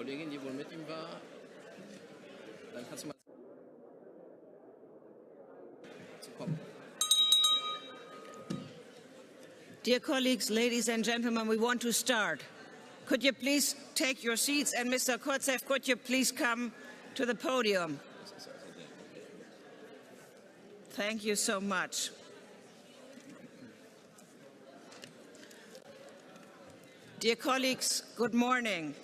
Kollegin, die wohl mit ihm war. Dann kannst du mal zu kommen. Dear colleagues, ladies and gentlemen, we want to start. Could you please take your seats, and Mr. Kotzev, could you please come to the podium? Thank you so much. Dear colleagues, good morning.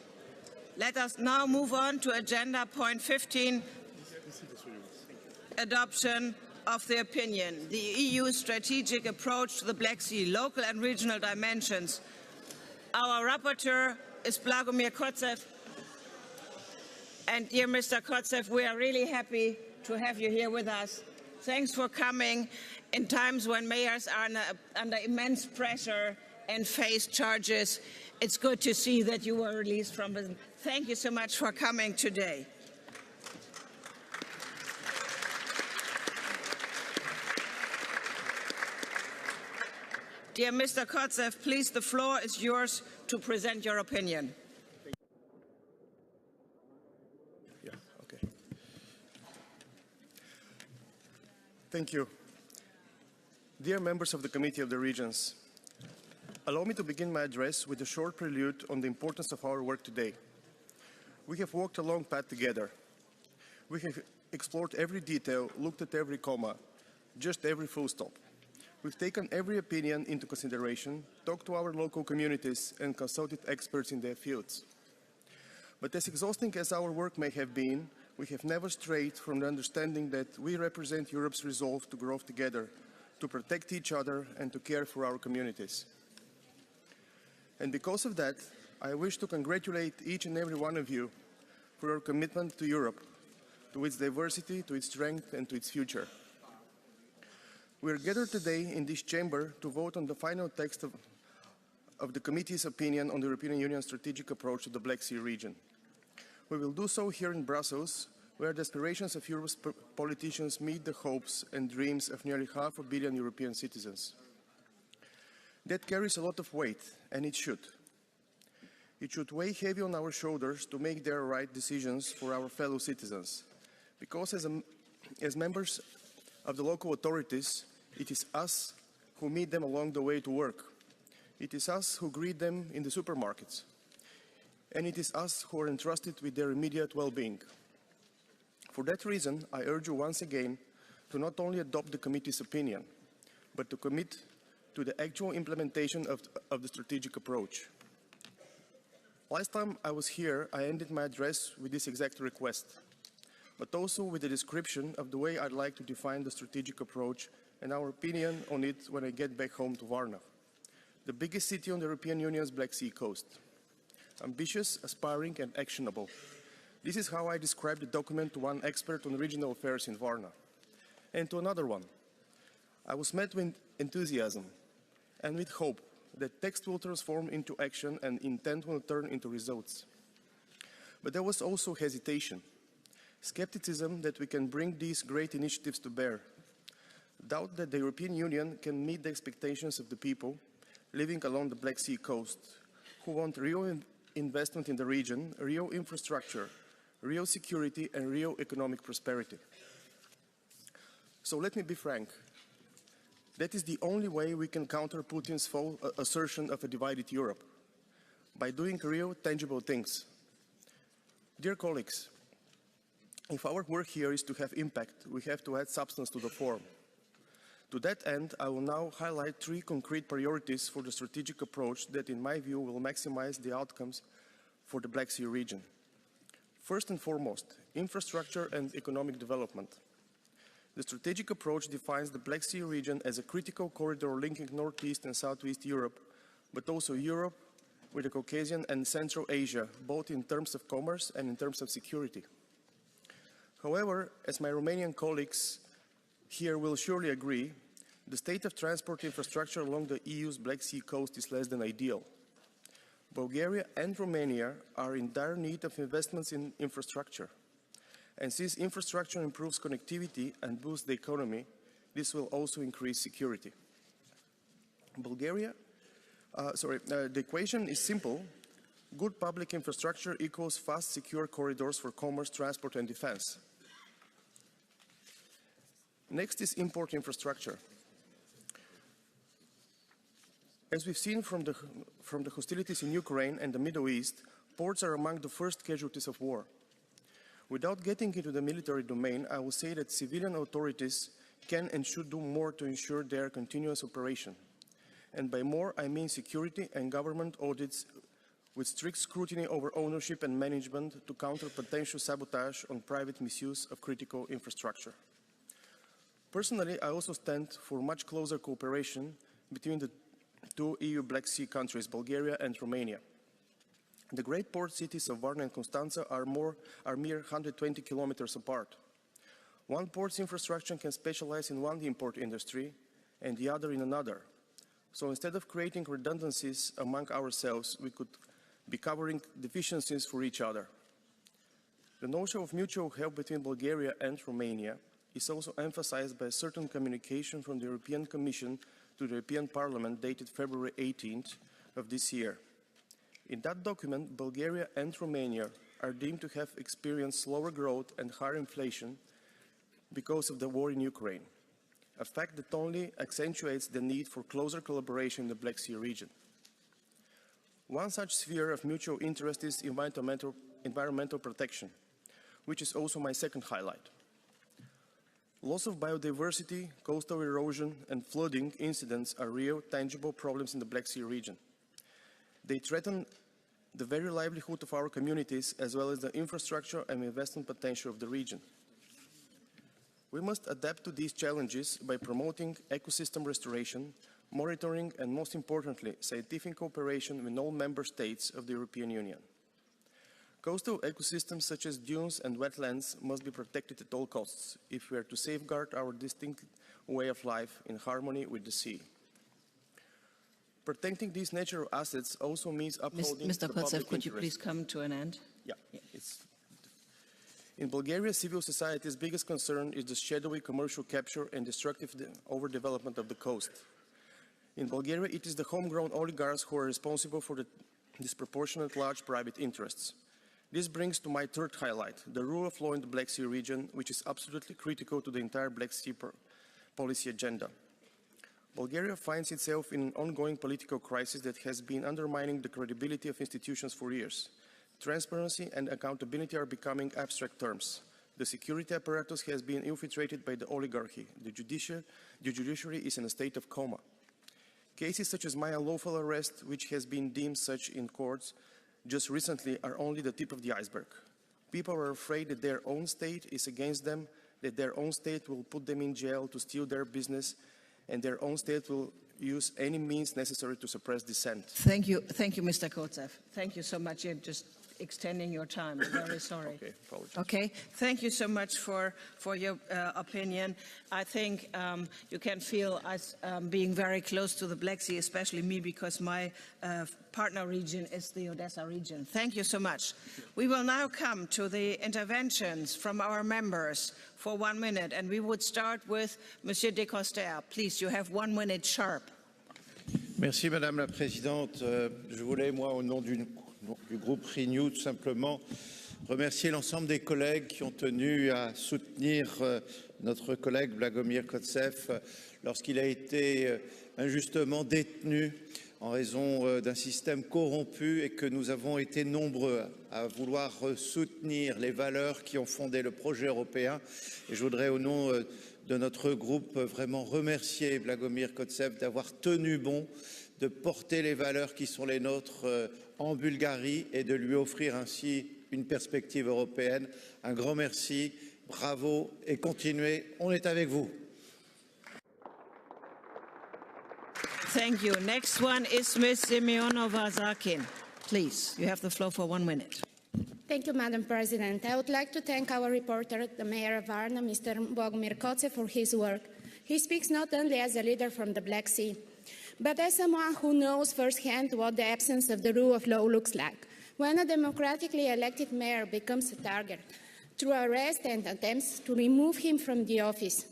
Let us now move on to agenda point 15, adoption of the opinion, the EU's strategic approach to the Black Sea, local and regional dimensions. Our rapporteur is Blagomir Kotzev. And dear Mr. Kotzev, we are really happy to have you here with us. Thanks for coming in times when mayors are under immense pressure and face charges. It's good to see that you were released from prison. Thank you so much for coming today. Dear Mr. Kotzev, please, the floor is yours to present your opinion. Yeah, okay. Thank you. Dear members of the Committee of the Regions, allow me to begin my address with a short prelude on the importance of our work today. We have walked a long path together. We have explored every detail, looked at every comma, just every full stop. We've taken every opinion into consideration, talked to our local communities, and consulted experts in their fields. But as exhausting as our work may have been, we have never strayed from the understanding that we represent Europe's resolve to grow together, to protect each other, and to care for our communities. And because of that, I wish to congratulate each and every one of you for your commitment to Europe, to its diversity, to its strength, and to its future. We are gathered today in this chamber to vote on the final text of the committee's opinion on the European Union's strategic approach to the Black Sea region. We will do so here in Brussels, where the aspirations of Europe's politicians meet the hopes and dreams of nearly 500 million European citizens. That carries a lot of weight, and it should. It should weigh heavy on our shoulders to make the right decisions for our fellow citizens, because as members of the local authorities, it is us who meet them along the way to work. It is us who greet them in the supermarkets. And it is us who are entrusted with their immediate well-being. For that reason, I urge you once again to not only adopt the committee's opinion, but to commit to the actual implementation of the strategic approach. Last time I was here, I ended my address with this exact request, but also with a description of the way I'd like to define the strategic approach and our opinion on it when I get back home to Varna, the biggest city on the European Union's Black Sea coast. Ambitious, aspiring, and actionable. This is how I described the document to one expert on regional affairs in Varna, and to another one. I was met with enthusiasm and with hope that text will transform into action and intent will turn into results. But there was also hesitation. Skepticism that we can bring these great initiatives to bear. Doubt that the European Union can meet the expectations of the people living along the Black Sea coast, who want real investment in the region, real infrastructure, real security, and real economic prosperity. So let me be frank. That is the only way we can counter Putin's false assertion of a divided Europe, by doing real, tangible things. Dear colleagues, if our work here is to have impact, we have to add substance to the form. To that end, I will now highlight 3 concrete priorities for the strategic approach that, in my view, will maximize the outcomes for the Black Sea region. First and foremost, infrastructure and economic development. The strategic approach defines the Black Sea region as a critical corridor linking Northeast and Southeast Europe, but also Europe with the Caucasian and Central Asia, both in terms of commerce and in terms of security. However, as my Romanian colleagues here will surely agree, the state of transport infrastructure along the EU's Black Sea coast is less than ideal. Bulgaria and Romania are in dire need of investments in infrastructure. And since infrastructure improves connectivity and boosts the economy, this will also increase security. The equation is simple, Good public infrastructure equals fast, secure corridors for commerce, transport, and defense. Next is import infrastructure. As we've seen from the hostilities in Ukraine and the Middle East, ports are among the first casualties of war. Without getting into the military domain, I will say that civilian authorities can and should do more to ensure their continuous operation. And by more, I mean security and government audits with strict scrutiny over ownership and management to counter potential sabotage on private misuse of critical infrastructure. Personally, I also stand for much closer cooperation between the two EU Black Sea countries, Bulgaria and Romania. The great port cities of Varna and Constanța are mere 120 kilometers apart. One port's infrastructure can specialize in one import industry and the other in another. So instead of creating redundancies among ourselves, we could be covering deficiencies for each other. The notion of mutual help between Bulgaria and Romania is also emphasized by a certain communication from the European Commission to the European Parliament dated February 18th of this year. In that document, Bulgaria and Romania are deemed to have experienced slower growth and higher inflation because of the war in Ukraine, a fact that only accentuates the need for closer collaboration in the Black Sea region. One such sphere of mutual interest is environmental protection, which is also my second highlight. Loss of biodiversity, coastal erosion, and flooding incidents are real, tangible problems in the Black Sea region. They threaten the very livelihood of our communities as well as the infrastructure and investment potential of the region. We must adapt to these challenges by promoting ecosystem restoration, monitoring, and most importantly, scientific cooperation with all member states of the European Union. Coastal ecosystems such as dunes and wetlands must be protected at all costs if we are to safeguard our distinct way of life in harmony with the sea. Protecting these natural assets also means upholding Mr. the public Kotsev, could you interest. please come to an end? Yeah. In Bulgaria, civil society's biggest concern is the shadowy commercial capture and destructive overdevelopment of the coast. In Bulgaria, it is the homegrown oligarchs who are responsible for the disproportionate large private interests. This brings to my third highlight, the rule of law in the Black Sea region, which is absolutely critical to the entire Black Sea policy agenda. Bulgaria finds itself in an ongoing political crisis that has been undermining the credibility of institutions for years. Transparency and accountability are becoming abstract terms. The security apparatus has been infiltrated by the oligarchy. The judiciary is in a state of coma. Cases such as my unlawful arrest, which has been deemed such in courts just recently, are only the tip of the iceberg. People are afraid that their own state is against them, that their own state will put them in jail to steal their business, and their own state will use any means necessary to suppress dissent. Thank you, Mr. Kotsev. Thank you so much. You're just extending your time. I'm very sorry. Okay, apologies. Okay, thank you so much for your opinion. I think you can feel us being very close to the Black Sea, especially me, because my partner region is the Odessa region. Thank you so much. We will now come to the interventions from our members for 1 minute, and we would start with Monsieur De Coster. Please, you have 1 minute sharp. Merci Madame la Présidente. Je voulais, moi, au nom du groupe Renew, tout simplement remercier l'ensemble des collègues qui ont tenu à soutenir notre collègue Blagomir Kotsev lorsqu'il a été injustement détenu en raison d'un système corrompu et que nous avons été nombreux à vouloir soutenir les valeurs qui ont fondé le projet européen. Et je voudrais, au nom de notre groupe, vraiment remercier Blagomir Kotsev d'avoir tenu bon, de porter les valeurs qui sont les nôtres en Bulgarie et de lui offrir ainsi une perspective européenne. Un grand merci, bravo et continuez, on est avec vous. Thank you. Next one is Ms. Simeonova-Zarkin. Please, you have the floor for 1 minute. Thank you, Madam President. I would like to thank our reporter, the Mayor of Varna, Mr. Bogomir Kotsev, for his work. He speaks not only as a leader from the Black Sea, but as someone who knows firsthand what the absence of the rule of law looks like. When a democratically elected mayor becomes a target through arrest and attempts to remove him from the office,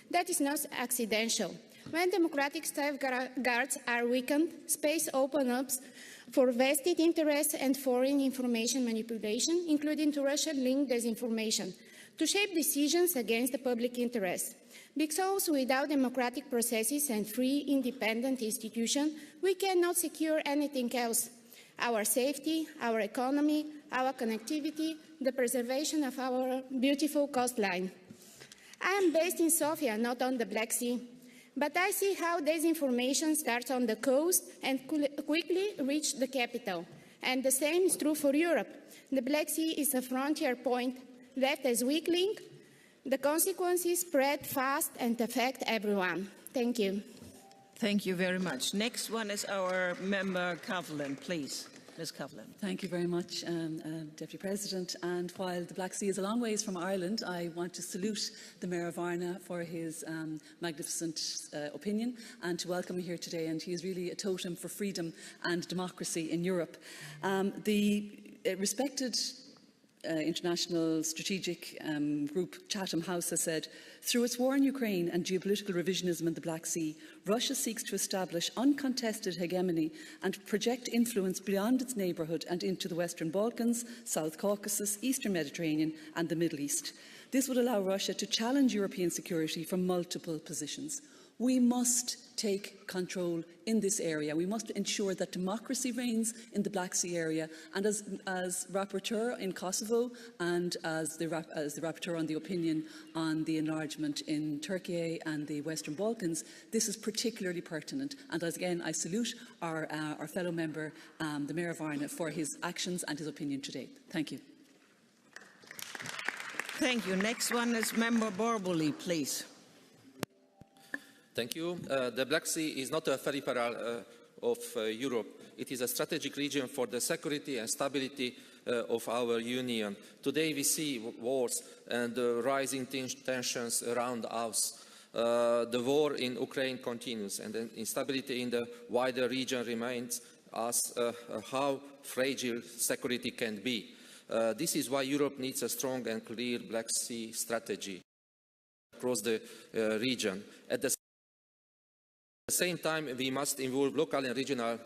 that is not accidental. When democratic safeguards are weakened, space opens up for vested interests and foreign information manipulation, including to Russian-linked disinformation, to shape decisions against the public interest. Because without democratic processes and free, independent institutions, we cannot secure anything else. Our safety, our economy, our connectivity, the preservation of our beautiful coastline. I am based in Sofia, not on the Black Sea, but I see how disinformation starts on the coast and quickly reaches the capital. And the same is true for Europe. The Black Sea is a frontier point left as weak link. The consequences spread fast and affect everyone. Thank you. Thank you very much. Next one is our member Coughlin, please. Ms. Coughlin. Thank you very much, Deputy President. And while the Black Sea is a long ways from Ireland, I want to salute the Mayor of Varna for his magnificent opinion and to welcome him here today. And he is really a totem for freedom and democracy in Europe. The respected international strategic group Chatham House has said, through its war in Ukraine and geopolitical revisionism in the Black Sea, Russia seeks to establish uncontested hegemony and project influence beyond its neighbourhood and into the Western Balkans, South Caucasus, Eastern Mediterranean and the Middle East. This would allow Russia to challenge European security from multiple positions. We must take control in this area. We must ensure that democracy reigns in the Black Sea area. And as rapporteur in Kosovo and as the rapporteur on the opinion on the enlargement in Turkey and the Western Balkans, this is particularly pertinent. And as again, I salute our fellow member, the Mayor of Varna, for his actions and his opinion today. Thank you. Thank you. Next one is Member Borboli, please. Thank you. The Black Sea is not a peripheral of Europe. It is a strategic region for the security and stability of our Union. Today we see wars and rising tensions around us. The war in Ukraine continues, and the instability in the wider region reminds us how fragile security can be. This is why Europe needs a strong and clear Black Sea strategy across the region. At the same time, we must involve local and regional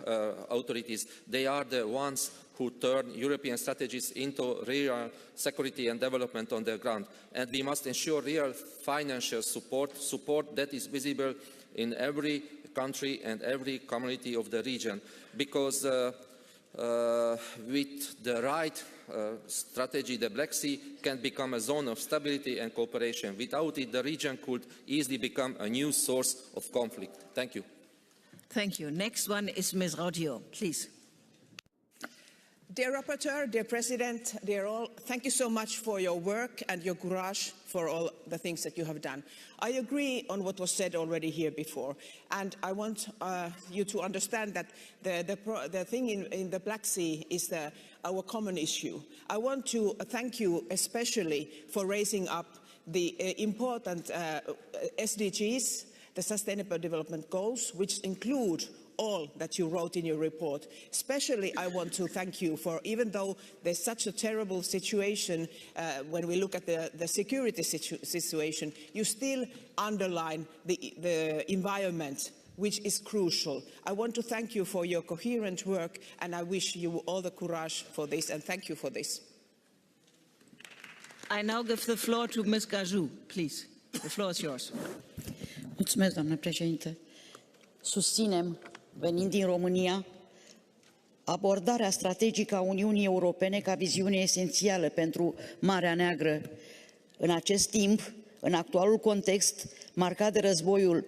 authorities. They are the ones who turn European strategies into real security and development on the ground. And we must ensure real financial support that is visible in every country and every community of the region. Because with the right strategy, the Black Sea can become a zone of stability and cooperation. Without it, the region could easily become a new source of conflict. Thank you. Thank you. Next one is Ms. Rodio, please. Dear Rapporteur, dear President, dear all, thank you so much for your work and your courage for all the things that you have done. I agree on what was said already here before, and I want you to understand that the thing in the Black Sea is our common issue. I want to thank you especially for raising up the important SDGs, the Sustainable Development Goals, which include all that you wrote in your report. Especially I want to thank you for, even though there's such a terrible situation when we look at the security situation, you still underline the environment, which is crucial. I want to thank you for your coherent work, and I wish you all the courage for this, and thank you for this. I now give the floor to Ms. Gajou, please. The floor is yours. Mulțumesc, doamnă președinte. Susținem, venind din România, abordarea strategică a Uniunii Europene ca viziune esențială pentru Marea Neagră. În acest timp, în actualul context marcat de războiul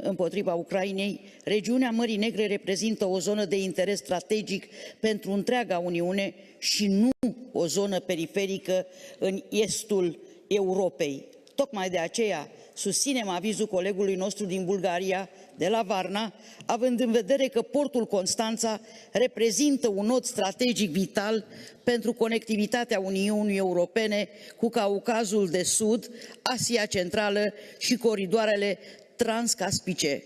împotriva Ucrainei, regiunea Mării Negre reprezintă o zonă de interes strategic pentru întreaga Uniune și nu o zonă periferică în estul Europei. Tocmai de aceea susținem avizul colegului nostru din Bulgaria, de la Varna, având în vedere că portul Constanța reprezintă un nod strategic vital pentru conectivitatea Uniunii Europene cu Caucazul de Sud, Asia Centrală și coridoarele transcaspice.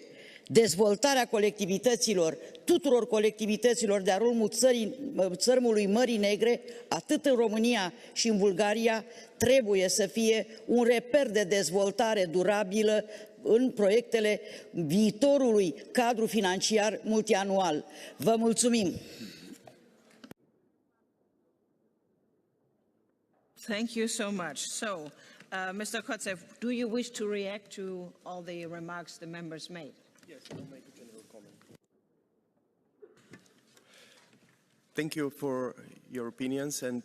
dezvoltarea colectivităților, tuturor colectivităților de-a lungul țărmului Mării Negre, atât în România și în Bulgaria, trebuie să fie un reper de dezvoltare durabilă în proiectele viitorului cadru financiar multianual. Vă mulțumim! Thank you so much. So, Mr. Kotzev, do you wish to react to all the remarks the members made? Yes, I'll make a general comment. Thank you for your opinions and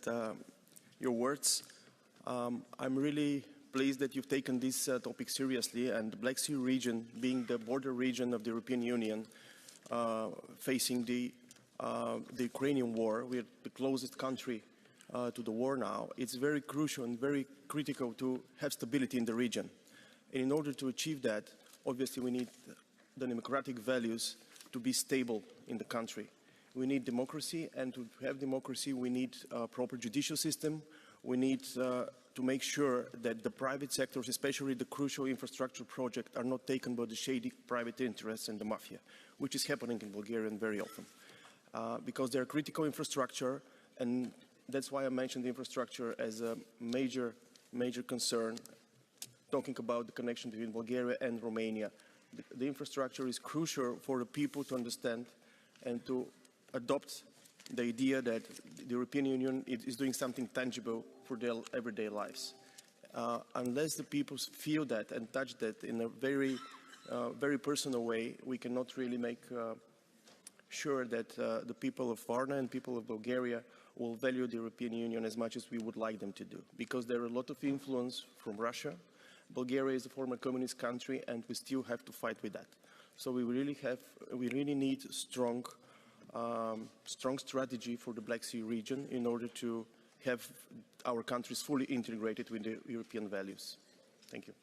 your words. I'm really pleased that you've taken this topic seriously, and the Black Sea region, being the border region of the European Union, facing the Ukrainian war, we're the closest country to the war now. It's very crucial and very critical to have stability in the region. And in order to achieve that, obviously we need the democratic values to be stable in the country. We need democracy, and to have democracy we need a proper judicial system. We need to make sure that the private sectors, especially the crucial infrastructure projects, are not taken by the shady private interests and the mafia, which is happening in Bulgaria very often. Because they're critical infrastructure, and that's why I mentioned the infrastructure as a major concern, talking about the connection between Bulgaria and Romania. The infrastructure is crucial for the people to understand and to adopt the idea that the European Union is doing something tangible for their everyday lives. Unless the people feel that and touch that in a very personal way, we cannot really make sure that the people of Varna and people of Bulgaria will value the European Union as much as we would like them to do. Because there are a lot of influence from Russia. Bulgaria is a former communist country, and we still have to fight with that. So we really need strong strategy for the Black Sea region in order to have our countries fully integrated with the European values. Thank you.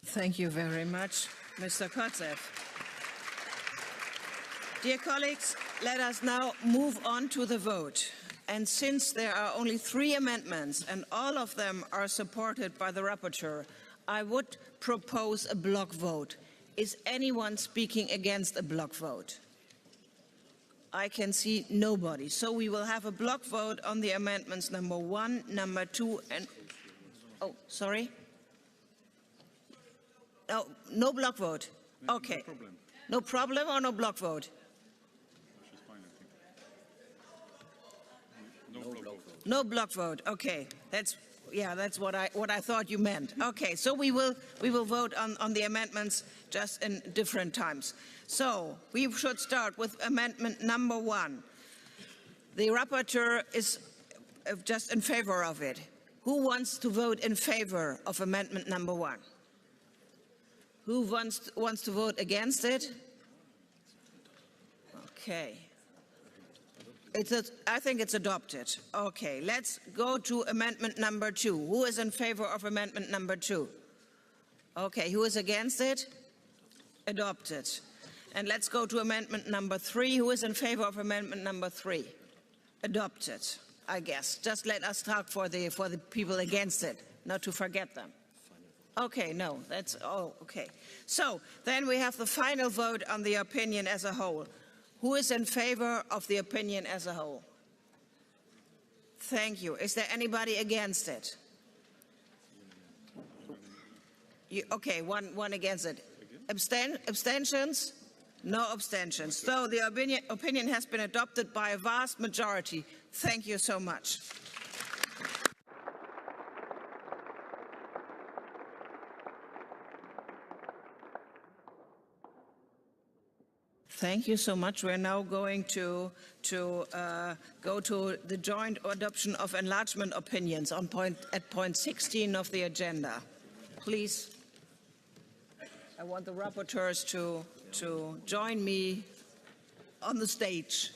Thank you very much, Mr. Kotzev. Dear colleagues, let us now move on to the vote. And since there are only 3 amendments and all of them are supported by the rapporteur, I would propose a block vote. Is anyone speaking against a block vote? I can see nobody. So we will have a block vote on the amendments number 1, number 2, and... Oh, sorry? No block vote. Okay. No problem or no block vote? No block vote. Okay, that's what I thought you meant. Okay, so we will vote on the amendments just in different times. So we should start with amendment number 1. The rapporteur is just in favor of it. Who wants to vote in favor of amendment number 1? Who wants to vote against it? Okay. I think it's adopted. Okay, let's go to amendment number 2. Who is in favor of amendment number 2? Okay, who is against it? Adopted. And let's go to amendment number 3. Who is in favor of amendment number 3? Adopted, I guess. Just let us talk for the people against it, not to forget them. Okay, no, okay. So then we have the final vote on the opinion as a whole. Who is in favor of the opinion as a whole? Thank you. Is there anybody against it? Okay, one against it. Abstentions? No abstentions. So the opinion has been adopted by a vast majority. Thank you so much. Thank you so much. We're now going to go to the joint adoption of enlargement opinions at point 16 of the agenda. Please, I want the rapporteurs to join me on the stage.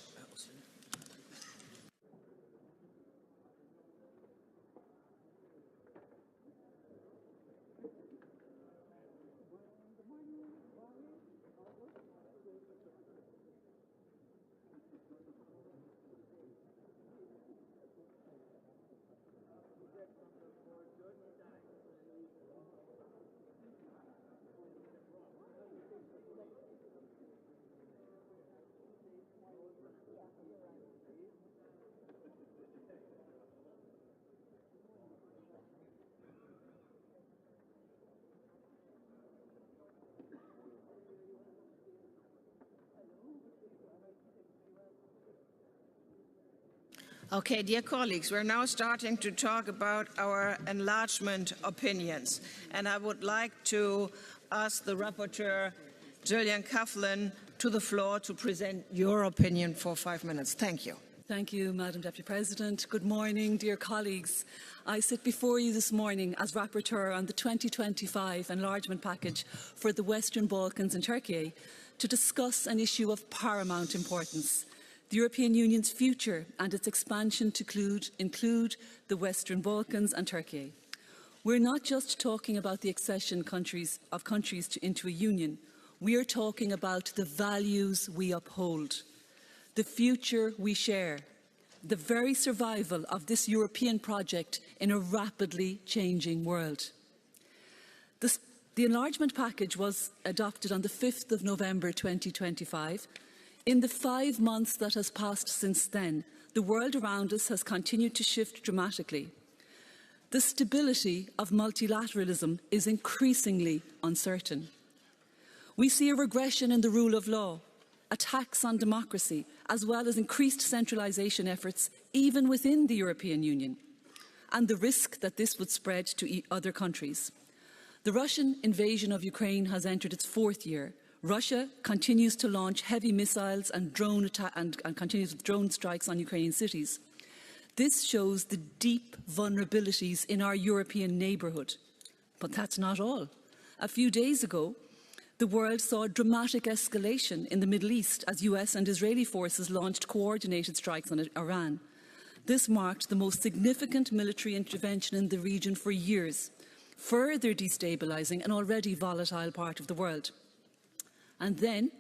Okay, dear colleagues, we're now starting to talk about our enlargement opinions. And I would like to ask the rapporteur, Gillian Coughlin, to the floor to present your opinion for 5 minutes. Thank you. Thank you, Madam Deputy President. Good morning, dear colleagues. I sit before you this morning as rapporteur on the 2025 enlargement package for the Western Balkans and Turkey to discuss an issue of paramount importance: the European Union's future and its expansion to include the Western Balkans and Turkey. We're not just talking about the accession of countries into a union. We are talking about the values we uphold, the future we share, the very survival of this European project in a rapidly changing world. The enlargement package was adopted on the 5th of November 2025. In the 5 months that has passed since then, the world around us has continued to shift dramatically. The stability of multilateralism is increasingly uncertain. We see a regression in the rule of law, attacks on democracy, as well as increased centralisation efforts even within the European Union, and the risk that this would spread to other countries. The Russian invasion of Ukraine has entered its 4th year. Russia continues to launch heavy missiles and continues with drone strikes on Ukrainian cities. This shows the deep vulnerabilities in our European neighbourhood. But that's not all. A few days ago, the world saw a dramatic escalation in the Middle East as US and Israeli forces launched coordinated strikes on Iran. This marked the most significant military intervention in the region for years, further destabilising an already volatile part of the world. And then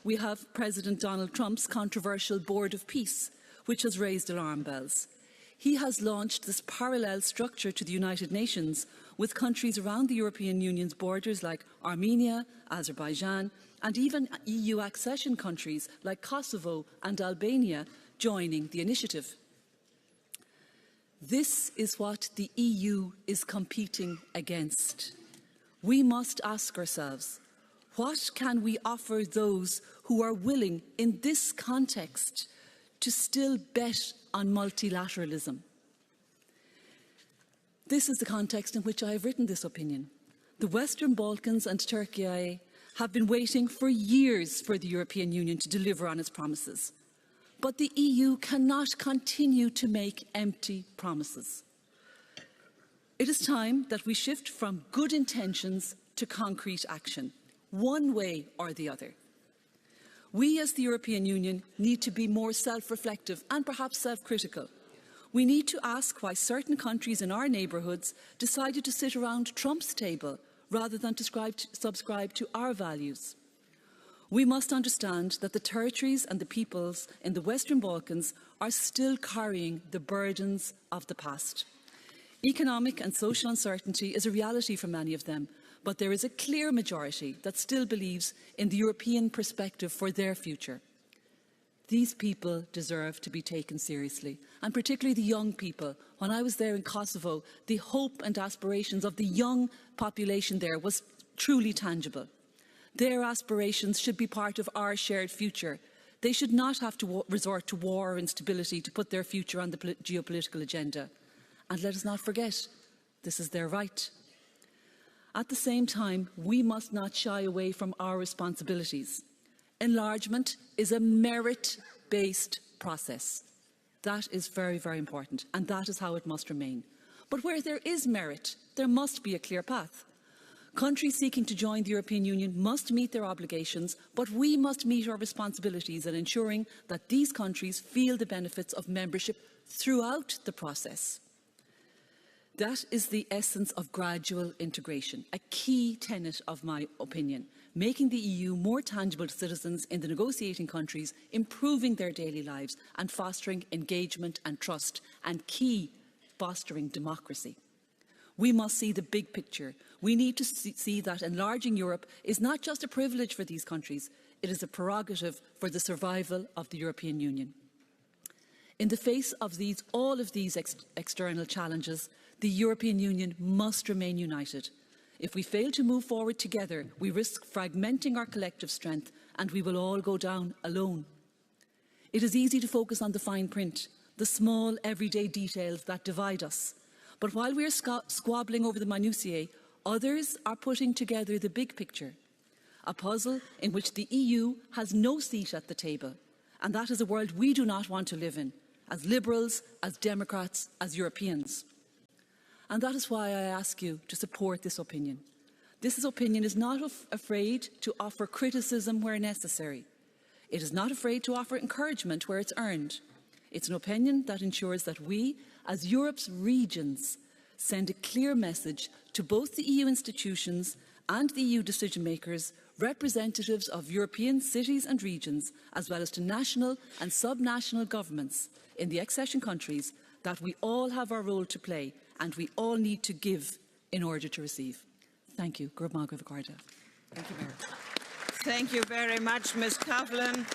we have President Donald Trump's controversial Board of Peace, which has raised alarm bells. He has launched this parallel structure to the United Nations, with countries around the European Union's borders like Armenia, Azerbaijan, and even EU accession countries like Kosovo and Albania joining the initiative. This is what the EU is competing against. We must ask ourselves, what can we offer those who are willing in this context to still bet on multilateralism? This is the context in which I have written this opinion. The Western Balkans and Turkey have been waiting for years for the European Union to deliver on its promises. But the EU cannot continue to make empty promises. It is time that we shift from good intentions to concrete action, one way or the other. We as the European Union need to be more self-reflective and perhaps self-critical. We need to ask why certain countries in our neighbourhoods decided to sit around Trump's table rather than to subscribe to our values. We must understand that the territories and the peoples in the Western Balkans are still carrying the burdens of the past. Economic and social uncertainty is a reality for many of them, but there is a clear majority that still believes in the European perspective for their future. These people deserve to be taken seriously, and particularly the young people. When I was there in Kosovo, the hope and aspirations of the young population there was truly tangible. Their aspirations should be part of our shared future. They should not have to resort to war or instability to put their future on the geopolitical agenda. And let us not forget, this is their right. At the same time, we must not shy away from our responsibilities. Enlargement is a merit-based process. That is very, very important, and that is how it must remain. But where there is merit, there must be a clear path. Countries seeking to join the European Union must meet their obligations, but we must meet our responsibilities in ensuring that these countries feel the benefits of membership throughout the process. That is the essence of gradual integration, a key tenet of my opinion, making the EU more tangible to citizens in the negotiating countries, improving their daily lives and fostering engagement and trust, and key, fostering democracy. We must see the big picture. We need to see that enlarging Europe is not just a privilege for these countries, it is a prerogative for the survival of the European Union. In the face of all of these external challenges, the European Union must remain united. If we fail to move forward together, we risk fragmenting our collective strength and we will all go down alone. It is easy to focus on the fine print, the small, everyday details that divide us. But while we are squabbling over the minutiae, others are putting together the big picture, a puzzle in which the EU has no seat at the table. And that is a world we do not want to live in, as liberals, as democrats, as Europeans. And that is why I ask you to support this opinion. This opinion is not afraid to offer criticism where necessary. It is not afraid to offer encouragement where it's earned. It's an opinion that ensures that we, as Europe's regions, send a clear message to both the EU institutions and the EU decision makers, representatives of European cities and regions, as well as to national and sub-national governments in the accession countries, that we all have our role to play and we all need to give in order to receive. Thank you. Thank you, Mayor. Thank you very much, Ms. Coughlin.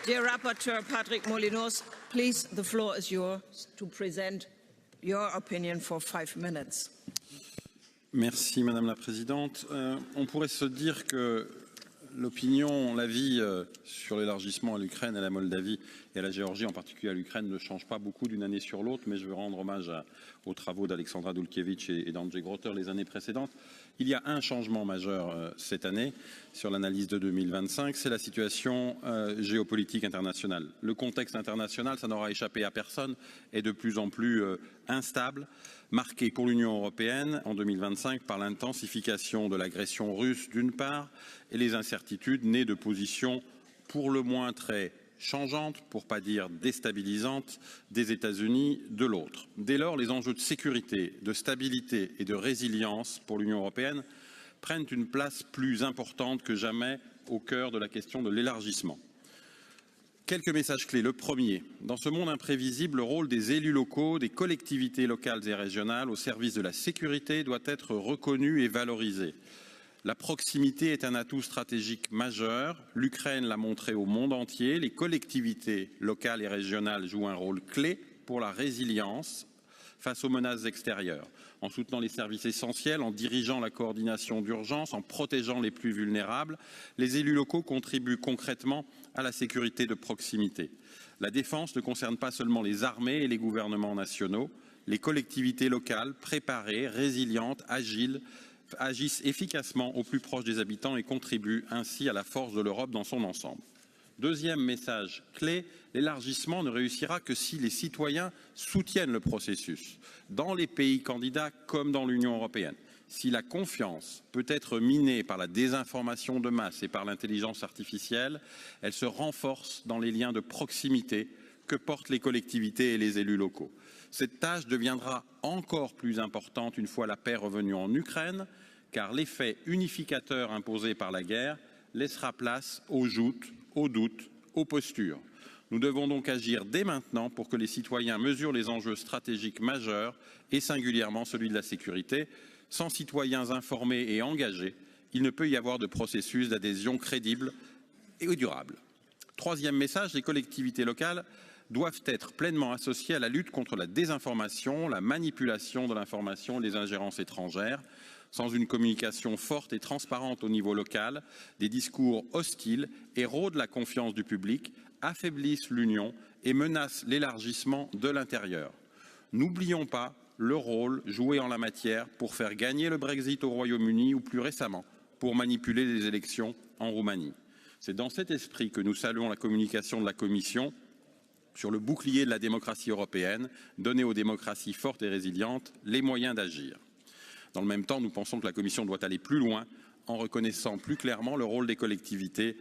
Dear Rapporteur Patrick Molinos, please, the floor is yours to present your opinion for 5 minutes. Merci Madame la Présidente. On pourrait se dire que l'opinion, l'avis sur l'élargissement à l'Ukraine, à la Moldavie et à la Géorgie, en particulier à l'Ukraine, ne change pas beaucoup d'une année sur l'autre, mais je veux rendre hommage aux travaux d'Alexandra Dulkiewicz et d'Andrzej Grotter les années précédentes. Il y a un changement majeur cette année sur l'analyse de 2025, c'est la situation géopolitique internationale. Le contexte international, ça n'aura échappé à personne, est de plus en plus instable, marqué pour l'Union européenne en 2025 par l'intensification de l'agression russe d'une part et les incertitudes nées de positions pour le moins très changeantes, pour pas dire déstabilisantes, des États-Unis de l'autre. Dès lors, les enjeux de sécurité, de stabilité et de résilience pour l'Union européenne prennent une place plus importante que jamais au cœur de la question de l'élargissement. Quelques messages clés. Le premier, dans ce monde imprévisible, le rôle des élus locaux, des collectivités locales et régionales au service de la sécurité doit être reconnu et valorisé. La proximité est un atout stratégique majeur. L'Ukraine l'a montré au monde entier. Les collectivités locales et régionales jouent un rôle clé pour la résilience face aux menaces extérieures, en soutenant les services essentiels, en dirigeant la coordination d'urgence, en protégeant les plus vulnérables. Les élus locaux contribuent concrètement à la sécurité de proximité. La défense ne concerne pas seulement les armées et les gouvernements nationaux. Les collectivités locales, préparées, résilientes, agiles, agissent efficacement au plus proche des habitants et contribuent ainsi à la force de l'Europe dans son ensemble. Deuxième message clé, l'élargissement ne réussira que si les citoyens soutiennent le processus, dans les pays candidats comme dans l'Union européenne. Si la confiance peut être minée par la désinformation de masse et par l'intelligence artificielle, elle se renforce dans les liens de proximité que portent les collectivités et les élus locaux. Cette tâche deviendra encore plus importante une fois la paix revenue en Ukraine, car l'effet unificateur imposé par la guerre laissera place aux joutes, aux doutes, aux postures. Nous devons donc agir dès maintenant pour que les citoyens mesurent les enjeux stratégiques majeurs et singulièrement celui de la sécurité. Sans citoyens informés et engagés, il ne peut y avoir de processus d'adhésion crédible et durable. Troisième message, les collectivités locales doivent être pleinement associées à la lutte contre la désinformation, la manipulation de l'information et les ingérences étrangères. Sans une communication forte et transparente au niveau local, des discours hostiles érodent la confiance du public, affaiblissent l'Union et menacent l'élargissement de l'intérieur. N'oublions pas le rôle joué en la matière pour faire gagner le Brexit au Royaume-Uni ou plus récemment pour manipuler les élections en Roumanie. C'est dans cet esprit que nous saluons la communication de la Commission sur le bouclier de la démocratie européenne, donner aux démocraties fortes et résilientes les moyens d'agir. Dans le même temps, nous pensons que la Commission doit aller plus loin en reconnaissant plus clairement le rôle des collectivités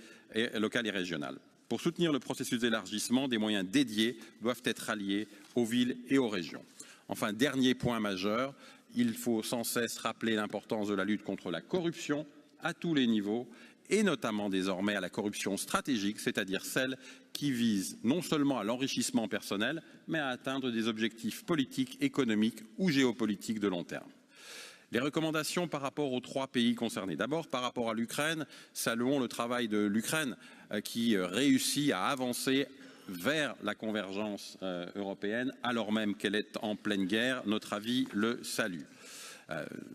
locales et régionales. Pour soutenir le processus d'élargissement, des moyens dédiés doivent être alliés aux villes et aux régions. Enfin, dernier point majeur, il faut sans cesse rappeler l'importance de la lutte contre la corruption à tous les niveaux et notamment désormais à la corruption stratégique, c'est-à-dire celle qui vise non seulement à l'enrichissement personnel, mais à atteindre des objectifs politiques, économiques ou géopolitiques de long terme. Les recommandations par rapport aux 3 pays concernés. D'abord, par rapport à l'Ukraine, saluons le travail de l'Ukraine qui réussit à avancer vers la convergence européenne alors même qu'elle est en pleine guerre. Notre avis le salue.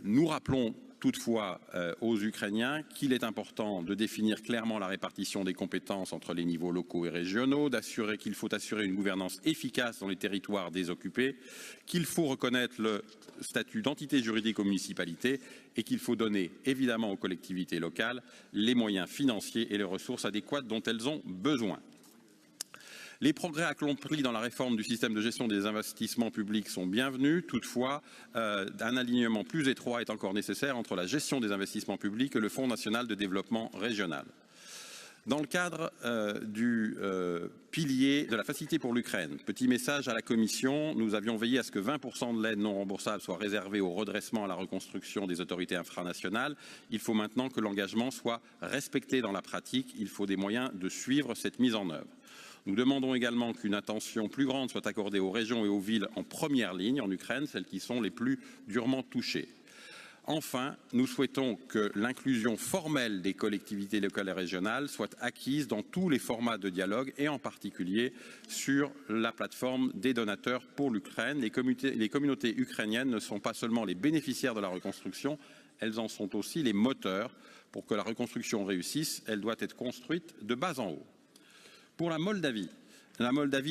Nous rappelons toutefois aux Ukrainiens qu'il est important de définir clairement la répartition des compétences entre les niveaux locaux et régionaux, qu'il faut assurer une gouvernance efficace dans les territoires désoccupés, qu'il faut reconnaître le statut d'entité juridique aux municipalités et qu'il faut donner évidemment aux collectivités locales les moyens financiers et les ressources adéquates dont elles ont besoin. Les progrès accomplis dans la réforme du système de gestion des investissements publics sont bienvenus. Toutefois, un alignement plus étroit est encore nécessaire entre la gestion des investissements publics et le Fonds national de développement régional. Dans le cadre du pilier de la facilité pour l'Ukraine, petit message à la Commission, nous avions veillé à ce que 20% de l'aide non remboursable soit réservée au redressement et à la reconstruction des autorités infranationales. Il faut maintenant que l'engagement soit respecté dans la pratique. Il faut des moyens de suivre cette mise en œuvre. Nous demandons également qu'une attention plus grande soit accordée aux régions et aux villes en première ligne en Ukraine, celles qui sont les plus durement touchées. Enfin, nous souhaitons que l'inclusion formelle des collectivités locales et régionales soit acquise dans tous les formats de dialogue et en particulier sur la plateforme des donateurs pour l'Ukraine. Les communautés ukrainiennes ne sont pas seulement les bénéficiaires de la reconstruction, elles en sont aussi les moteurs. Pour que la reconstruction réussisse, elle doit être construite de bas en haut. Pour la Moldavie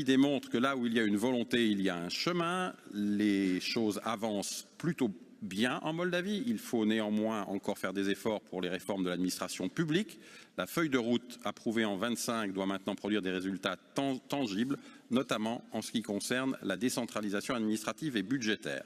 démontre que là où il y a une volonté, il y a un chemin. Les choses avancent plutôt bien en Moldavie. Il faut néanmoins encore faire des efforts pour les réformes de l'administration publique. La feuille de route approuvée en 25 doit maintenant produire des résultats tangibles, notamment en ce qui concerne la décentralisation administrative et budgétaire.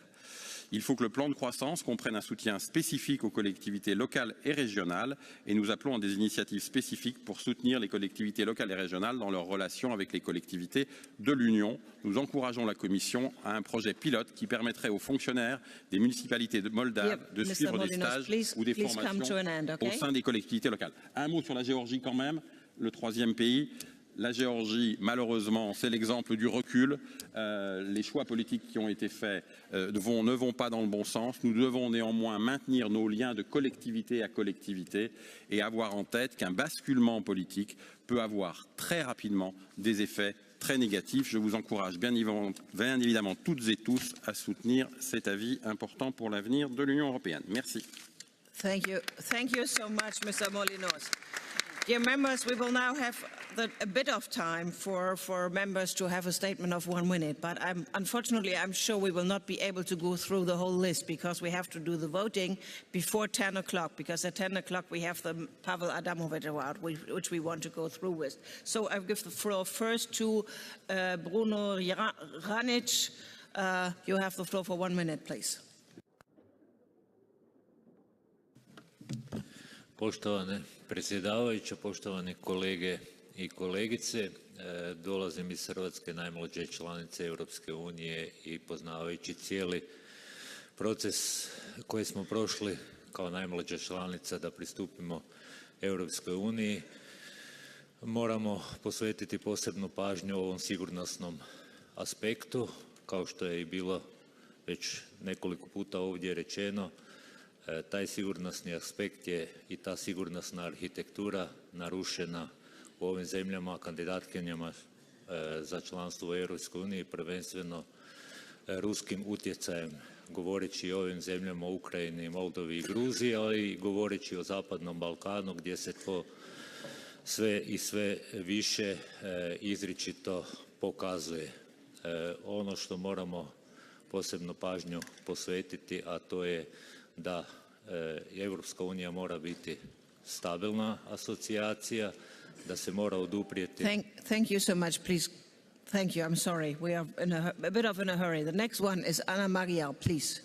Il faut que le plan de croissance comprenne un soutien spécifique aux collectivités locales et régionales et nous appelons à des initiatives spécifiques pour soutenir les collectivités locales et régionales dans leurs relations avec les collectivités de l'Union. Nous encourageons la Commission à un projet pilote qui permettrait aux fonctionnaires des municipalités moldaves de suivre des stages ou des formations au sein des collectivités locales. Un mot sur la Géorgie quand même, le troisième pays. La Géorgie, malheureusement, c'est l'exemple du recul. Les choix politiques qui ont été faits ne vont pas dans le bon sens. Nous devons néanmoins maintenir nos liens de collectivité à collectivité et avoir en tête qu'un basculement politique peut avoir très rapidement des effets très négatifs. Je vous encourage bien évidemment toutes et tous à soutenir cet avis important pour l'avenir de l'Union européenne. Merci. Thank you so much, Mr. Molinos. Dear members, we will now have a bit of time for members to have a statement of 1 minute, but unfortunately I'm sure we will not be able to go through the whole list because we have to do the voting before 10 o'clock, because at 10 o'clock we have the Pavel Adamovich award, which we want to go through with. So I give the floor first to Bruno Ranic. You have the floor for 1 minute, please. Poštovane predsjedavajuće, poštovane kolege i kolegice, dolazim iz Hrvatske, najmlađe članice Europske unije i poznavajući cijeli proces koji smo prošli kao najmlađa članica da pristupimo Europskoj uniji, moramo posvetiti posebnu pažnju ovom sigurnosnom aspektu, kao što je i bilo već nekoliko puta ovdje rečeno. Taj sigurnosni aspekt je i ta sigurnosna arhitektura narušena u ovim zemljama, kandidatkinjama za članstvo u Europskoj uniji, prvenstveno ruskim utjecajem, govoreći o ovim zemljama, Ukrajini, Moldovi i Gruziji, ali i govoreći o Zapadnom Balkanu gdje se to sve i sve više izričito pokazuje. Ono što moramo posebno pažnju posvetiti, a to je da Europska unija mora biti stabilna asocijacija, da se mora oduprijeti. Thank you so much, please. Thank you. I'm sorry. We are a bit in a hurry. The next one is Anna Maria, please.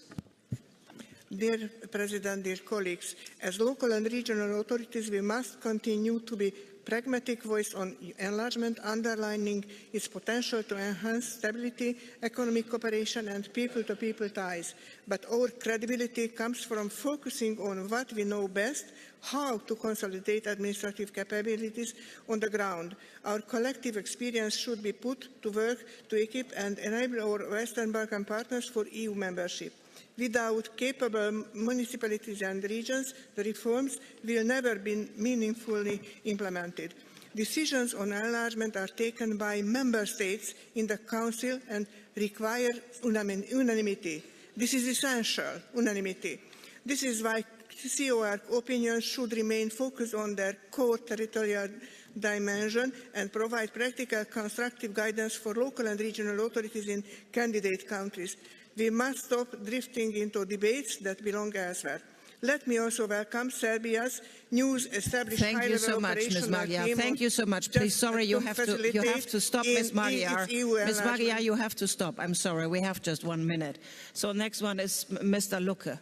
Dear President, dear colleagues, as local and regional authorities, we must continue to be pragmatic voice on enlargement, underlining its potential to enhance stability, economic cooperation and people-to-people ties. But our credibility comes from focusing on what we know best, how to consolidate administrative capabilities on the ground. Our collective experience should be put to work to equip and enable our Western Balkan partners for EU membership. Without capable municipalities and regions, the reforms will never be meaningfully implemented. Decisions on enlargement are taken by member states in the Council and require unanimity. This is essential, unanimity. This is why COR opinions should remain focused on their core territorial dimension and provide practical, constructive guidance for local and regional authorities in candidate countries. We must stop drifting into debates that belong elsewhere. Let me also welcome Serbia's new established Thank you so much, Ms. Magyar. Thank you so much. Please, sorry, you have to stop, Ms. Magyar. Ms. Magyar, you have to stop. I'm sorry, we have just 1 minute. So next one is Mr. Lucke.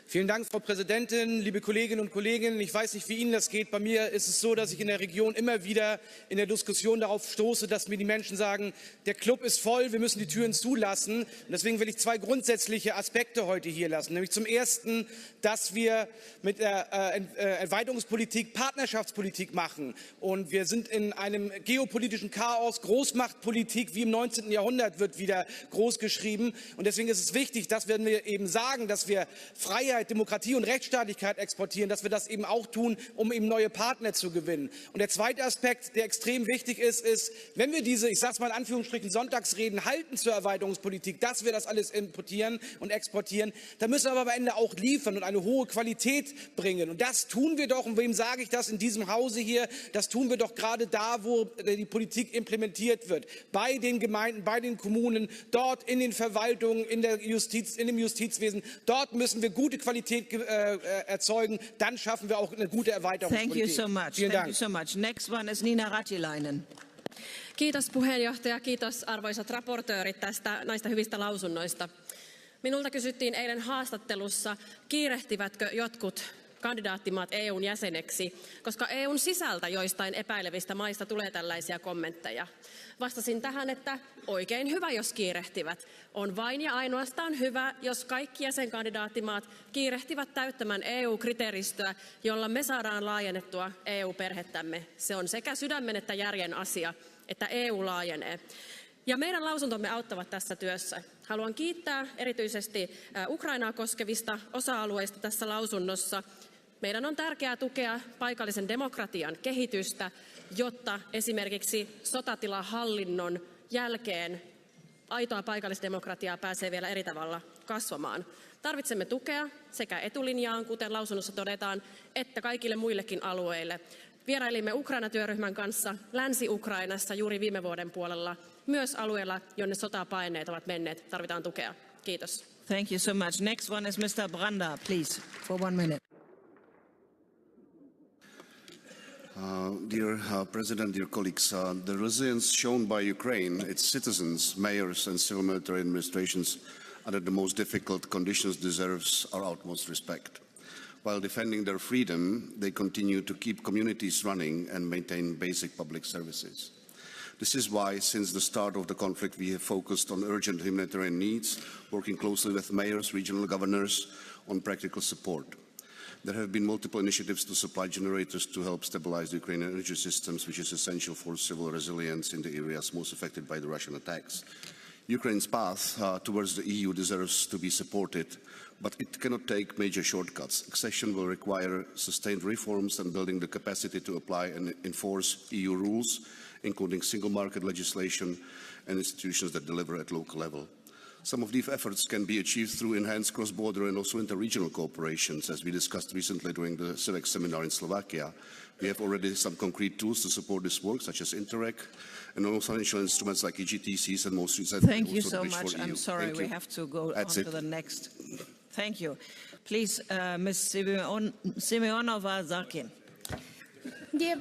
Vielen Dank, Frau Präsidentin, liebe Kolleginnen und Kollegen. Ich weiß nicht, wie Ihnen das geht. Bei mir ist es so, dass ich in der Region immer wieder in der Diskussion darauf stoße, dass mir die Menschen sagen, der Club ist voll, wir müssen die Türen zulassen. Und deswegen will ich zwei grundsätzliche Aspekte heute hier lassen. Nämlich zum Ersten, dass wir mit der Erweiterungspolitik Partnerschaftspolitik machen. Und wir sind in einem geopolitischen Chaos. Großmachtpolitik wie im 19. Jahrhundert wird wieder groß geschrieben. Und deswegen ist es wichtig, dass wenn wir eben sagen, dass wir Freiheit, Demokratie und Rechtsstaatlichkeit exportieren, dass wir das eben auch tun, um eben neue Partner zu gewinnen. Und der zweite Aspekt, der extrem wichtig ist, wenn wir diese, ich sage es mal in Anführungsstrichen, Sonntagsreden halten zur Erweiterungspolitik, dass wir das alles importieren und exportieren, dann müssen wir aber am Ende auch liefern und eine hohe Qualität bringen. Und das tun wir doch, und wem sage ich das in diesem Hause hier, das tun wir doch gerade da, wo die Politik implementiert wird. Bei den Gemeinden, bei den Kommunen, dort in den Verwaltungen, in der Justiz, in dem Justizwesen, dort müssen wir gute Qualität erzeugen, dann schaffen wir auch eine gute Erweiterungspolitik. Thank you so much. Vielen Dank. Thank you so much. Next one is Nina Ratilainen. Kiitos puheenjohtaja, kiitos arvoisat raportöörit näistä hyvistä lausunnoista. Minulta kysyttiin eilen haastattelussa, kiirehtivätkö jotkut kandidaattimaat EUn jäseneksi, koska EUn sisältä joistain epäilevistä maista tulee tällaisia kommentteja. Vastasin tähän, että oikein hyvä, jos kiirehtivät. On vain ja ainoastaan hyvä, jos kaikki jäsenkandidaattimaat kiirehtivät täyttämään EU-kriteeristöä, jolla me saadaan laajennettua EU-perhettämme. Se on sekä sydämen että järjen asia, että EU laajenee. Ja meidän lausuntomme auttavat tässä työssä. Haluan kiittää erityisesti Ukrainaa koskevista osa-alueista tässä lausunnossa. Meidän on tärkeää tukea paikallisen demokratian kehitystä, jotta esimerkiksi sotatilahallinnon jälkeen aitoa paikallisdemokratiaa pääsee vielä eri tavalla kasvamaan. Tarvitsemme tukea sekä etulinjaan, kuten lausunnossa todetaan, että kaikille muillekin alueille. Vierailimme Ukraina-työryhmän kanssa Länsi-Ukrainassa juuri viime vuoden puolella. Myös alueella, jonne sotapaineet ovat menneet, tarvitaan tukea. Kiitos. Thank you so much. Next one is Mr. Branda, please, for 1 minute. Dear President, dear colleagues, the resilience shown by Ukraine, its citizens, mayors and civil military administrations under the most difficult conditions deserves our utmost respect. While defending their freedom, they continue to keep communities running and maintain basic public services. This is why, since the start of the conflict, we have focused on urgent humanitarian needs, working closely with mayors, regional governors on practical support. There have been multiple initiatives to supply generators to help stabilize the Ukrainian energy systems, which is essential for civil resilience in the areas most affected by the Russian attacks. Ukraine's path towards the EU deserves to be supported, but it cannot take major shortcuts. Accession will require sustained reforms and building the capacity to apply and enforce EU rules, including single market legislation and institutions that deliver at local level. Some of these efforts can be achieved through enhanced cross-border and also inter-regional cooperations, as we discussed recently during the CIVEC seminar in Slovakia. We have already some concrete tools to support this work, such as Interreg, and also financial instruments like EGTCs and most recently Thank you so much. EU. I'm sorry, we have to go on to the next. Thank you. Please, Ms. Simeonova-Zarkin. Dear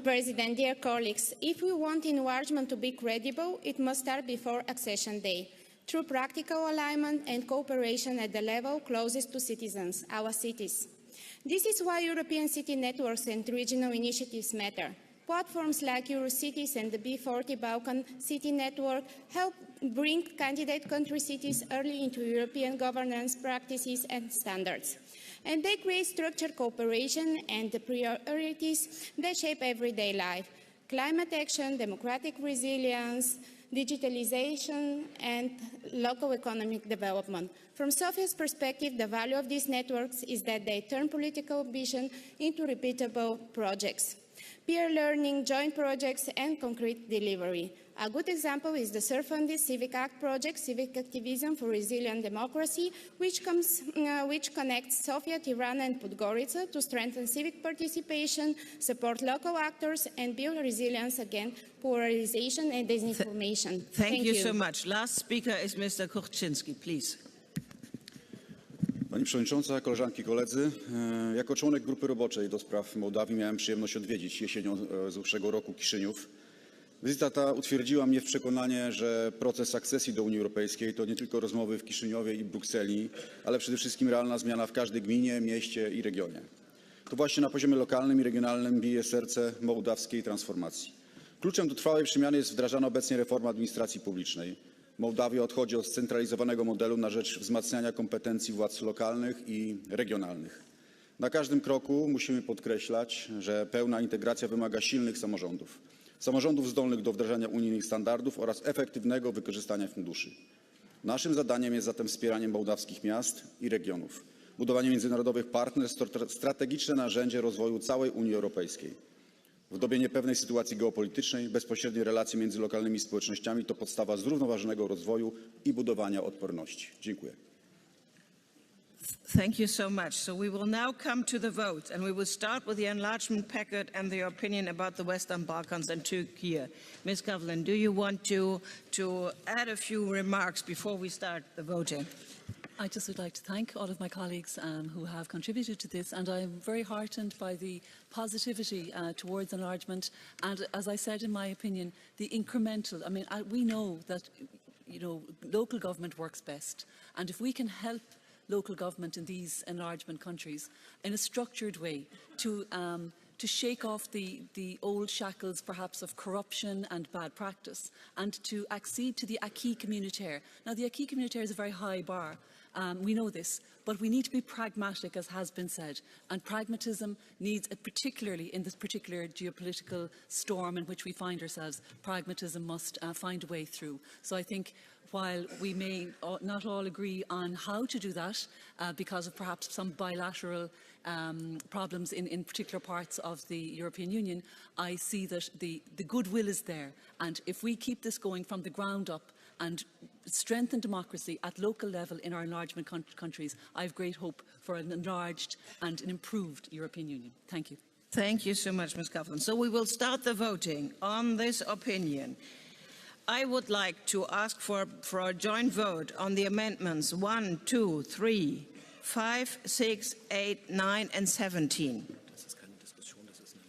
President, dear colleagues, if we want enlargement to be credible, it must start before accession day, through practical alignment and cooperation at the level closest to citizens, our cities. This is why European city networks and regional initiatives matter. Platforms like Eurocities and the B40 Balkan City Network help bring candidate country cities early into European governance practices and standards. And they create structured cooperation and the priorities that shape everyday life: climate action, democratic resilience, digitalization, and local economic development. From Sophia's perspective, the value of these networks is that they turn political vision into repeatable projects. peer learning, joint projects, and concrete delivery. A good example is the self-funded Civic Act project, Civic Activism for Resilient Democracy, which connects Sofia, Tirana, and Podgorica to strengthen civic participation, support local actors, and build resilience against polarization and disinformation. Thank you so much. Last speaker is Mr. Kuchcinski, please. Pani Przewodnicząca, koleżanki i koledzy, jako członek grupy roboczej do spraw Mołdawii miałem przyjemność odwiedzić jesienią zeszłego roku Kiszyniów. Wizyta ta utwierdziła mnie w przekonaniu, że proces akcesji do Unii Europejskiej to nie tylko rozmowy w Kiszyniowie i Brukseli, ale przede wszystkim realna zmiana w każdej gminie, mieście i regionie. To właśnie na poziomie lokalnym i regionalnym bije serce mołdawskiej transformacji. Kluczem do trwałej przemiany jest wdrażana obecnie reforma administracji publicznej. Mołdawia odchodzi od scentralizowanego modelu na rzecz wzmacniania kompetencji władz lokalnych i regionalnych. Na każdym kroku musimy podkreślać, że pełna integracja wymaga silnych samorządów. Samorządów zdolnych do wdrażania unijnych standardów oraz efektywnego wykorzystania funduszy. Naszym zadaniem jest zatem wspieranie mołdawskich miast i regionów, budowanie międzynarodowych partnerstw to strategiczne narzędzie rozwoju całej Unii Europejskiej. W dobie niepewnej sytuacji geopolitycznej bezpośrednie relacje między lokalnymi społecznościami to podstawa zrównoważonego rozwoju i budowania odporności. Dziękuję. Thank you so much. So we will now come to the vote, and we will start with the enlargement packet and the opinion about the Western Balkans and Turkey. Ms. Kovlin, do you want to add a few remarks before we start the voting? I just would like to thank all of my colleagues who have contributed to this, and I am very heartened by the positivity towards enlargement, and as I said in my opinion, the incremental. I mean, we know that local government works best, and if we can help local government in these enlargement countries in a structured way to shake off the old shackles perhaps of corruption and bad practice and to accede to the acquis communautaire. Now the acquis communautaire is a very high bar, we know this, but we need to be pragmatic, as has been said, and pragmatism needs, particularly in this particular geopolitical storm in which we find ourselves, pragmatism must find a way through. So I think while we may not all agree on how to do that, because of perhaps some bilateral problems in particular parts of the European Union, I see that the goodwill is there. And if we keep this going from the ground up and strengthen democracy at local level in our enlargement countries, I have great hope for an enlarged and an improved European Union. Thank you. Thank you so much, Ms. Coughlin. So we will start the voting on this opinion. I would like to ask for a joint vote on the amendments 1, 2, 3, 5, 6, 8, 9 and 17.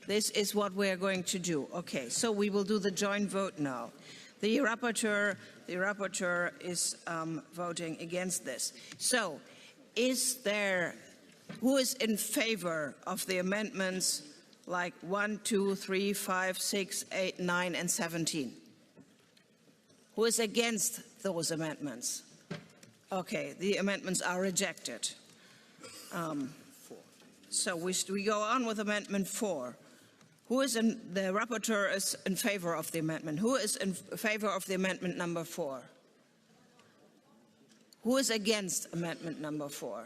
This is what we are going to do. Okay, so we will do the joint vote now. The rapporteur is voting against this. So, who is in favor of the amendments like 1, 2, 3, 5, 6, 8, 9 and 17? Who is against those amendments? Okay, the amendments are rejected. So we go on with Amendment 4. The rapporteur is in favor of the amendment. Who is in favor of the amendment number 4? Who is against amendment number 4?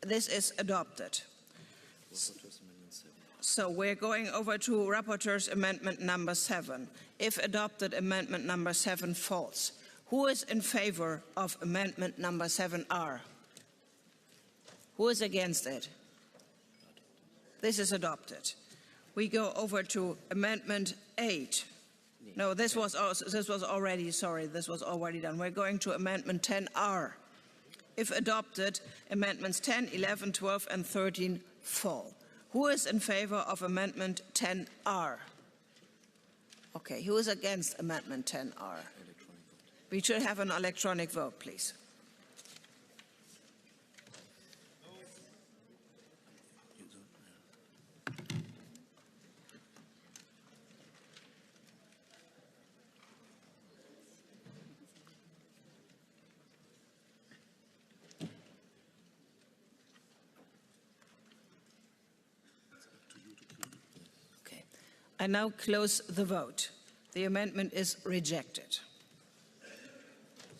This is adopted. So we're going over to rapporteur's amendment number 7. If adopted, amendment number 7 falls. Who is in favor of amendment number 7R? Who is against it? This is adopted. We go over to amendment 8. No, this was already done. We're going to amendment 10R. If adopted, amendments 10, 11, 12 and 13 fall. Who is in favor of amendment 10R? Okay, who is against amendment 10R? We should have an electronic vote, please. I now close the vote. The amendment is rejected.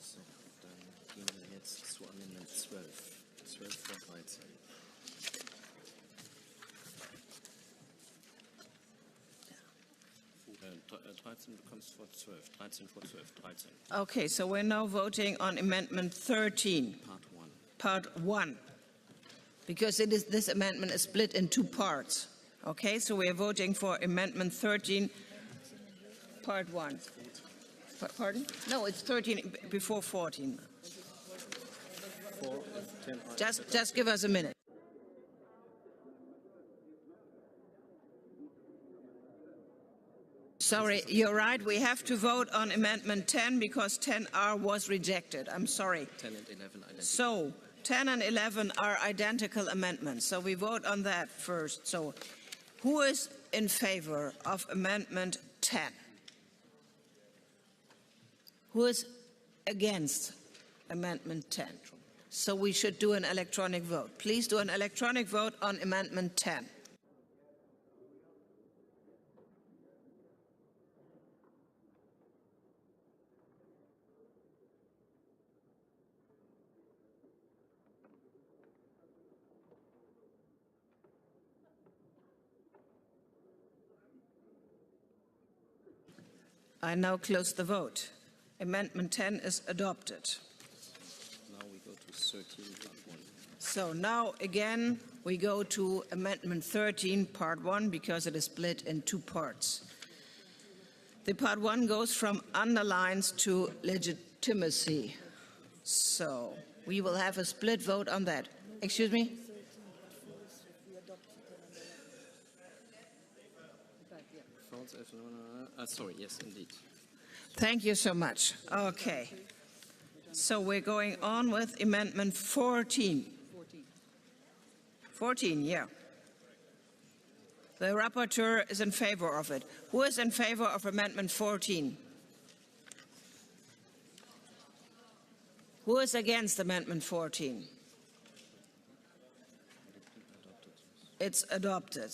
So, dann gehen wir jetzt zu Amendment 12. 12 von 13. 13 bekommst vor 12. 13 vor 12. 13. Okay, so we're now voting on Amendment 13, Part 1. Part 1, because this amendment is split in two parts. Okay, so we are voting for Amendment 13, Part 1. Pardon? No, it's 13 before 14. 4 10. Just give us a minute. Sorry, you're right. We have to vote on Amendment 10 because 10R was rejected. I'm sorry. 10 and 11 identical. So 10 and 11 are identical amendments. So we vote on that first. So who is in favor of Amendment 10? Who is against Amendment 10? So we should do an electronic vote. Please do an electronic vote on Amendment 10. I now close the vote. Amendment 10 is adopted. Now we go to 13, Part 1. So now again we go to Amendment 13, Part 1, because it is split in two parts. The Part 1 goes from underlines to legitimacy. So we will have a split vote on that. Excuse me? Sorry, yes, indeed. Thank you so much. Okay. So we're going on with Amendment 14. 14, yeah. The rapporteur is in favor of it. Who is in favor of Amendment 14? Who is against Amendment 14? It's adopted.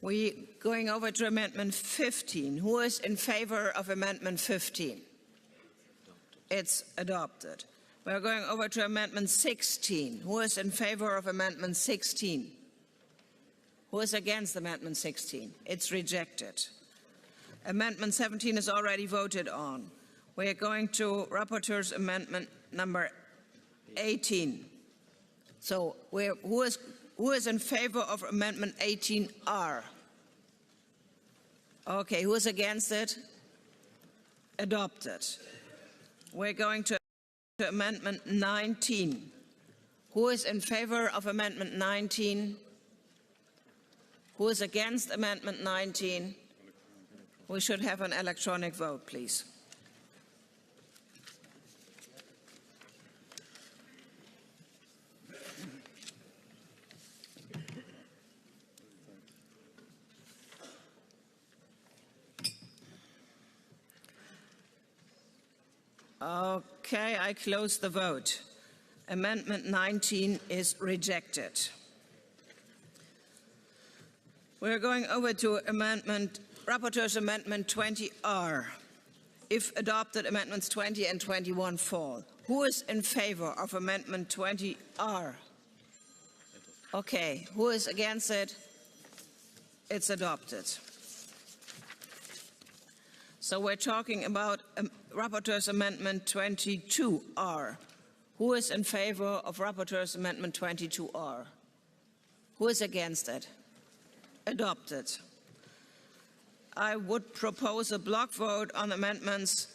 We're going over to Amendment 15. Who is in favor of Amendment 15? It's adopted. We're going over to Amendment 16. Who is in favor of Amendment 16? Who is against Amendment 16? It's rejected. Amendment 17 is already voted on. We are going to Rapporteur's Amendment number 18. So who is in favor of Amendment 18R? Okay, who is against it? Adopted. We're going to Amendment 19. Who is in favor of Amendment 19? Who is against Amendment 19? We should have an electronic vote, please. Okay, I close the vote. Amendment 19 is rejected. We're going over to Rapporteur's Amendment 20R. If adopted, Amendments 20 and 21 fall. Who is in favor of Amendment 20R? Okay, who is against it? It's adopted. So we're talking about Rapporteur's Amendment 22R. Who is in favor of Rapporteur's Amendment 22R? Who is against it? Adopted. I would propose a block vote on amendments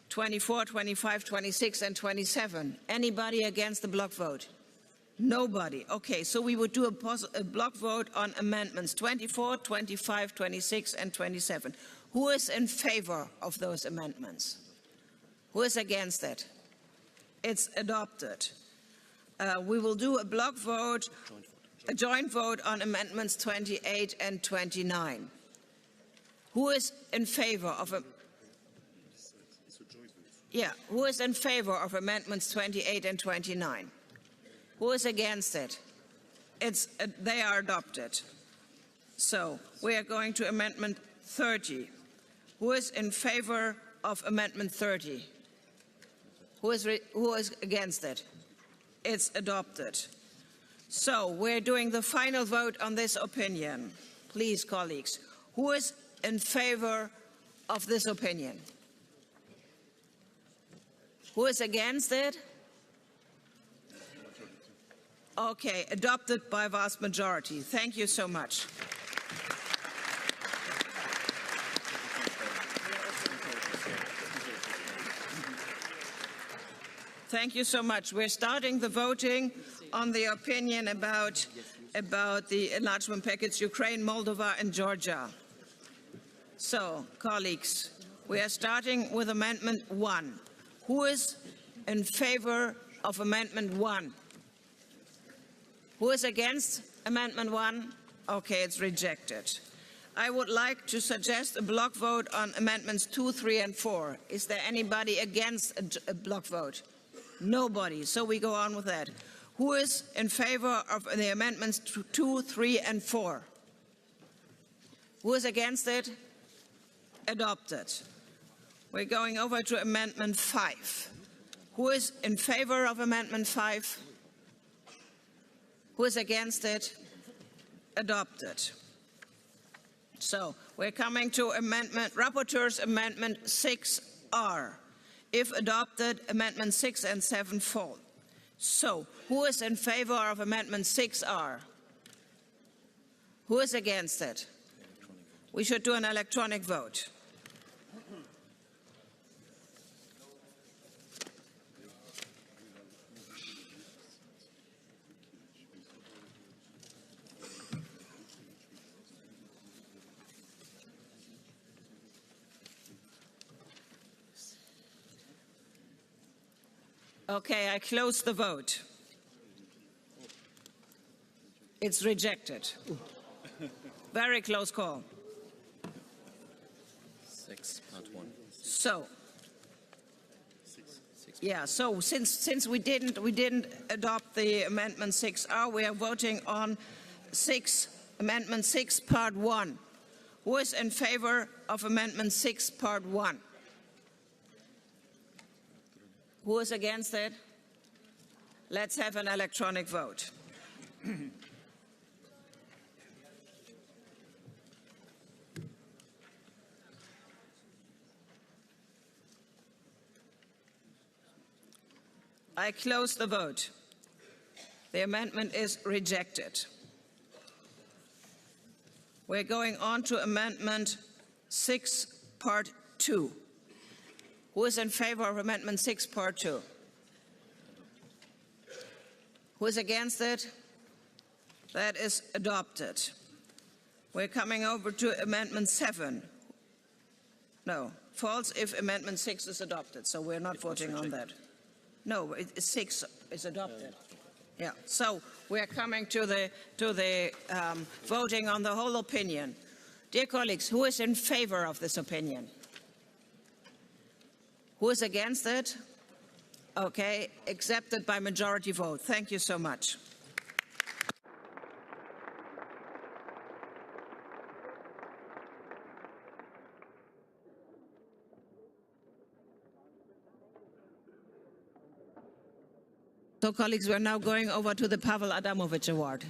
24, 25, 26, and 27. Anybody against the block vote? Nobody. Okay, so we would do a block vote on amendments 24, 25, 26, and 27. Who is in favor of those amendments? Who is against it? It's adopted. We will do a block vote, a joint vote on amendments 28 and 29. Who is in favor of who is in favor of amendments 28 and 29? Who is against it? They are adopted. So we are going to Amendment 30. Who is in favor of Amendment 30? Who is against it? It's adopted. So we're doing the final vote on this opinion. Please, colleagues, who is in favor of this opinion? Who is against it? Okay, adopted by vast majority. Thank you so much. Thank you so much. We're starting the voting on the opinion about the enlargement package, Ukraine, Moldova, and Georgia. So, colleagues, we are starting with Amendment 1. Who is in favor of Amendment 1? Who is against Amendment 1? Okay, it's rejected. I would like to suggest a block vote on Amendments 2, 3, and 4. Is there anybody against a block vote? Nobody. So we go on with that. Who is in favor of the amendments 2, 3, and 4? Who is against it? Adopted. We're going over to Amendment 5. Who is in favor of Amendment 5? Who is against it? Adopted. So we're coming to Rapporteur's Amendment 6R. If adopted, Amendment 6 and 7 fall. So, who is in favor of Amendment 6R? Who is against it? We should do an electronic vote. Okay, I close the vote. It's rejected. Very close call. 6, not 1. So, yeah. So since we didn't adopt the Amendment 6R, we are voting on Amendment 6, Part 1. Who is in favor of Amendment 6, Part 1? Who is against it? Let's have an electronic vote. I close the vote. The amendment is rejected. We're going on to Amendment 6, Part 2. Who is in favor of Amendment 6, Part 2? Who is against it? That is adopted. We're coming over to Amendment 7. No, false if Amendment 6 is adopted, so we're not voting on that. No, 6 is adopted. Yeah, so we're coming to the voting on the whole opinion. Dear colleagues, who is in favor of this opinion? Who is against it? Okay, accepted by majority vote. Thank you so much. So, colleagues, we're now going over to the Pavel Adamovich Award.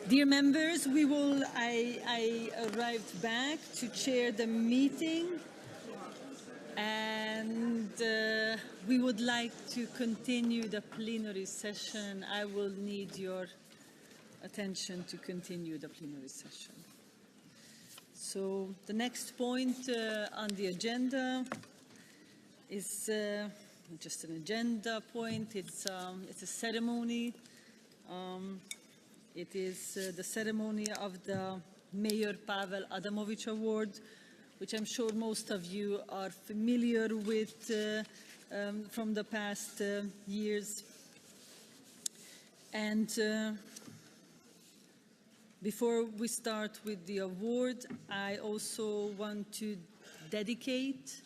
Dear members, I arrived back to chair the meeting, and we would like to continue the plenary session. I will need your attention to continue the plenary session. So the next point on the agenda is just an agenda point. It's a ceremony. It is the ceremony of the Mayor Pavel Adamovich Award, which I'm sure most of you are familiar with from the past years. And before we start with the award, I also want to dedicate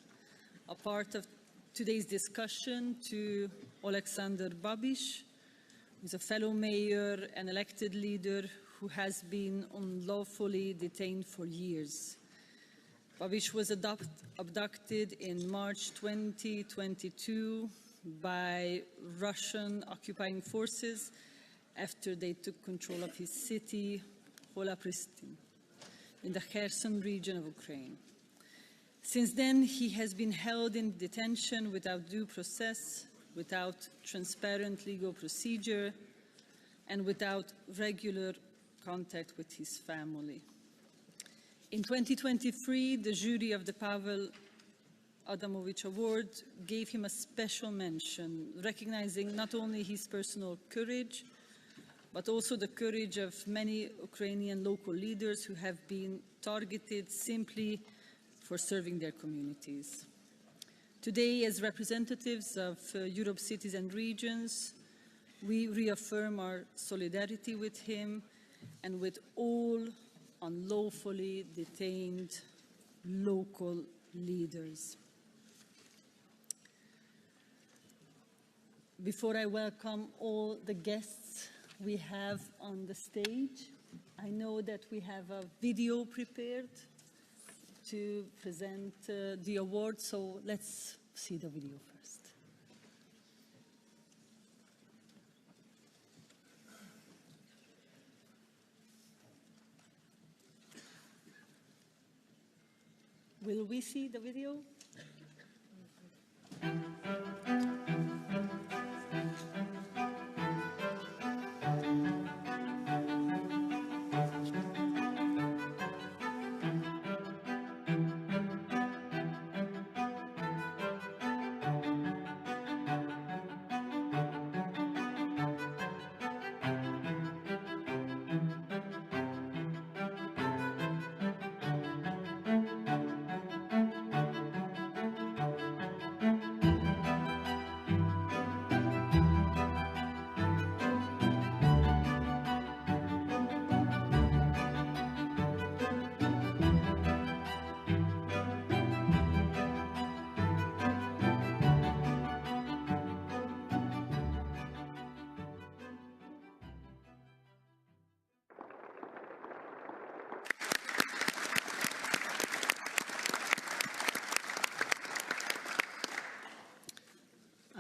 a part of today's discussion to Alexander Babiš, who's a fellow mayor and elected leader who has been unlawfully detained for years. Babiš was abducted in March 2022 by Russian occupying forces after they took control of his city, Holapristin, in the Kherson region of Ukraine. Since then, he has been held in detention without due process, without transparent legal procedure, and without regular contact with his family. In 2023, the jury of the Pavel Adamovich Award gave him a special mention, recognizing not only his personal courage, but also the courage of many Ukrainian local leaders who have been targeted simply for serving their communities. Today, as representatives of Europe's cities and regions, we reaffirm our solidarity with him and with all unlawfully detained local leaders. Before I welcome all the guests we have on the stage, I know that we have a video prepared to present the award, so let's see the video first. Will we see the video?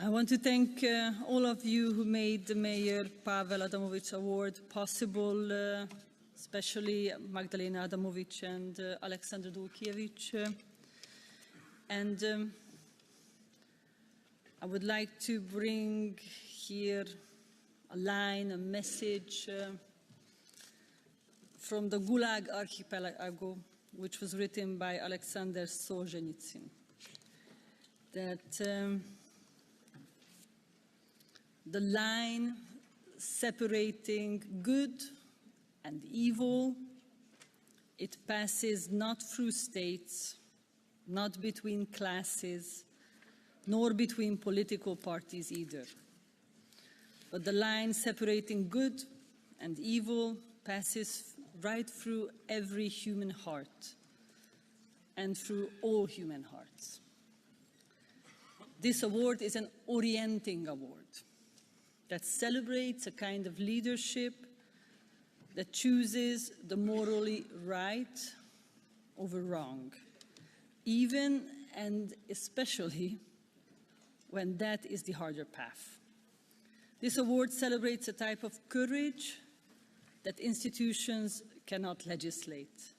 I want to thank all of you who made the Mayor Pavel Adamovich Award possible, especially Magdalena Adamovich and Alexander Dulkiewicz. And I would like to bring here a line, a message from the Gulag Archipelago, which was written by Alexander Solzhenitsyn, that the line separating good and evil, it passes not through states, not between classes, nor between political parties either. But the line separating good and evil passes right through every human heart and through all human hearts. This award is an orienting award that celebrates a kind of leadership that chooses the morally right over wrong, even and especially when that is the harder path. This award celebrates a type of courage that institutions cannot legislate.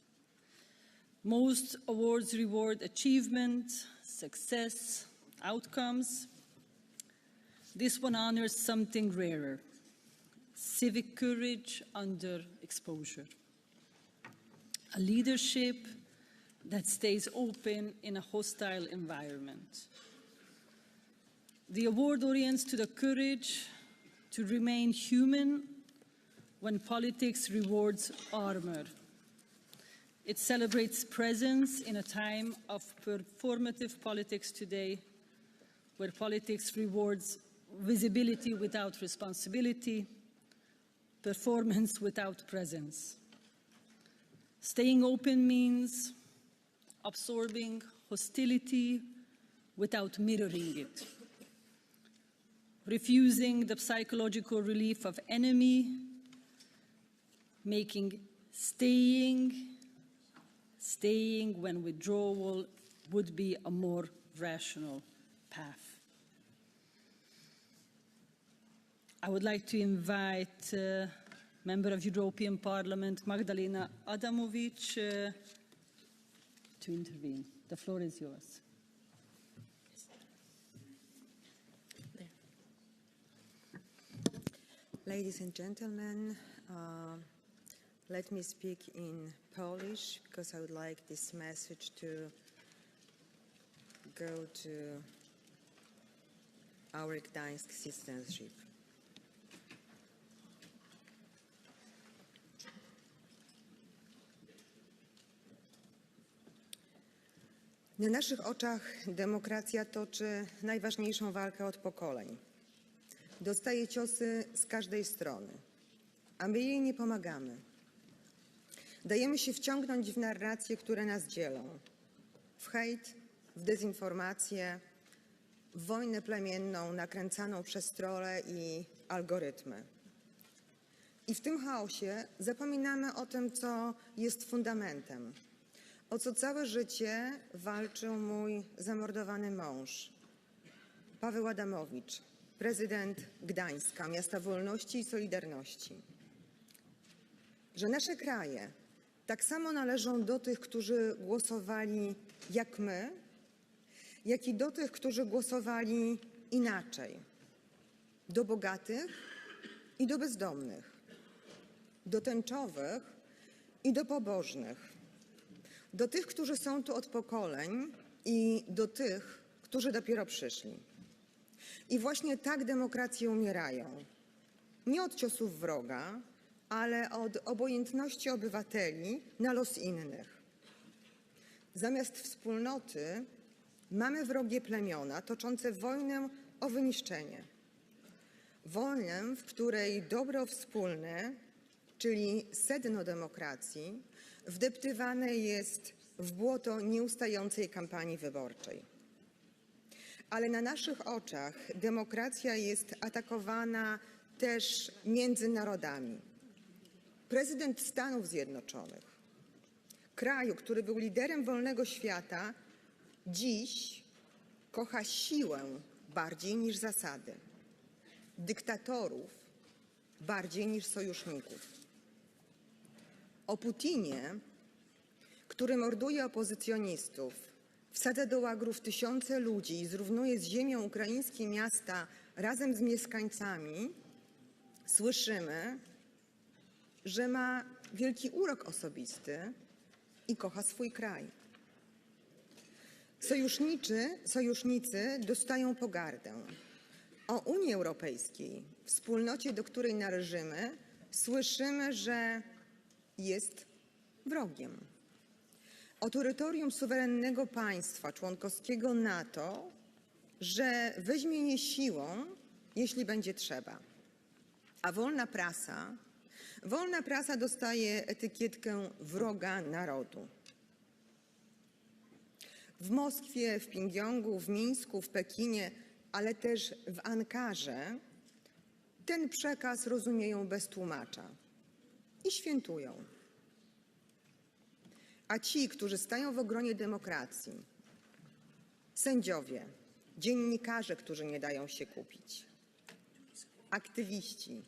Most awards reward achievement, success, outcomes. This one honors something rarer: civic courage under exposure. A leadership that stays open in a hostile environment. The award orients to the courage to remain human when politics rewards armor. It celebrates presence in a time of performative politics today, where politics rewards visibility without responsibility, performance without presence. Staying open means absorbing hostility without mirroring it, refusing the psychological relief of enemy, making staying when withdrawal would be a more rational path. I would like to invite Member of European Parliament Magdalena Adamovic to intervene. The floor is yours. Ladies and gentlemen, let me speak in Polish because I would like this message to go to our Gdańsk citizenship. Na naszych oczach demokracja toczy najważniejszą walkę od pokoleń. Dostaje ciosy z każdej strony, a my jej nie pomagamy. Dajemy się wciągnąć w narracje, które nas dzielą, w hejt, w dezinformację, w wojnę plemienną nakręcaną przez trolle i algorytmy. I w tym chaosie zapominamy o tym, co jest fundamentem, o co całe życie walczył mój zamordowany mąż, Paweł Adamowicz, prezydent Gdańska, miasta wolności i solidarności. Że nasze kraje tak samo należą do tych, którzy głosowali jak my, jak i do tych, którzy głosowali inaczej. Do bogatych i do bezdomnych, do tęczowych i do pobożnych, do tych, którzy są tu od pokoleń i do tych, którzy dopiero przyszli. I właśnie tak demokracje umierają. Nie od ciosów wroga, ale od obojętności obywateli na los innych. Zamiast wspólnoty mamy wrogie plemiona toczące wojnę o wyniszczenie. Wojnę, w której dobro wspólne, czyli sedno demokracji, wdeptywane jest w błoto nieustającej kampanii wyborczej. Ale na naszych oczach demokracja jest atakowana też między narodami. Prezydent Stanów Zjednoczonych, kraju, który był liderem wolnego świata, dziś kocha siłę bardziej niż zasady, dyktatorów bardziej niż sojuszników. O Putinie, który morduje opozycjonistów, wsadza do łagrów tysiące ludzi i zrównuje z ziemią ukraińskie miasta razem z mieszkańcami, słyszymy, że ma wielki urok osobisty i kocha swój kraj. Sojusznicy dostają pogardę. O Unii Europejskiej, wspólnocie, do której należymy, słyszymy, że jest wrogiem. O terytorium suwerennego państwa członkowskiego NATO, że weźmie je siłą, jeśli będzie trzeba. A wolna prasa dostaje etykietkę wroga narodu. W Moskwie, w Pjongjangu, w Mińsku, w Pekinie, ale też w Ankarze ten przekaz rozumieją bez tłumacza i świętują. A ci, którzy stają w obronie demokracji, sędziowie, dziennikarze, którzy nie dają się kupić, aktywiści,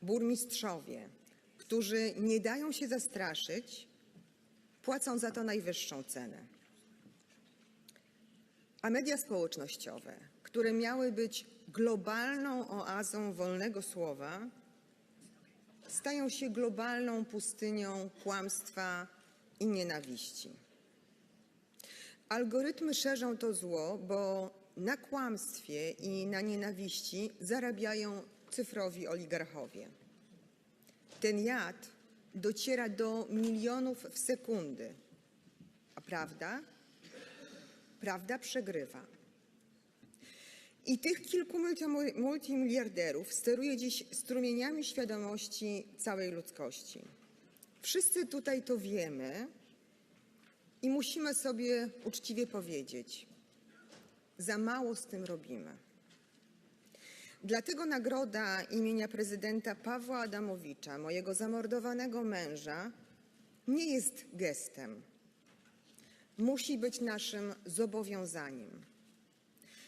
burmistrzowie, którzy nie dają się zastraszyć, płacą za to najwyższą cenę. A media społecznościowe, które miały być globalną oazą wolnego słowa, stają się globalną pustynią kłamstwa i nienawiści. Algorytmy szerzą to zło, bo na kłamstwie i na nienawiści zarabiają cyfrowi oligarchowie. Ten jad dociera do milionów w sekundy, a prawda? Prawda przegrywa. I tych kilku multimiliarderów steruje dziś strumieniami świadomości całej ludzkości. Wszyscy tutaj to wiemy i musimy sobie uczciwie powiedzieć, za mało z tym robimy. Dlatego nagroda imienia prezydenta Pawła Adamowicza, mojego zamordowanego męża, nie jest gestem. Musi być naszym zobowiązaniem.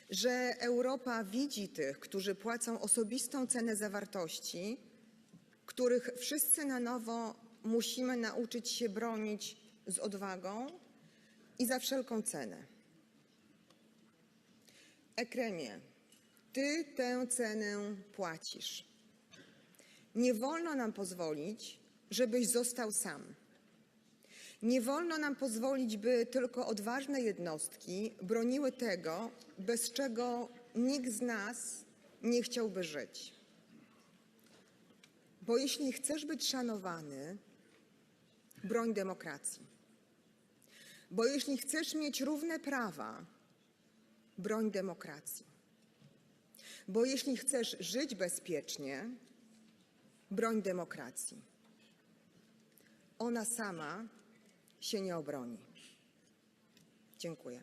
Że Europa widzi tych, którzy płacą osobistą cenę za wartości, których wszyscy na nowo musimy nauczyć się bronić z odwagą i za wszelką cenę. Ekremie, ty tę cenę płacisz. Nie wolno nam pozwolić, żebyś został sam. Nie wolno nam pozwolić, by tylko odważne jednostki broniły tego, bez czego nikt z nas nie chciałby żyć. Bo jeśli chcesz być szanowany, broń demokracji. Bo jeśli chcesz mieć równe prawa, broń demokracji. Bo jeśli chcesz żyć bezpiecznie, broń demokracji. Ona sama się nie obroni. Dziękuję.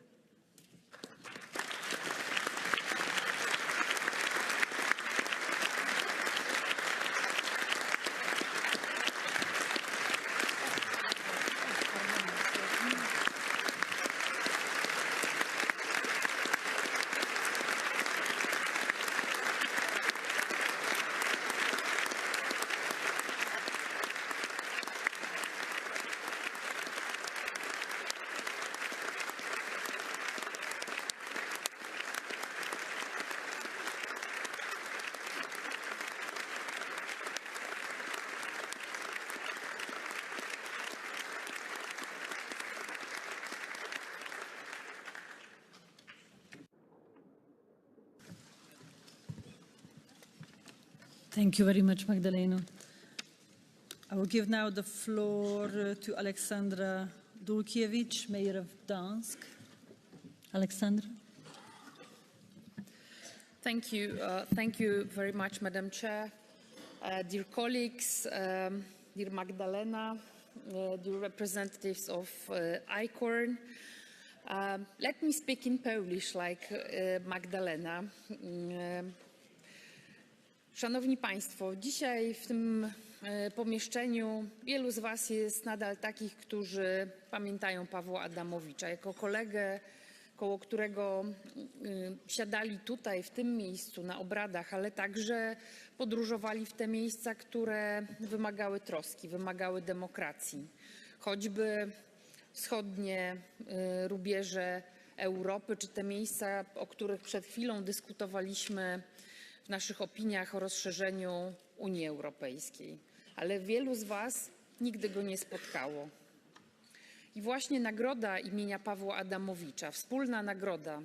Thank you very much, Magdalena. I will give now the floor to Aleksandra Dulkiewicz, Mayor of Gdansk. Aleksandra. Thank you very much, Madam Chair. Dear colleagues, dear Magdalena, dear representatives of CoR. Let me speak in Polish like Magdalena. Szanowni Państwo, dzisiaj w tym pomieszczeniu wielu z Was jest nadal takich, którzy pamiętają Pawła Adamowicza jako kolegę, koło którego siadali tutaj, w tym miejscu, na obradach, ale także podróżowali w te miejsca, które wymagały troski, wymagały demokracji. Choćby wschodnie rubieże Europy, czy te miejsca, o których przed chwilą dyskutowaliśmy w naszych opiniach o rozszerzeniu Unii Europejskiej. Ale wielu z Was nigdy go nie spotkało. I właśnie nagroda imienia Pawła Adamowicza, wspólna nagroda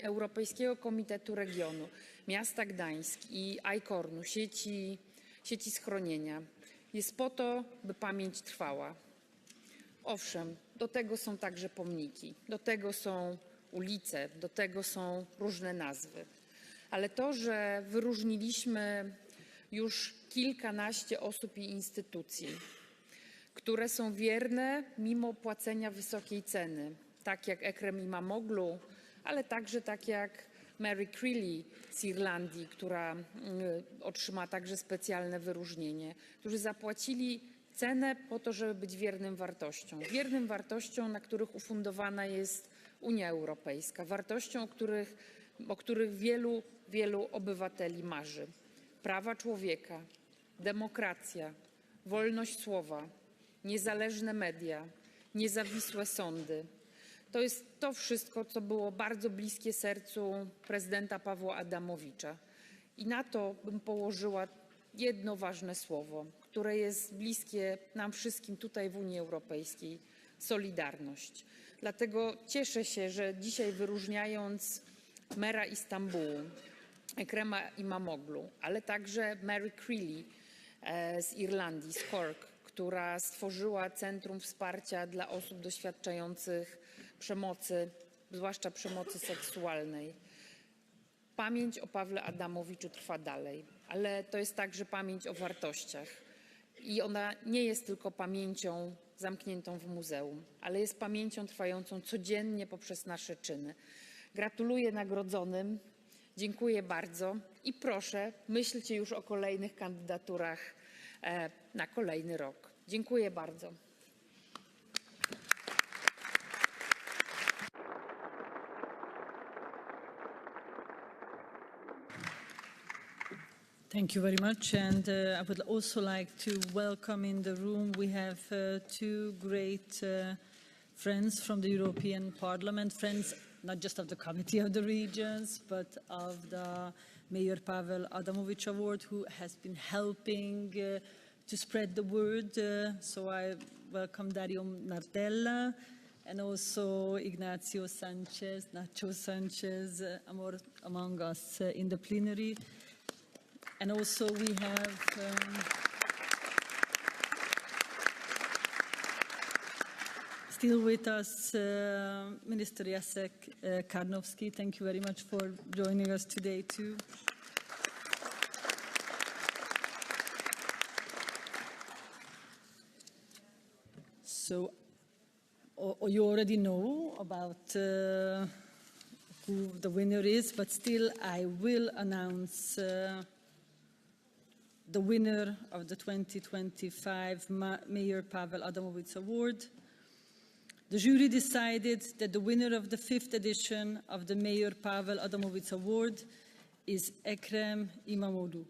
Europejskiego Komitetu Regionu, Miasta Gdańsk i CoR-u, sieci schronienia, jest po to, by pamięć trwała. Owszem, do tego są także pomniki, do tego są ulice, do tego są różne nazwy. Ale to, że wyróżniliśmy już kilkanaście osób i instytucji, które są wierne mimo płacenia wysokiej ceny, tak jak Ekrem Imamoglu, ale także tak jak Mary Creeley z Irlandii, która otrzyma także specjalne wyróżnienie, którzy zapłacili cenę po to, żeby być wiernym wartościom, na których ufundowana jest Unia Europejska, wartościom, o których wielu obywateli marzy. Prawa człowieka, demokracja, wolność słowa, niezależne media, niezawisłe sądy. To jest to wszystko, co było bardzo bliskie sercu prezydenta Pawła Adamowicza. I na to bym położyła jedno ważne słowo, które jest bliskie nam wszystkim tutaj w Unii Europejskiej – solidarność. Dlatego cieszę się, że dzisiaj wyróżniając mera Istambułu, Ekrema Imamoglu, ale także Mary Creeley z Irlandii, z Cork, która stworzyła Centrum Wsparcia dla osób doświadczających przemocy, zwłaszcza przemocy seksualnej. Pamięć o Pawle Adamowiczu trwa dalej, ale to jest także pamięć o wartościach. I ona nie jest tylko pamięcią zamkniętą w muzeum, ale jest pamięcią trwającą codziennie poprzez nasze czyny. Gratuluję nagrodzonym, dziękuję bardzo i proszę, myślcie już o kolejnych kandydaturach na kolejny rok. Dziękuję bardzo. Thank you very much, and I would also like to welcome in the room, we have two great friends from the European Parliament, friends not just of the Committee of the Regions, but of the Mayor Pavel Adamovich Award, who has been helping to spread the word. So I welcome Dario Nardella and also Ignacio Sanchez, Nacho Sanchez, among us in the plenary. And also we have still with us Minister Jacek Karnowski. Thank you very much for joining us today too. So you already know about who the winner is, but still I will announce the winner of the 2025 Mayor Pavel Adamovich Award. The jury decided that the winner of the 5th edition of the Mayor Pavel Adamovich Award is Ekrem Imamoglu.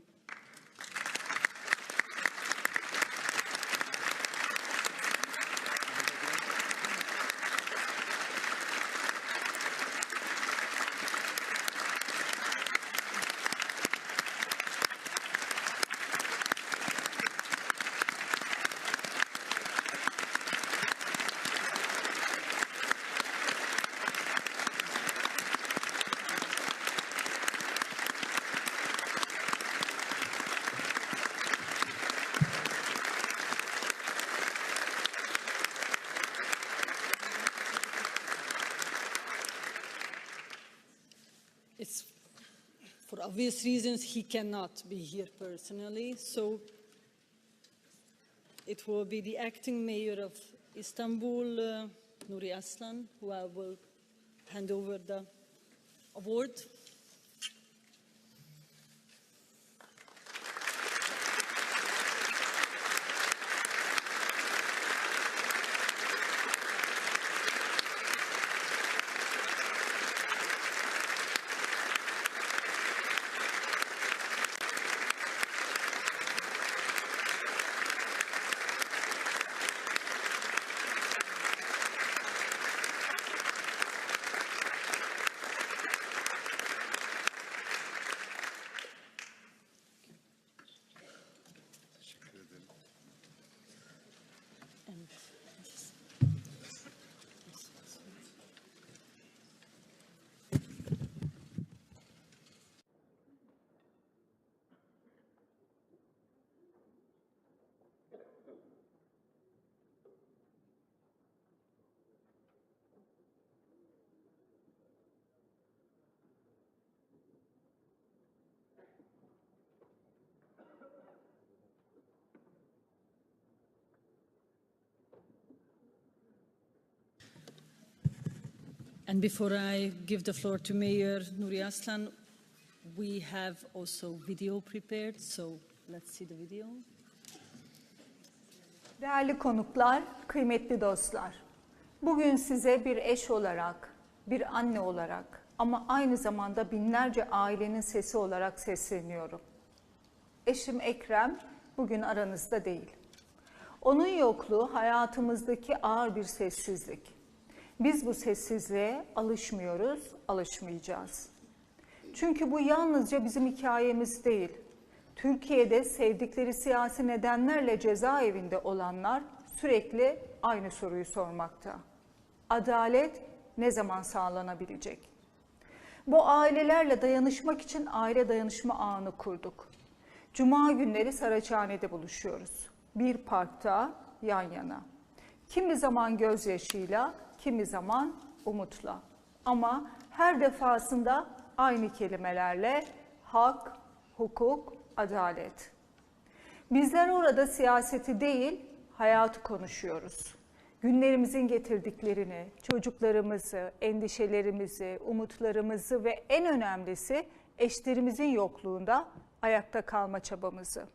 For obvious reasons, he cannot be here personally, so it will be the acting mayor of Istanbul, Nuri Aslan, who I will hand over the award. And before I give the floor to Mayor Nuri Aslan, we have also video prepared, so let's see the video. Değerli konuklar, kıymetli dostlar. Bugün size bir eş olarak, bir anne olarak ama aynı zamanda binlerce ailenin sesi olarak sesleniyorum. Eşim Ekrem bugün aranızda değil. Onun yokluğu hayatımızdaki ağır bir sessizlik. Biz bu sessizliğe alışmıyoruz, alışmayacağız. Çünkü bu yalnızca bizim hikayemiz değil. Türkiye'de sevdikleri siyasi nedenlerle cezaevinde olanlar sürekli aynı soruyu sormakta. Adalet ne zaman sağlanabilecek? Bu ailelerle dayanışmak için aile dayanışma ağını kurduk. Cuma günleri Saraçhane'de buluşuyoruz. Bir parkta yan yana. Kimi zaman gözyaşıyla, kimi zaman umutla. Ama her defasında aynı kelimelerle hak, hukuk, adalet. Bizler orada siyaseti değil, hayatı konuşuyoruz. Günlerimizin getirdiklerini, çocuklarımızı, endişelerimizi, umutlarımızı ve en önemlisi eşlerimizin yokluğunda ayakta kalma çabamızı.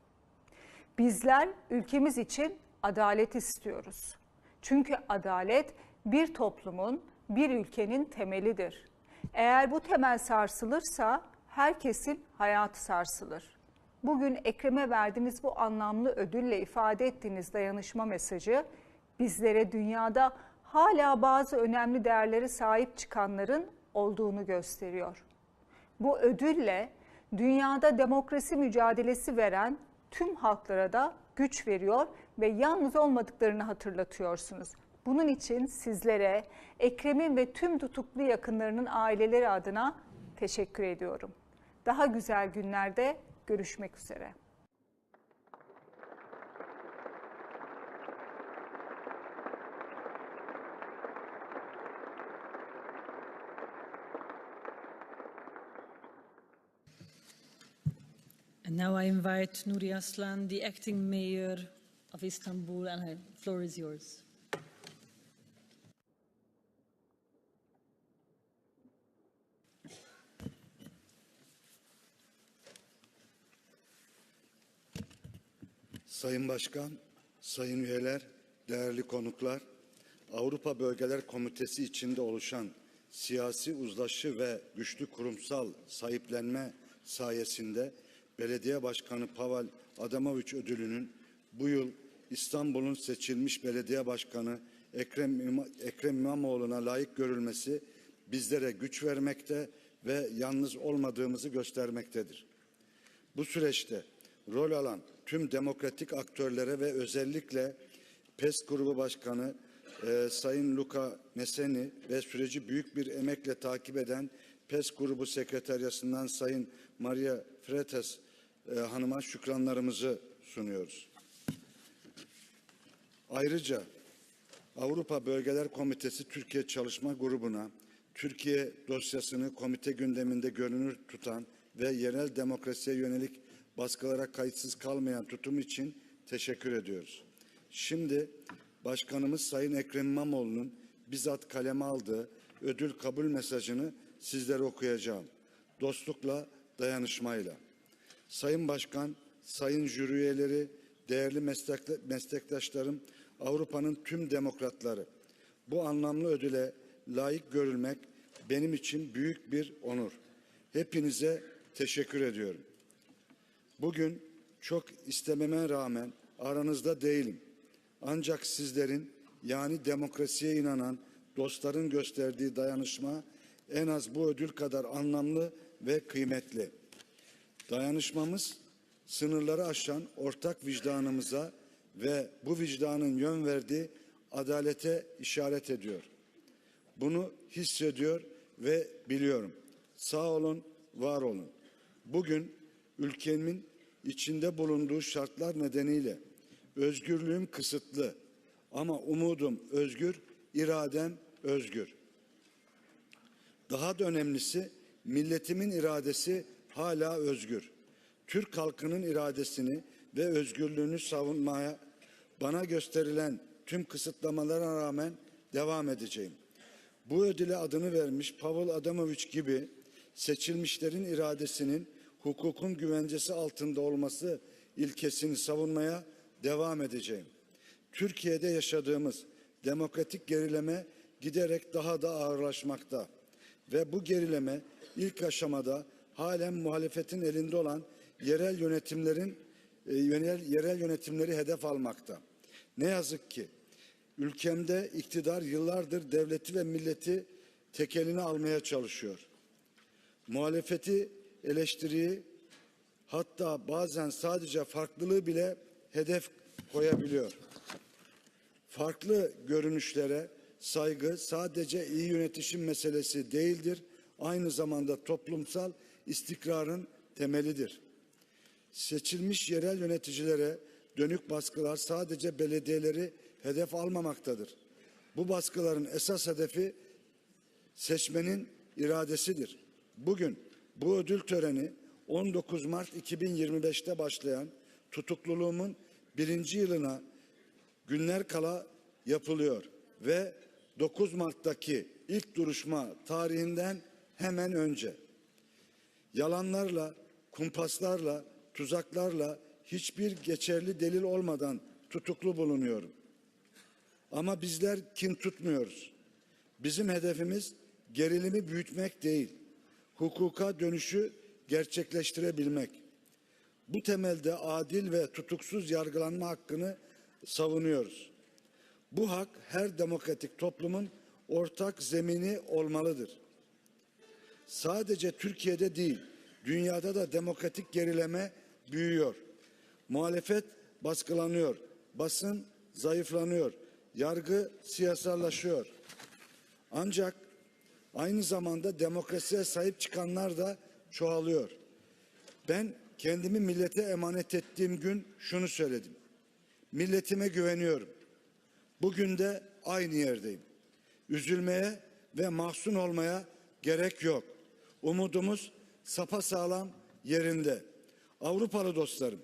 Bizler ülkemiz için adalet istiyoruz. Çünkü adalet bir toplumun, bir ülkenin temelidir. Eğer bu temel sarsılırsa herkesin hayatı sarsılır. Bugün Ekrem'e verdiğiniz bu anlamlı ödülle ifade ettiğiniz dayanışma mesajı bizlere dünyada hala bazı önemli değerlere sahip çıkanların olduğunu gösteriyor. Bu ödülle dünyada demokrasi mücadelesi veren tüm halklara da güç veriyor ve yalnız olmadıklarını hatırlatıyorsunuz. Bunun için sizlere, Ekrem'in ve tüm tutuklu yakınlarının aileleri adına teşekkür ediyorum. Daha güzel günlerde görüşmek üzere. And now I invite Nuri Aslan, the acting mayor of Istanbul, and the floor is yours. Sayın Başkan, sayın üyeler, değerli konuklar, Avrupa Bölgeler Komitesi içinde oluşan siyasi uzlaşı ve güçlü kurumsal sahiplenme sayesinde Belediye Başkanı Pavel Adamoviç ödülünün bu yıl İstanbul'un seçilmiş belediye başkanı Ekrem İmamoğlu'na layık görülmesi bizlere güç vermekte ve yalnız olmadığımızı göstermektedir. Bu süreçte rol alan tüm demokratik aktörlere ve özellikle PES grubu başkanı Sayın Luca Meseni ve süreci büyük bir emekle takip eden PES grubu sekreteryasından Sayın Maria Fretes Hanım'a şükranlarımızı sunuyoruz. Ayrıca Avrupa Bölgeler Komitesi Türkiye Çalışma Grubu'na Türkiye dosyasını komite gündeminde görünür tutan ve yerel demokrasiye yönelik baskılara kayıtsız kalmayan tutum için teşekkür ediyoruz. Şimdi Başkanımız Sayın Ekrem İmamoğlu'nun bizzat kaleme aldığı ödül kabul mesajını sizlere okuyacağım. Dostlukla, dayanışmayla. Sayın Başkan, sayın jüri üyeleri, değerli meslektaşlarım, Avrupa'nın tüm demokratları, bu anlamlı ödüle layık görülmek benim için büyük bir onur. Hepinize teşekkür ediyorum. Bugün çok istememe rağmen aranızda değilim. Ancak sizlerin, yani demokrasiye inanan dostların gösterdiği dayanışma en az bu ödül kadar anlamlı ve kıymetli. Dayanışmamız sınırları aşan ortak vicdanımıza ve bu vicdanın yön verdiği adalete işaret ediyor. Bunu hissediyor ve biliyorum. Sağ olun, var olun. Bugün ülkemin içinde bulunduğu şartlar nedeniyle özgürlüğüm kısıtlı ama umudum özgür, iradem özgür. Daha da önemlisi milletimin iradesi hala özgür. Türk halkının iradesini ve özgürlüğünü savunmaya bana gösterilen tüm kısıtlamalara rağmen devam edeceğim. Bu ödüle adını vermiş Pavel Adamoviç gibi seçilmişlerin iradesinin hukukun güvencesi altında olması ilkesini savunmaya devam edeceğim. Türkiye'de yaşadığımız demokratik gerileme giderek daha da ağırlaşmakta ve bu gerileme ilk aşamada halen muhalefetin elinde olan yerel yönetimleri hedef almakta. Ne yazık ki ülkemde iktidar yıllardır devleti ve milleti tek eline almaya çalışıyor. Muhalefeti, eleştiriyi, hatta bazen sadece farklılığı bile hedef koyabiliyor. Farklı görünüşlere saygı sadece iyi yönetişim meselesi değildir, aynı zamanda toplumsal istikrarın temelidir. Seçilmiş yerel yöneticilere dönük baskılar sadece belediyeleri hedef almamaktadır. Bu baskıların esas hedefi seçmenin iradesidir. Bugün bu ödül töreni 19 Mart 2025'te başlayan tutukluluğumun 1. yılına günler kala yapılıyor ve 9 Mart'taki ilk duruşma tarihinden hemen önce. Yalanlarla, kumpaslarla, tuzaklarla hiçbir geçerli delil olmadan tutuklu bulunuyorum. Ama bizler kin tutmuyoruz. Bizim hedefimiz gerilimi büyütmek değil, hukuka dönüşü gerçekleştirebilmek. Bu temelde adil ve tutuksuz yargılanma hakkını savunuyoruz. Bu hak her demokratik toplumun ortak zemini olmalıdır. Sadece Türkiye'de değil, dünyada da demokratik gerileme büyüyor. Muhalefet baskılanıyor, basın zayıflanıyor, yargı siyasallaşıyor. Ancak aynı zamanda demokrasiye sahip çıkanlar da çoğalıyor. Ben kendimi millete emanet ettiğim gün şunu söyledim. Milletime güveniyorum. Bugün de aynı yerdeyim. Üzülmeye ve mahzun olmaya gerek yok. Umudumuz sapasağlam yerinde. Avrupalı dostlarım,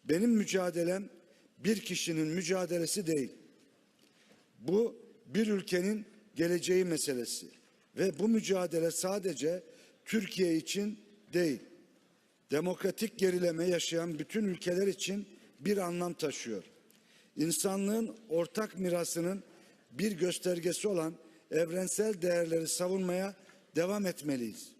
benim mücadelem bir kişinin mücadelesi değil. Bu bir ülkenin geleceği meselesi ve bu mücadele sadece Türkiye için değil, demokratik gerileme yaşayan bütün ülkeler için bir anlam taşıyor. İnsanlığın ortak mirasının bir göstergesi olan evrensel değerleri savunmaya devam etmeliyiz.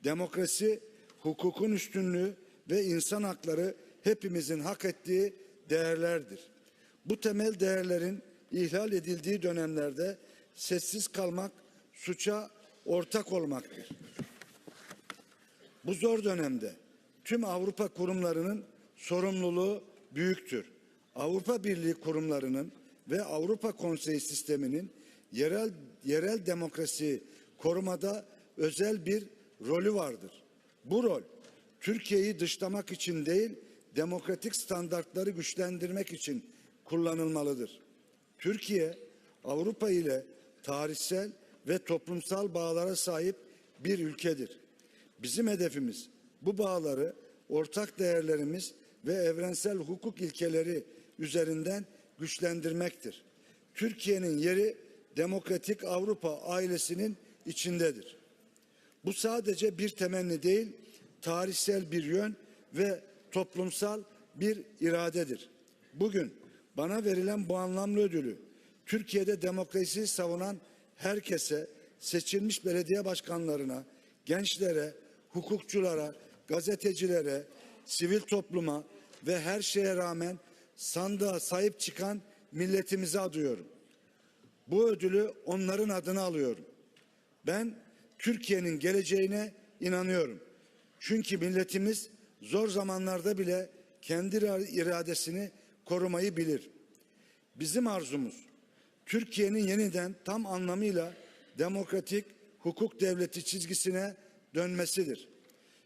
Demokrasi, hukukun üstünlüğü ve insan hakları hepimizin hak ettiği değerlerdir. Bu temel değerlerin ihlal edildiği dönemlerde sessiz kalmak suça ortak olmaktır. Bu zor dönemde tüm Avrupa kurumlarının sorumluluğu büyüktür. Avrupa Birliği kurumlarının ve Avrupa Konseyi sisteminin yerel demokrasiyi korumada özel bir rolü vardır. Bu rol Türkiye'yi dışlamak için değil, demokratik standartları güçlendirmek için kullanılmalıdır. Türkiye, Avrupa ile tarihsel ve toplumsal bağlara sahip bir ülkedir. Bizim hedefimiz bu bağları ortak değerlerimiz ve evrensel hukuk ilkeleri üzerinden güçlendirmektir. Türkiye'nin yeri demokratik Avrupa ailesinin içindedir. Bu sadece bir temenni değil, tarihsel bir yön ve toplumsal bir iradedir. Bugün bana verilen bu anlamlı ödülü Türkiye'de demokrasiyi savunan herkese, seçilmiş belediye başkanlarına, gençlere, hukukçulara, gazetecilere, sivil topluma ve her şeye rağmen sandığa sahip çıkan milletimize adıyorum. Bu ödülü onların adına alıyorum. Ben Türkiye'nin geleceğine inanıyorum. Çünkü milletimiz zor zamanlarda bile kendi iradesini korumayı bilir. Bizim arzumuz Türkiye'nin yeniden tam anlamıyla demokratik hukuk devleti çizgisine dönmesidir.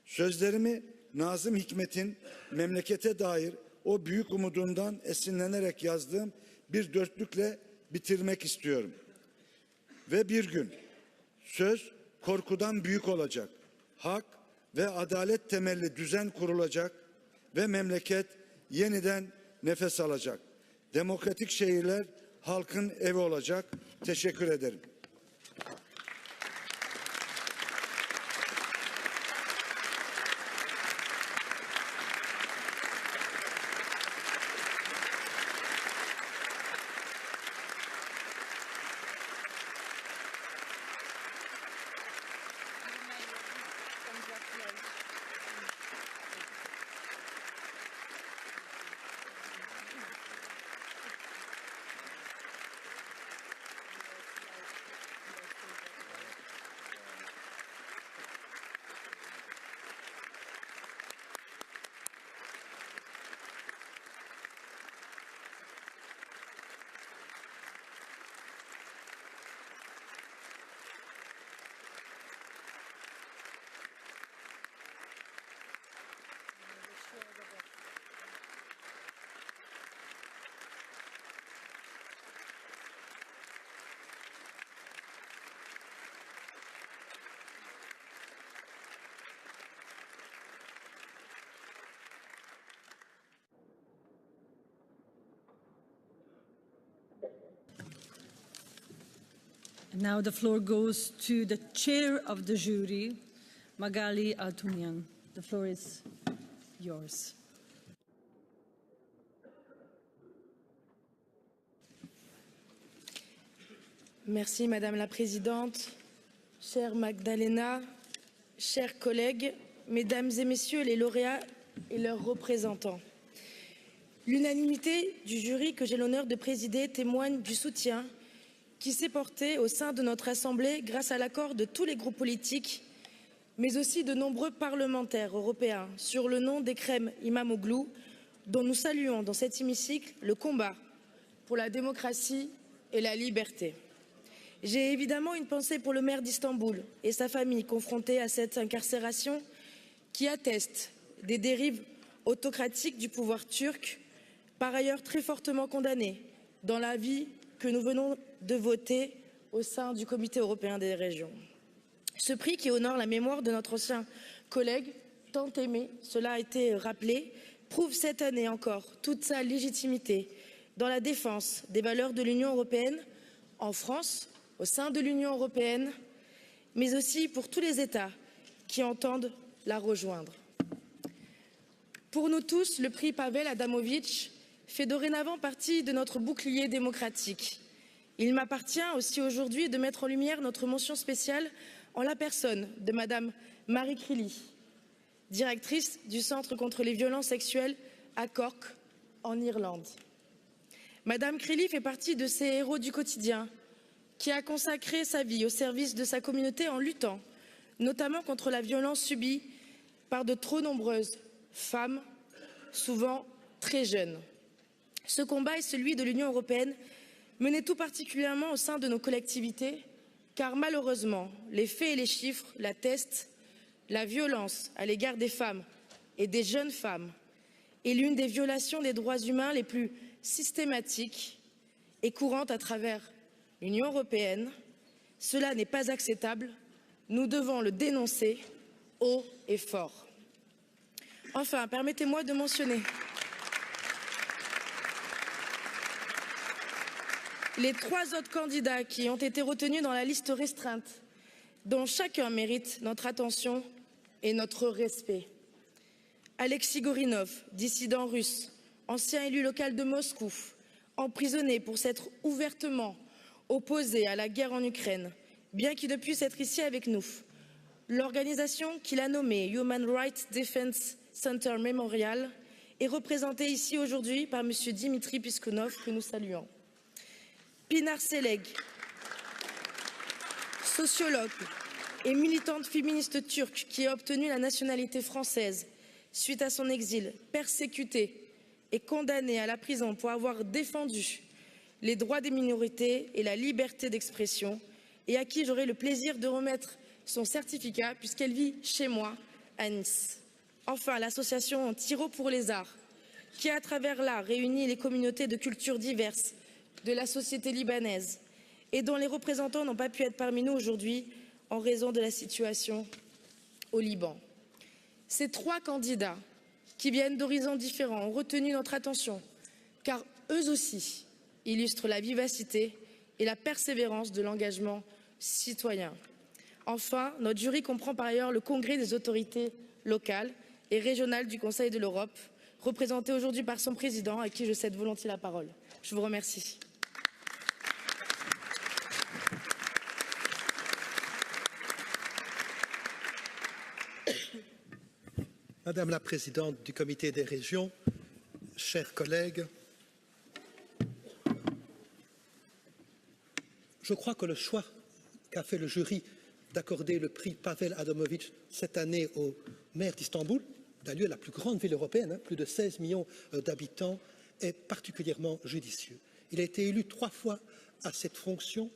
Sözlerimi Nazım Hikmet'in memlekete dair o büyük umudundan esinlenerek yazdığım bir dörtlükle bitirmek istiyorum. Ve bir gün söz korkudan büyük olacak, hak ve adalet temelli düzen kurulacak ve memleket yeniden nefes alacak. Demokratik şehirler halkın evi olacak. Teşekkür ederim. And now the floor goes to the chair of the jury, Magali Altunyan. The floor is yours. Merci Madame la Présidente, chère Magdalena, chers collègues, Mesdames et Messieurs les lauréats et leurs représentants. L'unanimité du jury que j'ai l'honneur de présider témoigne du soutien qui s'est porté au sein de notre Assemblée grâce à l'accord de tous les groupes politiques, mais aussi de nombreux parlementaires européens sur le nom d'Ekrem Imamoglu, dont nous saluons dans cet hémicycle le combat pour la démocratie et la liberté. J'ai évidemment une pensée pour le maire d'Istanbul et sa famille confrontée à cette incarcération qui atteste des dérives autocratiques du pouvoir turc, par ailleurs très fortement condamnées dans l'avis que nous venons de voter au sein du Comité européen des régions. Ce prix qui honore la mémoire de notre ancien collègue, tant aimé, cela a été rappelé, prouve cette année encore toute sa légitimité dans la défense des valeurs de l'Union européenne, en France, au sein de l'Union européenne, mais aussi pour tous les États qui entendent la rejoindre. Pour nous tous, le prix Pavel Adamovitch fait dorénavant partie de notre bouclier démocratique. Il m'appartient aussi aujourd'hui de mettre en lumière notre mention spéciale en la personne de Madame Marie Crilly, directrice du Centre contre les violences sexuelles à Cork, en Irlande. Madame Crilly fait partie de ces héros du quotidien qui a consacré sa vie au service de sa communauté en luttant, notamment contre la violence subie par de trop nombreuses femmes, souvent très jeunes. Ce combat est celui de l'Union européenne, mené tout particulièrement au sein de nos collectivités, car malheureusement, les faits et les chiffres l'attestent, la violence à l'égard des femmes et des jeunes femmes est l'une des violations des droits humains les plus systématiques et courantes à travers l'Union européenne. Cela n'est pas acceptable. Nous devons le dénoncer haut et fort. Enfin, permettez-moi de mentionner les 3 autres candidats qui ont été retenus dans la liste restreinte, dont chacun mérite notre attention et notre respect. Alexis Gorinov, dissident russe, ancien élu local de Moscou, emprisonné pour s'être ouvertement opposé à la guerre en Ukraine, bien qu'il ne puisse être ici avec nous. L'organisation qu'il a nommée Human Rights Defense Center Memorial est représentée ici aujourd'hui par M. Dimitri Piskunov, que nous saluons. Pinar Seleg, sociologue et militante féministe turque qui a obtenu la nationalité française suite à son exil, persécutée et condamnée à la prison pour avoir défendu les droits des minorités et la liberté d'expression, et à qui j'aurai le plaisir de remettre son certificat puisqu'elle vit chez moi à Nice. Enfin, l'association Tiro pour les arts, qui à travers l'art réunit les communautés de cultures diverses de la société libanaise et dont les représentants n'ont pas pu être parmi nous aujourd'hui en raison de la situation au Liban. Ces 3 candidats qui viennent d'horizons différents ont retenu notre attention, car eux aussi illustrent la vivacité et la persévérance de l'engagement citoyen. Enfin, notre jury comprend par ailleurs le Congrès des autorités locales et régionales du Conseil de l'Europe, représenté aujourd'hui par son président, à qui je cède volontiers la parole. Je vous remercie. Madame la Présidente du Comité des régions, chers collègues, je crois que le choix qu'a fait le jury d'accorder le prix Pavel Adamovitch cette année au maire d'Istanbul, d'ailleurs la plus grande ville européenne, plus de 16 millions d'habitants, est particulièrement judicieux. Il a été élu 3 fois à cette fonction.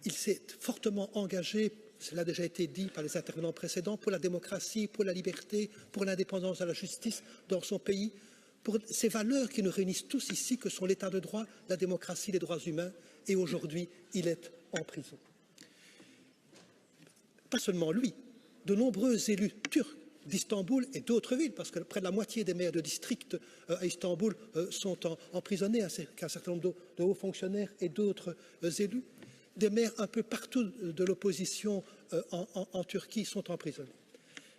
Il s'est fortement engagé, cela a déjà été dit par les intervenants précédents, pour la démocratie, pour la liberté, pour l'indépendance de la justice dans son pays, pour ces valeurs qui nous réunissent tous ici, que sont l'état de droit, la démocratie, les droits humains, et aujourd'hui, il est en prison. Pas seulement lui, de nombreux élus turcs d'Istanbul et d'autres villes, parce que près de la moitié des maires de district à Istanbul sont emprisonnés, ainsi qu'un certain nombre de hauts fonctionnaires et d'autres élus. des maires un peu partout de l'opposition en Turquie sont emprisonnés.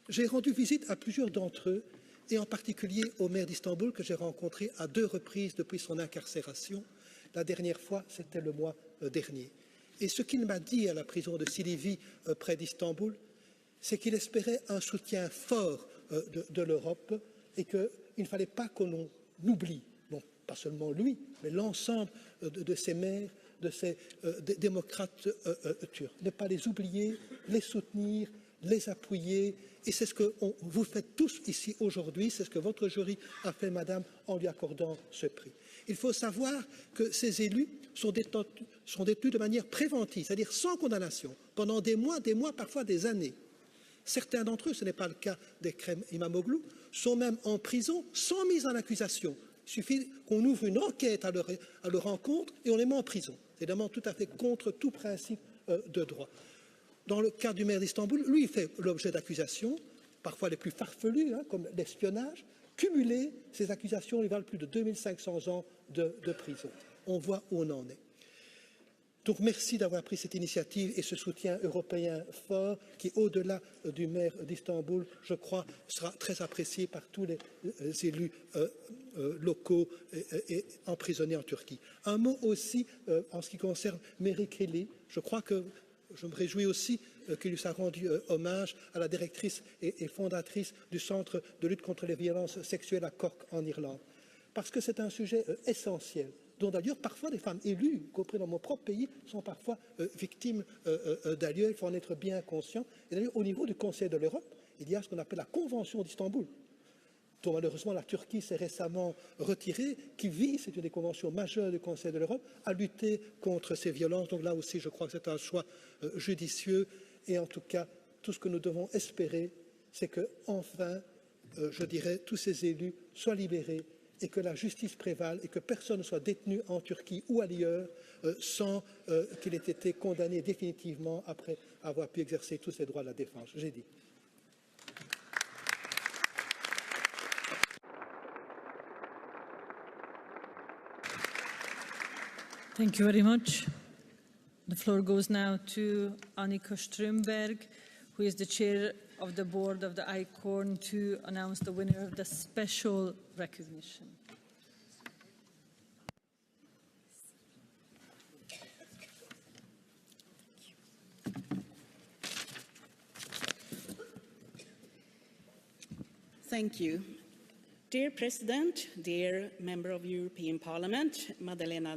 J'ai rendu visite à plusieurs d'entre eux, et en particulier au maire d'Istanbul que j'ai rencontré à 2 reprises depuis son incarcération. La dernière fois, c'était le mois dernier. Et ce qu'il m'a dit à la prison de Silivri, près d'Istanbul, c'est qu'il espérait un soutien fort de l'Europe et qu'il ne fallait pas qu'on oublie, non pas seulement lui, mais l'ensemble de ces maires, de ces démocrates turcs. Ne pas les oublier, les soutenir, les appuyer. Et c'est ce que vous faites tous ici aujourd'hui, c'est ce que votre jury a fait, madame, en lui accordant ce prix. Il faut savoir que ces élus sont détenus de manière préventive, c'est-à-dire sans condamnation, pendant des mois, parfois des années. Certains d'entre eux, ce n'est pas le cas d'Ekrem İmamoğlu, sont même en prison sans mise en accusation. Il suffit qu'on ouvre une enquête à leur encontre et on les met en prison. C'est évidemment tout à fait contre tout principe de droit. Dans le cas du maire d'Istanbul, lui, il fait l'objet d'accusations, parfois les plus farfelues, comme l'espionnage. Cumulées, ces accusations lui valent plus de 2500 ans de prison. On voit où on en est. Donc merci d'avoir pris cette initiative et ce soutien européen fort qui, au-delà du maire d'Istanbul, je crois, sera très apprécié par tous les élus locaux et emprisonnés en Turquie. Un mot aussi en ce qui concerne Mary Kelly. Je crois que je me réjouis aussi qu'il lui soit rendu hommage à la directrice et fondatrice du Centre de lutte contre les violences sexuelles à Cork en Irlande. Parce que c'est un sujet essentiel, dont d'ailleurs parfois des femmes élues, y compris dans mon propre pays, sont parfois victimes d'alieux. Il faut en être bien conscient. Et d'ailleurs, au niveau du Conseil de l'Europe, il y a ce qu'on appelle la Convention d'Istanbul, dont malheureusement la Turquie s'est récemment retirée, qui vise, c'est une des conventions majeures du Conseil de l'Europe, à lutter contre ces violences. Donc là aussi, je crois que c'est un choix judicieux. Et en tout cas, tout ce que nous devons espérer, c'est que enfin, je dirais, tous ces élus soient libérés et que la justice prévale et que personne ne soit détenu en Turquie ou ailleurs sans qu'il ait été condamné définitivement après avoir pu exercer tous ses droits de la défense. J'ai dit. Thank you very much. The floor goes now to Annika Strömberg, who is the chair of the board of the ICORN, to announce the winner of the special recognition. Thank you. Dear President, dear Member of European Parliament, Madalena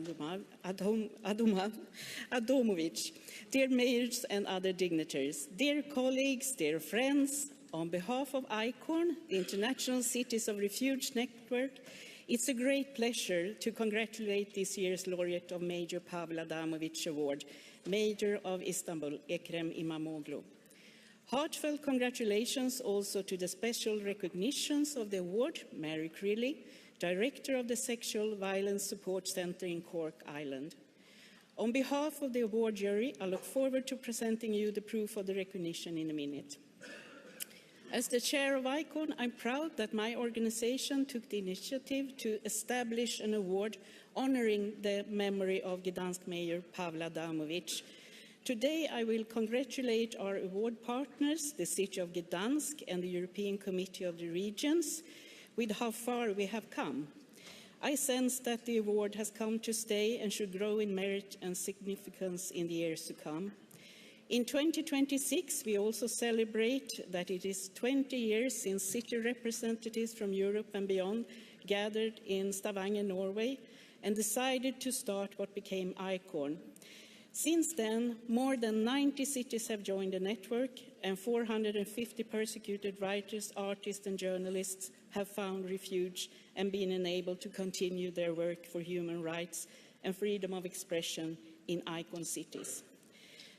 Adomovic, dear mayors and other dignitaries, dear colleagues, dear friends, on behalf of ICORN, the International Cities of Refuge Network, it's a great pleasure to congratulate this year's laureate of Major Pavel Adamovich Award, Mayor of Istanbul, Ekrem İmamoğlu. Heartfelt congratulations also to the special recognitions of the award, Mary Creeley, Director of the Sexual Violence Support Center in Cork Island. On behalf of the award jury, I look forward to presenting you the proof of the recognition in a minute. As the chair of ICORN, I'm proud that my organization took the initiative to establish an award honoring the memory of Gdansk Mayor Pavel Adamovich. Today, I will congratulate our award partners, the City of Gdansk and the European Committee of the Regions, with how far we have come. I sense that the award has come to stay and should grow in merit and significance in the years to come. In 2026, we also celebrate that it is 20 years since city representatives from Europe and beyond gathered in Stavanger, Norway, and decided to start what became ICORN. Since then, more than 90 cities have joined the network, and 450 persecuted writers, artists, and journalists have found refuge and been enabled to continue their work for human rights and freedom of expression in ICORN cities.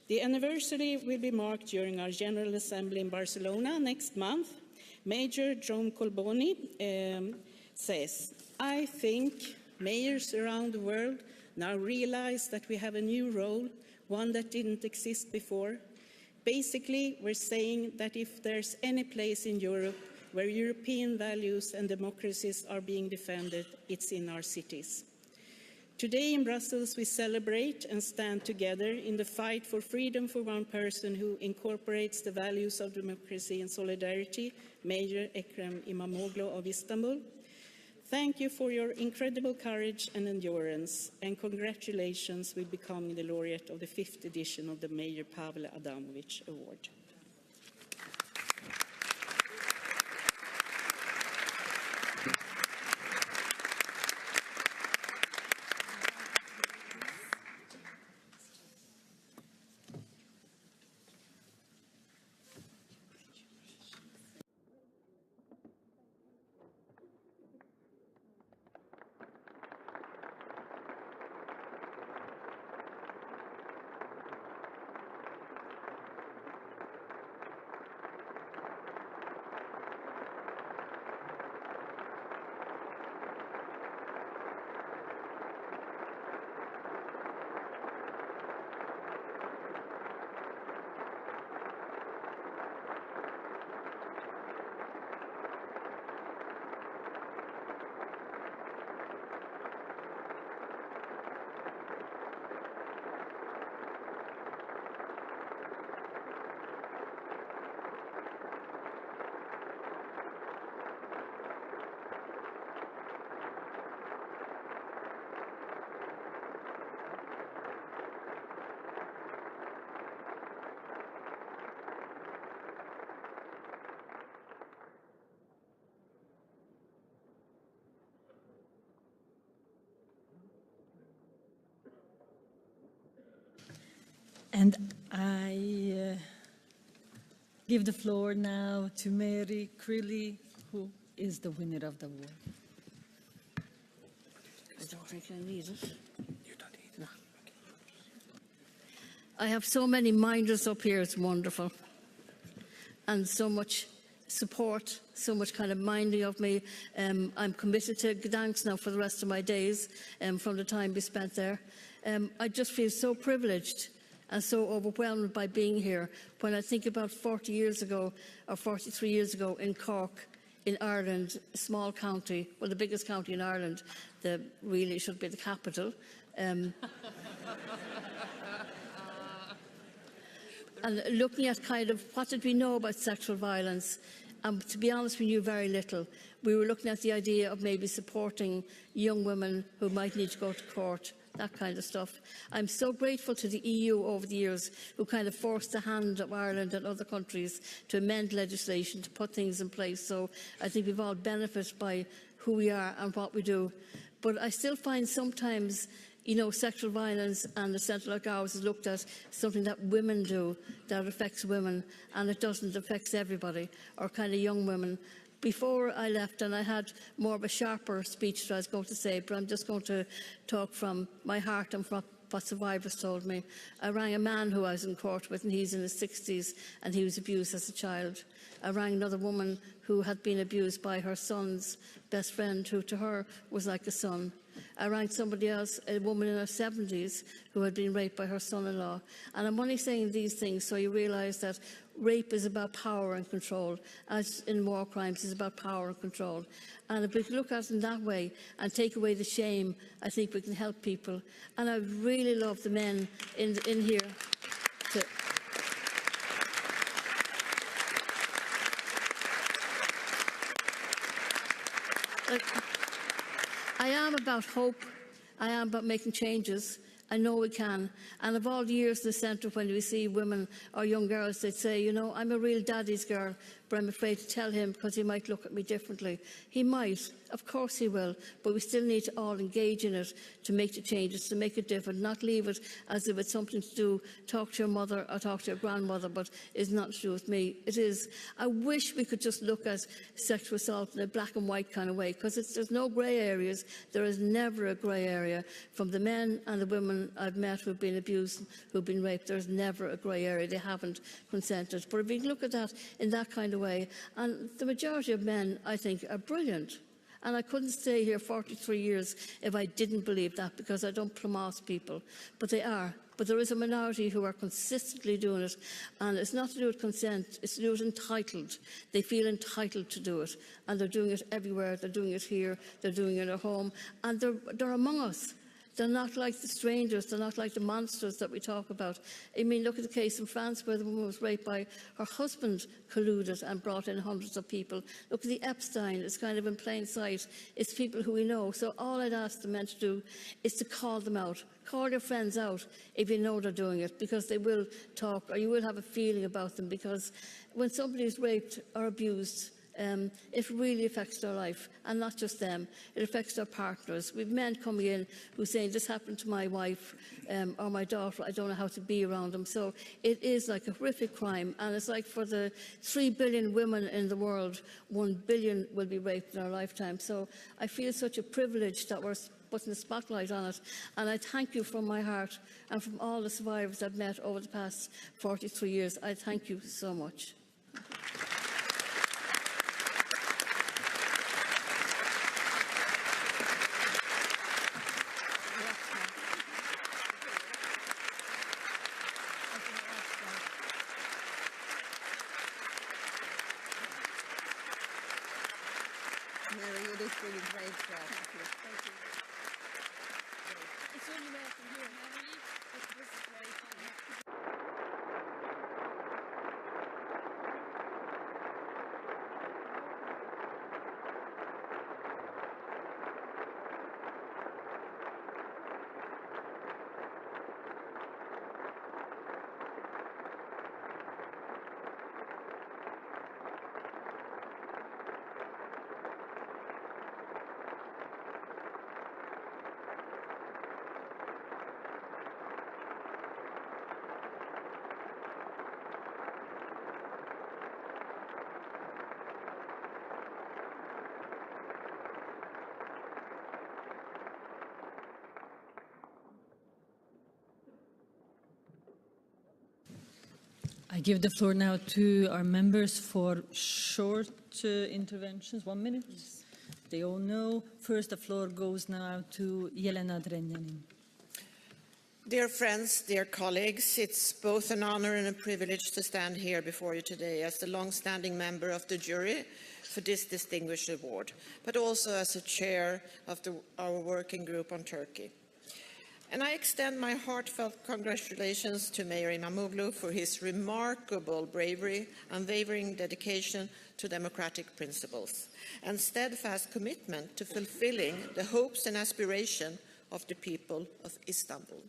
The anniversary will be marked during our General Assembly in Barcelona next month. Major John Colboni says, I think mayors around the world now realize that we have a new role, one that didn't exist before. Basically, we're saying that if there's any place in Europe where European values and democracies are being defended, it's in our cities. Today in Brussels, we celebrate and stand together in the fight for freedom for one person who incorporates the values of democracy and solidarity, Major Ekrem İmamoğlu of Istanbul. Thank you for your incredible courage and endurance, and congratulations with becoming the laureate of the 5th edition of the Mayor Pavel Adamovich Award. And I give the floor now to Mary Crilly, who is the winner of the award. I don't think I need it. You don't need it? No. I have so many minders up here, it's wonderful. And so much support, so much kind of minding of me. I'm committed to Gdansk now for the rest of my days, from the time we spent there. I just feel so privileged and so overwhelmed by being here when I think about 40 years ago, or 43 years ago in Cork, in Ireland, a small county, well, the biggest county in Ireland, really should be the capital. And looking at kind of what did we know about sexual violence, and to be honest, we knew very little. We were looking at the idea of maybe supporting young women who might need to go to court, that kind of stuff. I'm so grateful to the EU over the years who kind of forced the hand of Ireland and other countries to amend legislation, to put things in place. So I think we've all benefited by who we are and what we do. But I still find sometimes, you know, sexual violence and the centre like ours is looked at something that women do, that affects women, and it doesn't affect everybody, or kind of young women. Before I left, and I had more of a sharper speech that I was going to say, but I'm just going to talk from my heart and from what survivors told me. I rang a man who I was in court with, and he's in his 60s, and he was abused as a child. I rang another woman who had been abused by her son's best friend, who to her was like a son. I rang somebody else, a woman in her 70s, who had been raped by her son-in-law. And I'm only saying these things so you realise that rape is about power and control, as in war crimes is about power and control. And if we can look at it in that way and take away the shame, I think we can help people. And I really love the men in here to... I am about hope. I am about making changes. I know we can. And of all the years in the centre, when we see women or young girls, they'd say, you know, I'm a real daddy's girl, but I'm afraid to tell him because he might look at me differently. He might. Of course he will. But we still need to all engage in it to make the changes, to make it different, not leave it as if it's something to do, talk to your mother or talk to your grandmother, but it's not to do with me. It is. I wish we could just look at sexual assault in a black and white kind of way, because there's no grey areas. There is never a grey area. From the men and the women I've met who've been abused, who've been raped, there's never a grey area. They haven't consented. But if we look at that in that kind of way, and the majority of men, I think, are brilliant. And I couldn't stay here 43 years if I didn't believe that, because I don't promote people. But they are. But there is a minority who are consistently doing it. And it's not to do with consent, it's to do with entitled. They feel entitled to do it. And they're doing it everywhere. They're doing it here. They're doing it at home. And they're among us. They're not like the strangers, they're not like the monsters that we talk about. I mean, look at the case in France where the woman was raped by her husband, colluded and brought in hundreds of people. Look at the Epstein, it's kind of in plain sight. It's people who we know. So all I'd ask the men to do is to call them out. Call your friends out if you know they're doing it, because they will talk, or you will have a feeling about them, because when somebody is raped or abused, it really affects their life, and not just them. It affects their partners. We've men coming in who say, this happened to my wife or my daughter, I don't know how to be around them. So it is like a horrific crime, and it's like for the 3 billion women in the world, 1 billion will be raped in our lifetime. So I feel such a privilege that we're putting the spotlight on it, and I thank you from my heart and from all the survivors I've met over the past 43 years. I thank you so much. Mary, you did really great job. Thank you. It's only way from here, Mary. This is great. I give the floor now to our members for short interventions. 1 minute. They all know. First, the floor goes now to Jelena Drenjanin. Dear friends, dear colleagues, it's both an honor and a privilege to stand here before you today as the long-standing member of the jury for this distinguished award, but also as a chair of our working group on Turkey. And I extend my heartfelt congratulations to Mayor Imamoglu for his remarkable bravery, unwavering dedication to democratic principles, and steadfast commitment to fulfilling the hopes and aspirations of the people of Istanbul.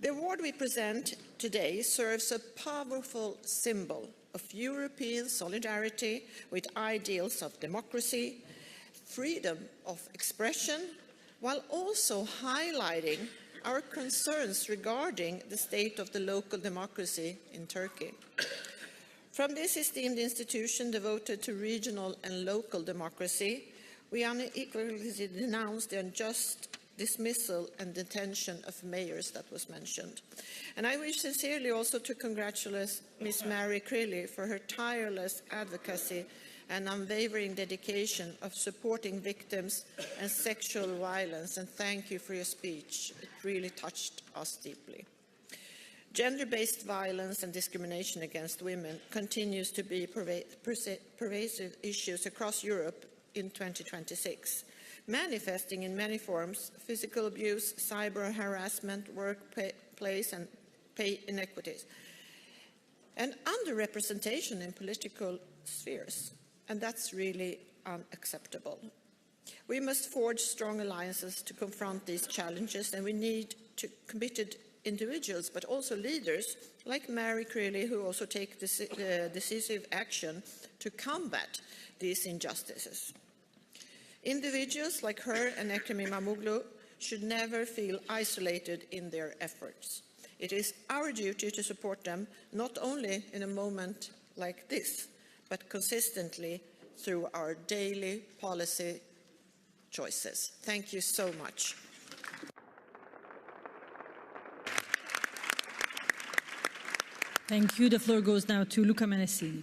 The award we present today serves a powerful symbol of European solidarity with ideals of democracy, freedom of expression, while also highlighting our concerns regarding the state of the local democracy in Turkey. From this esteemed institution devoted to regional and local democracy, we unequivocally denounce the unjust dismissal and detention of mayors that was mentioned. And I wish sincerely also to congratulate Ms. Mary Crilly for her tireless advocacy and unwavering dedication of supporting victims and sexual violence, and thank you for your speech. It really touched us deeply. Gender-based violence and discrimination against women continues to be pervasive issues across Europe in 2026, manifesting in many forms: physical abuse, cyber harassment, workplace and pay inequities, and underrepresentation in political spheres. And that's really unacceptable. We must forge strong alliances to confront these challenges, and we need committed individuals, but also leaders like Mary Crilly, who also take decisive action to combat these injustices. Individuals like her and Ekrem İmamoğlu should never feel isolated in their efforts. It is our duty to support them, not only in a moment like this, but consistently through our daily policy choices. Thank you so much. Thank you. The floor goes now to Luca Menessini.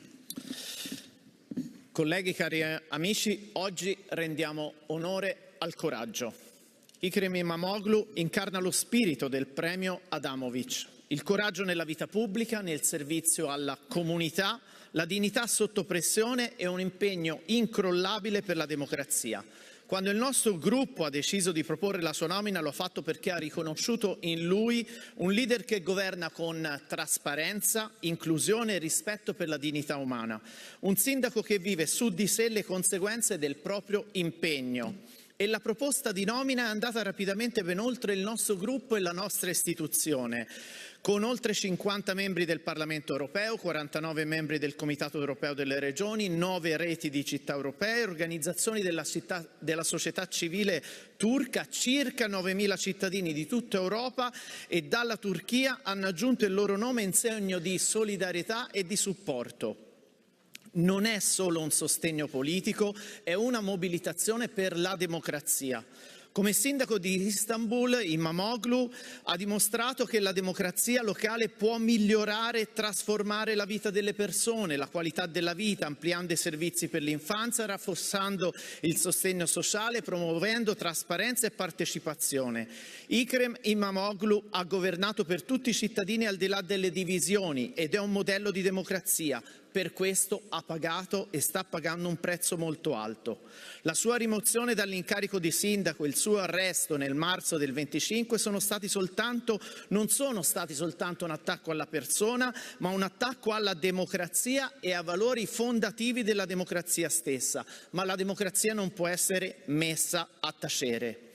Colleghi, cari amici, oggi rendiamo onore al coraggio. Ekrem İmamoğlu incarna lo spirito del premio Adamovic, il coraggio nella vita pubblica, nel servizio alla comunità, la dignità sotto pressione e un impegno incrollabile per la democrazia. Quando il nostro gruppo ha deciso di proporre la sua nomina lo ha fatto perché ha riconosciuto in lui un leader che governa con trasparenza, inclusione e rispetto per la dignità umana. Un sindaco che vive su di sé le conseguenze del proprio impegno. E la proposta di nomina è andata rapidamente ben oltre il nostro gruppo e la nostra istituzione, con oltre 50 membri del Parlamento europeo, 49 membri del Comitato europeo delle regioni, 9 reti di città europee, organizzazioni della società civile turca, circa 9.000 cittadini di tutta Europa e dalla Turchia hanno aggiunto il loro nome in segno di solidarietà e di supporto. Non è solo un sostegno politico, è una mobilitazione per la democrazia. Come sindaco di Istanbul, Imamoglu ha dimostrato che la democrazia locale può migliorare e trasformare la vita delle persone, la qualità della vita, ampliando i servizi per l'infanzia, rafforzando il sostegno sociale, promuovendo trasparenza e partecipazione. Ekrem Imamoglu ha governato per tutti i cittadini al di là delle divisioni ed è un modello di democrazia. Per questo ha pagato e sta pagando un prezzo molto alto. La sua rimozione dall'incarico di sindaco e il suo arresto nel marzo del 25 non sono stati soltanto un attacco alla persona, ma un attacco alla democrazia e a valori fondativi della democrazia stessa. Ma la democrazia non può essere messa a tacere.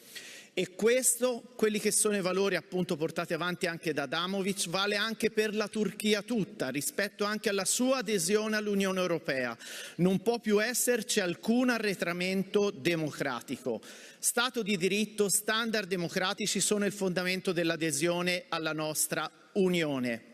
E questo, quelli che sono i valori appunto portati avanti anche da Adamovic, vale anche per la Turchia tutta, rispetto anche alla sua adesione all'Unione Europea. Non può più esserci alcun arretramento democratico. Stato di diritto, standard democratici sono il fondamento dell'adesione alla nostra Unione.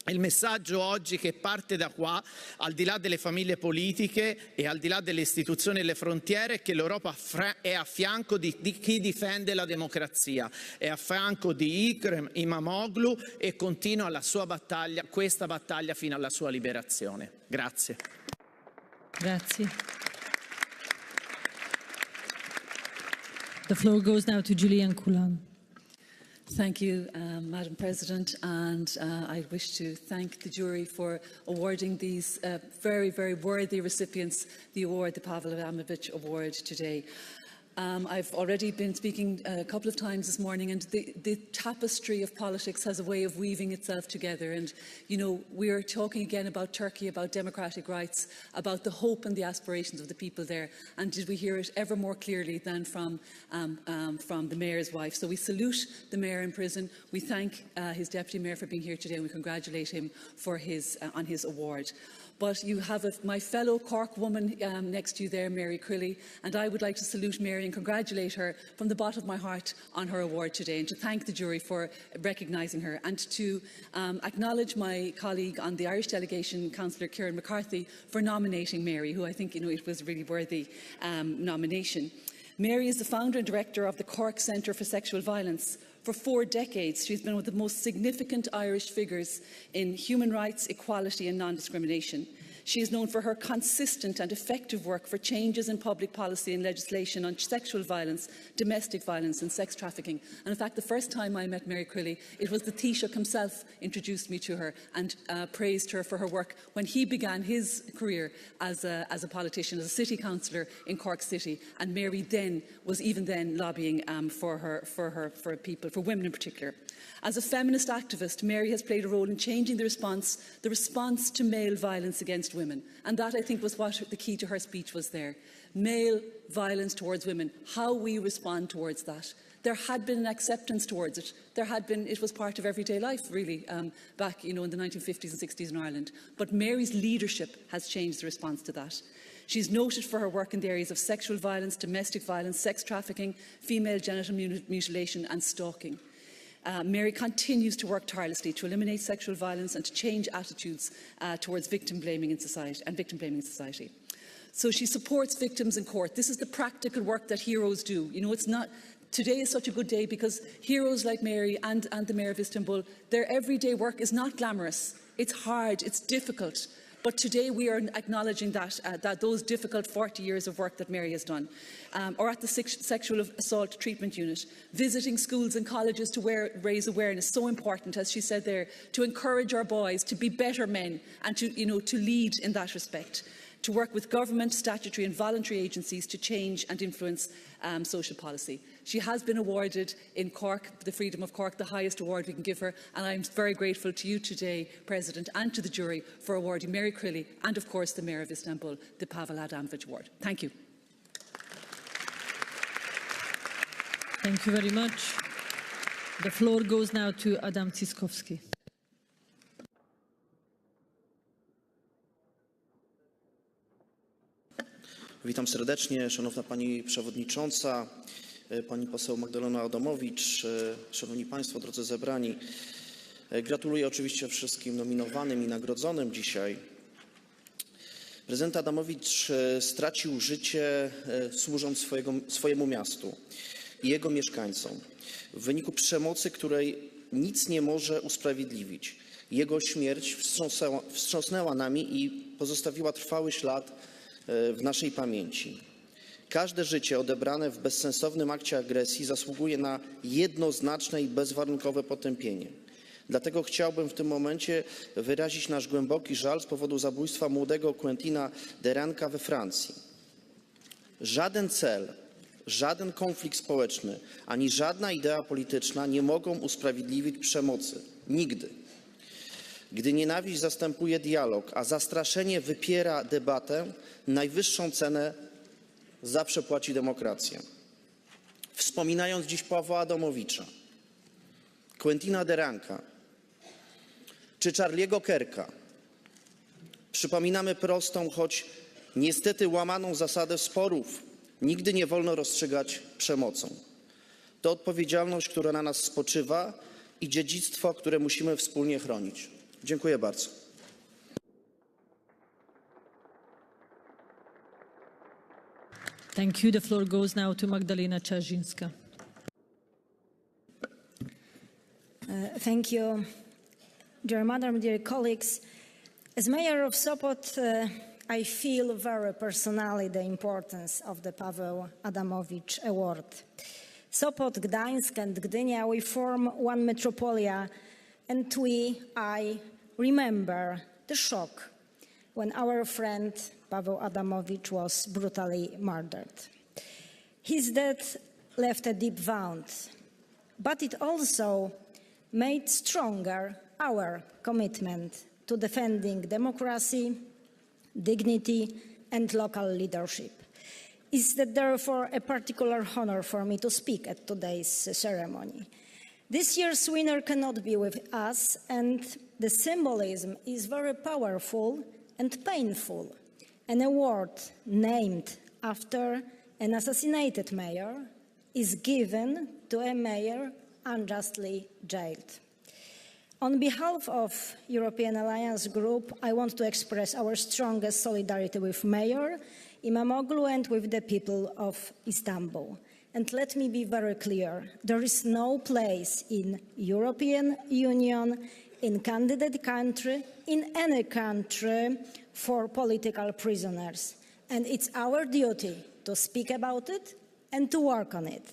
Il messaggio oggi che parte da qua, al di là delle famiglie politiche e al di là delle istituzioni e le frontiere, è che l'Europa è a fianco di chi difende la democrazia, è a fianco di Ekrem Imamoglu e continua la sua battaglia, questa battaglia fino alla sua liberazione. Grazie. Grazie. The floor goes now to Julian Coulan. Thank you, Madam President, and I wish to thank the jury for awarding these very, very worthy recipients the award, the Pavel Adamovich Award today. I've already been speaking a couple of times this morning, and the tapestry of politics has a way of weaving itself together. And, you know, we're talking again about Turkey, about democratic rights, about the hope and the aspirations of the people there. And did we hear it ever more clearly than from the Mayor's wife? So we salute the Mayor in prison. We thank his Deputy Mayor for being here today, and we congratulate him for on his award. But you have my fellow Cork woman next to you there, Mary Crilly, and I would like to salute Mary and congratulate her from the bottom of my heart on her award today, and to thank the jury for recognising her, and to acknowledge my colleague on the Irish delegation, Councillor Kieran McCarthy, for nominating Mary, who I think, you know, it was a really worthy nomination. Mary is the founder and director of the Cork Centre for Sexual Violence. For 4 decades, she's been one of the most significant Irish figures in human rights, equality and non-discrimination. She is known for her consistent and effective work for changes in public policy and legislation on sexual violence, domestic violence and sex trafficking. And in fact, the first time I met Mary Crilly, it was the Taoiseach himself introduced me to her and praised her for her work when he began his career as a politician, as a city councillor in Cork City. And Mary then was even then lobbying for people, for women in particular. As a feminist activist, Mary has played a role in changing the response to male violence against women. And that, I think, was what the key to her speech was there. Male violence towards women, how we respond towards that. There had been an acceptance towards it. It was part of everyday life, really, back, you know, in the 1950s and 60s in Ireland. But Mary's leadership has changed the response to that. She's noted for her work in the areas of sexual violence, domestic violence, sex trafficking, female genital mutilation and stalking. Mary continues to work tirelessly to eliminate sexual violence and to change attitudes towards victim blaming in society. So she supports victims in court. This is the practical work that heroes do. You know, it's not. Today is such a good day because heroes like Mary and the Mayor of Istanbul, their everyday work is not glamorous. It's hard, it's difficult. But today we are acknowledging that those difficult 40 years of work that Mary has done. Or at the Sexual Assault Treatment Unit, visiting schools and colleges to raise awareness, so important, as she said there, to encourage our boys to be better men and to lead in that respect. to work with government, statutory and voluntary agencies to change and influence social policy. She has been awarded in Cork, the Freedom of Cork, the highest award we can give her, and I'm very grateful to you today, President, and to the jury for awarding Mary Crilly and, of course, the Mayor of Istanbul, the Pavel Adamovich Award. Thank you. Thank you very much. The floor goes now to Adam Tsiskowski. Witam serdecznie, Szanowna Pani Przewodnicząca, Pani poseł Magdalena Adamowicz, Szanowni Państwo, drodzy zebrani. Gratuluję oczywiście wszystkim nominowanym i nagrodzonym dzisiaj. Prezydent Adamowicz stracił życie służąc swojemu miastu i jego mieszkańcom w wyniku przemocy, której nic nie może usprawiedliwić. Jego śmierć wstrząsnęła nami i pozostawiła trwały ślad w naszej pamięci. Każde życie odebrane w bezsensownym akcie agresji zasługuje na jednoznaczne i bezwarunkowe potępienie. Dlatego chciałbym w tym momencie wyrazić nasz głęboki żal z powodu zabójstwa młodego Quentina Deranka we Francji. Żaden cel, żaden konflikt społeczny, ani żadna idea polityczna nie mogą usprawiedliwić przemocy. Nigdy. Gdy nienawiść zastępuje dialog, a zastraszenie wypiera debatę, najwyższą cenę zawsze płaci demokracja. Wspominając dziś Pawła Adamowicza, Quentina Deranka czy Charlie'ego Kirka, przypominamy prostą, choć niestety łamaną zasadę sporów. Nigdy nie wolno rozstrzygać przemocą. To odpowiedzialność, która na nas spoczywa i dziedzictwo, które musimy wspólnie chronić. Dziękuję bardzo. Thank you. The floor goes now to Magdalena Czerzyńska. Thank you, dear Madam, dear colleagues. As Mayor of Sopot, I feel very personally the importance of the Paweł Adamowicz Award. Sopot, Gdańsk and Gdynia, we form one metropolia, and I remember the shock when our friend Paweł Adamowicz was brutally murdered. His death left a deep wound, but it also made stronger our commitment to defending democracy, dignity, and local leadership. It's therefore a particular honor for me to speak at today's ceremony. This year's winner cannot be with us, and the symbolism is very powerful and painful. An award named after an assassinated mayor is given to a mayor unjustly jailed. On behalf of European Alliance Group, I want to express our strongest solidarity with Mayor Imamoglu and with the people of Istanbul. And let me be very clear, there is no place in European Union, in candidate country, in any country for political prisoners. And it's our duty to speak about it and to work on it.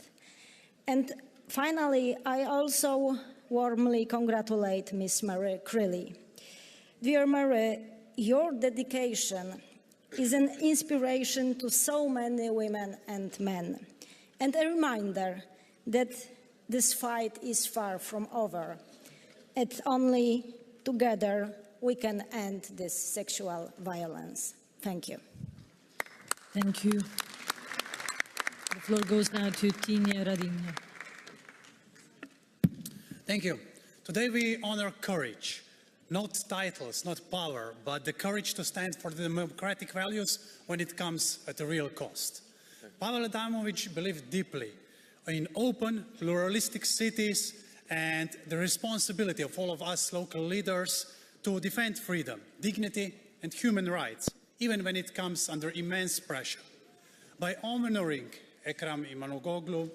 And finally, I also warmly congratulate Ms. Mary Crilly. Dear Mary, your dedication is an inspiration to so many women and men, and a reminder that this fight is far from over. And only together we can end this sexual violence. Thank you. Thank you. The floor goes now to Tinia Radinja. Thank you. Today we honor courage, not titles, not power, but the courage to stand for the democratic values when it comes at a real cost. Pavel Adamovich believed deeply in open, pluralistic cities and the responsibility of all of us local leaders to defend freedom, dignity and human rights, even when it comes under immense pressure. By honoring Ekrem İmamoğlu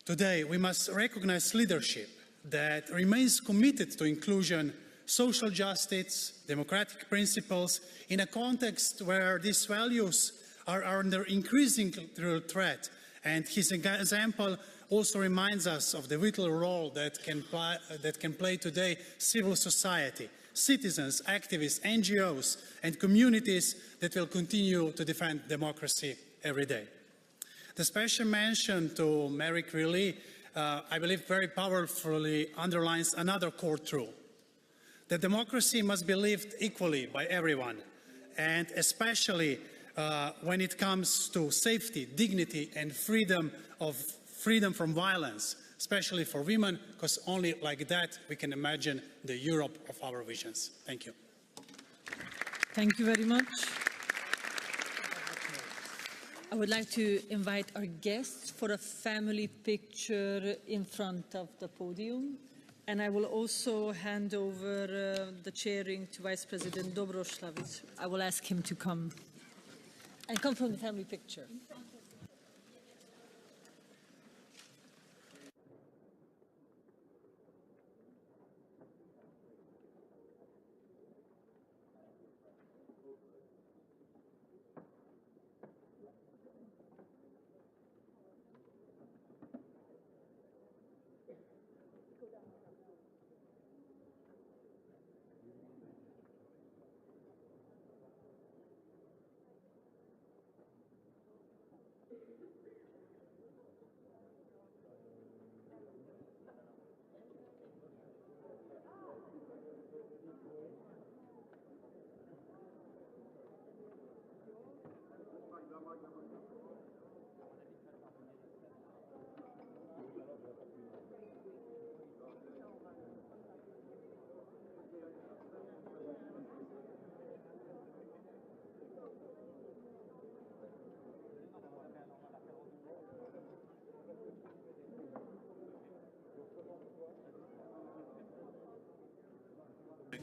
today, we must recognize leadership that remains committed to inclusion, social justice, democratic principles in a context where these values are under increasing threat. And his example also reminds us of the vital role that can play today civil society, citizens, activists, NGOs, and communities that will continue to defend democracy every day. The special mention to Mary Creeley, I believe, very powerfully underlines another core truth, that democracy must be lived equally by everyone, and especially when it comes to safety, dignity, and freedom from violence, especially for women, because only like that we can imagine the Europe of our visions. Thank you. Thank you very much. I would like to invite our guests for a family picture in front of the podium. And I will also hand over the chairing to Vice President Dobroslavic. I will ask him to come and come from the family picture.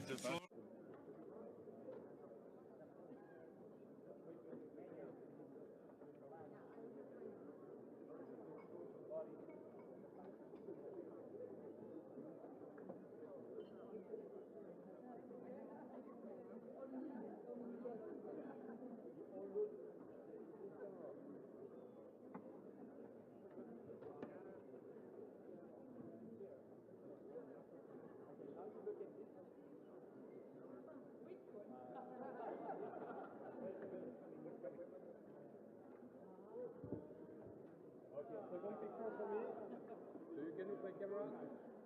The floor. Second picture for me. So you can use my camera.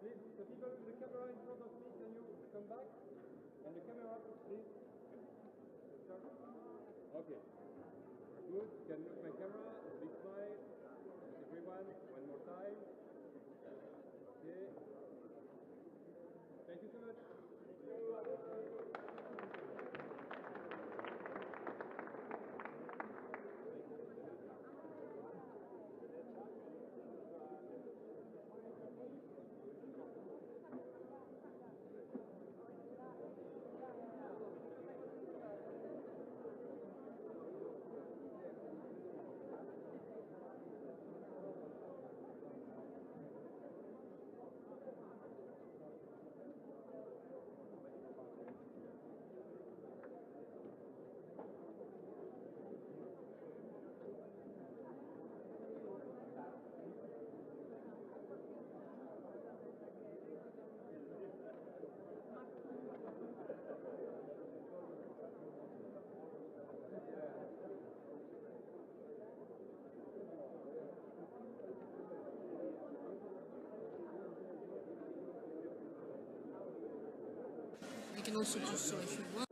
Please, the people with the camera in front of me, can you come back? And the camera, please. Okay. Good. Can use my camera. Big smile. Everyone, one more time. Okay. Thank you so much. You can also do so if you want.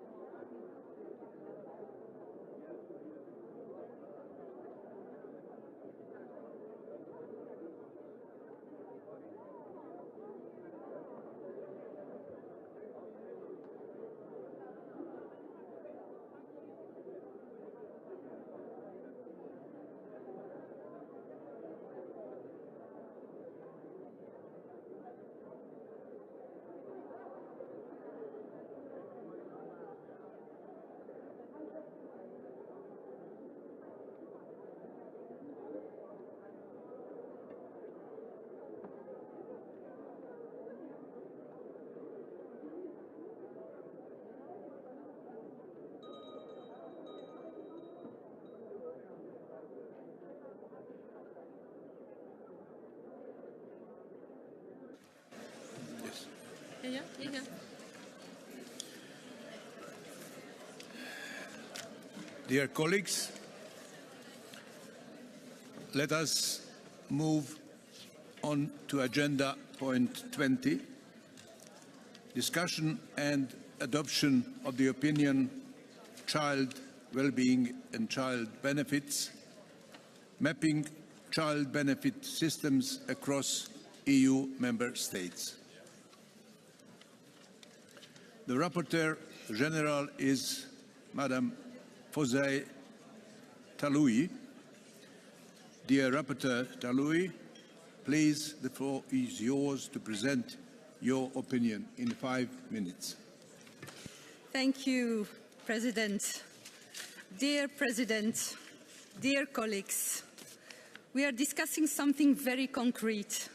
Yeah. Dear colleagues, let us move on to agenda point 20, discussion and adoption of the opinion Child Wellbeing and Child Benefits, mapping child benefit systems across EU member states. The Rapporteur General is Madame Fosey Taloui. Dear Rapporteur Taloui, please, the floor is yours to present your opinion in 5 minutes. Thank you, President. Dear President, dear colleagues, we are discussing something very concrete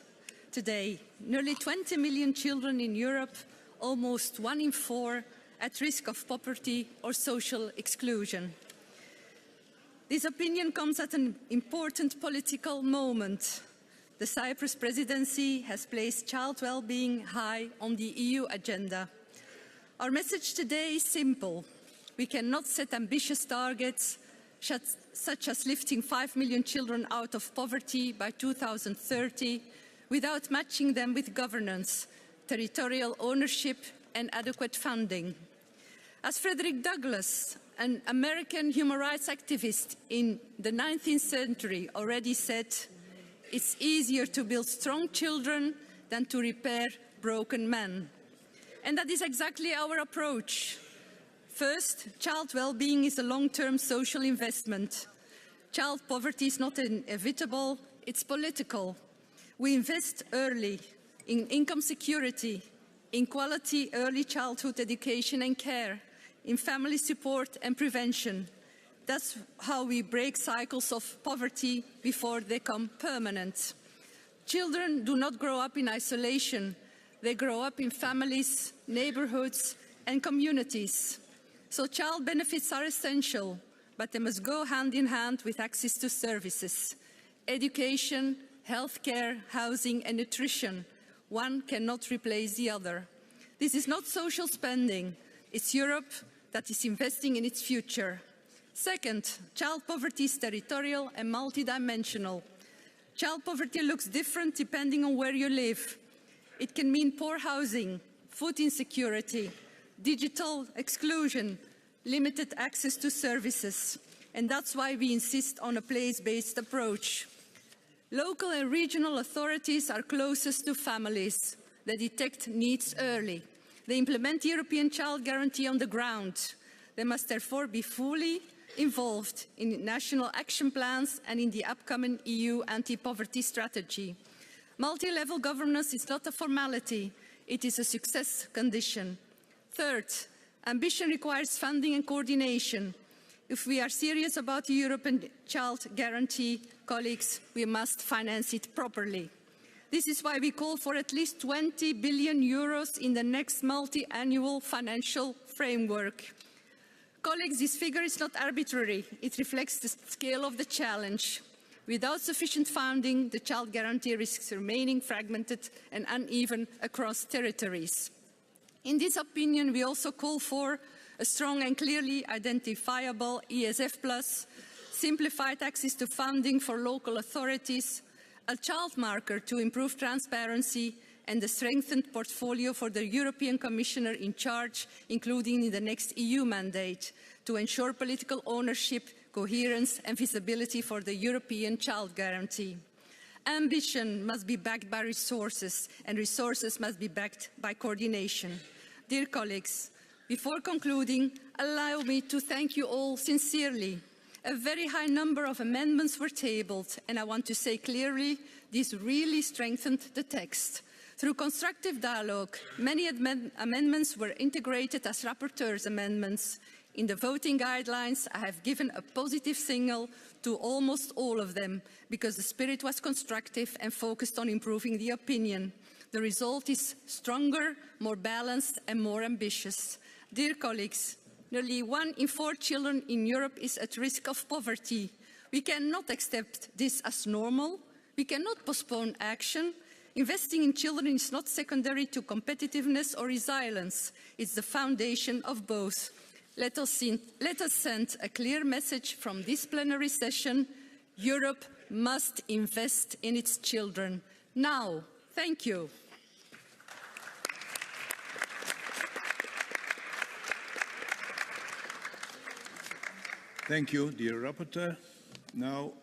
today. Nearly 20 million children in Europe, almost 1 in 4, at risk of poverty or social exclusion. This opinion comes at an important political moment. The Cyprus presidency has placed child well-being high on the EU agenda. Our message today is simple. We cannot set ambitious targets such as lifting 5 million children out of poverty by 2030 without matching them with governance, territorial ownership and adequate funding. As Frederick Douglass, an American human rights activist in the 19th century, already said, it's easier to build strong children than to repair broken men. And that is exactly our approach. First, child well-being is a long-term social investment. Child poverty is not inevitable, it's political. We invest early in income security, in quality early childhood education and care, in family support and prevention. That's how we break cycles of poverty before they become permanent. Children do not grow up in isolation. They grow up in families, neighborhoods, and communities. So child benefits are essential, but they must go hand in hand with access to services. Education, healthcare, housing, and nutrition. One cannot replace the other. This is not social spending. It's Europe that is investing in its future. Second, child poverty is territorial and multidimensional. Child poverty looks different depending on where you live. It can mean poor housing, food insecurity, digital exclusion, limited access to services. And that's why we insist on a place-based approach. Local and regional authorities are closest to families. They detect needs early. They implement the European Child Guarantee on the ground. They must therefore be fully involved in national action plans and in the upcoming EU anti-poverty strategy. Multi-level governance is not a formality, it is a success condition. Third, ambition requires funding and coordination. If we are serious about the European Child Guarantee, colleagues, we must finance it properly. This is why we call for at least 20 billion euros in the next multi-annual financial framework. Colleagues, this figure is not arbitrary. It reflects the scale of the challenge. Without sufficient funding, the Child Guarantee risks remaining fragmented and uneven across territories. In this opinion, we also call for a strong and clearly identifiable ESF+, simplified access to funding for local authorities, a child marker to improve transparency, and a strengthened portfolio for the European Commissioner in charge, including in the next EU mandate, to ensure political ownership, coherence and visibility for the European Child Guarantee. Ambition must be backed by resources, and resources must be backed by coordination. Dear colleagues, before concluding, allow me to thank you all sincerely. A very high number of amendments were tabled, and I want to say clearly, this really strengthened the text. Through constructive dialogue, many amendments were integrated as rapporteur's amendments. In the voting guidelines, I have given a positive signal to almost all of them, because the spirit was constructive and focused on improving the opinion. The result is stronger, more balanced and more ambitious. Dear colleagues, nearly 1 in 4 children in Europe is at risk of poverty. We cannot accept this as normal. We cannot postpone action. Investing in children is not secondary to competitiveness or resilience. It's the foundation of both. Let us send a clear message from this plenary session. Europe must invest in its children. Now, thank you. Thank you, dear Rapporteur. Now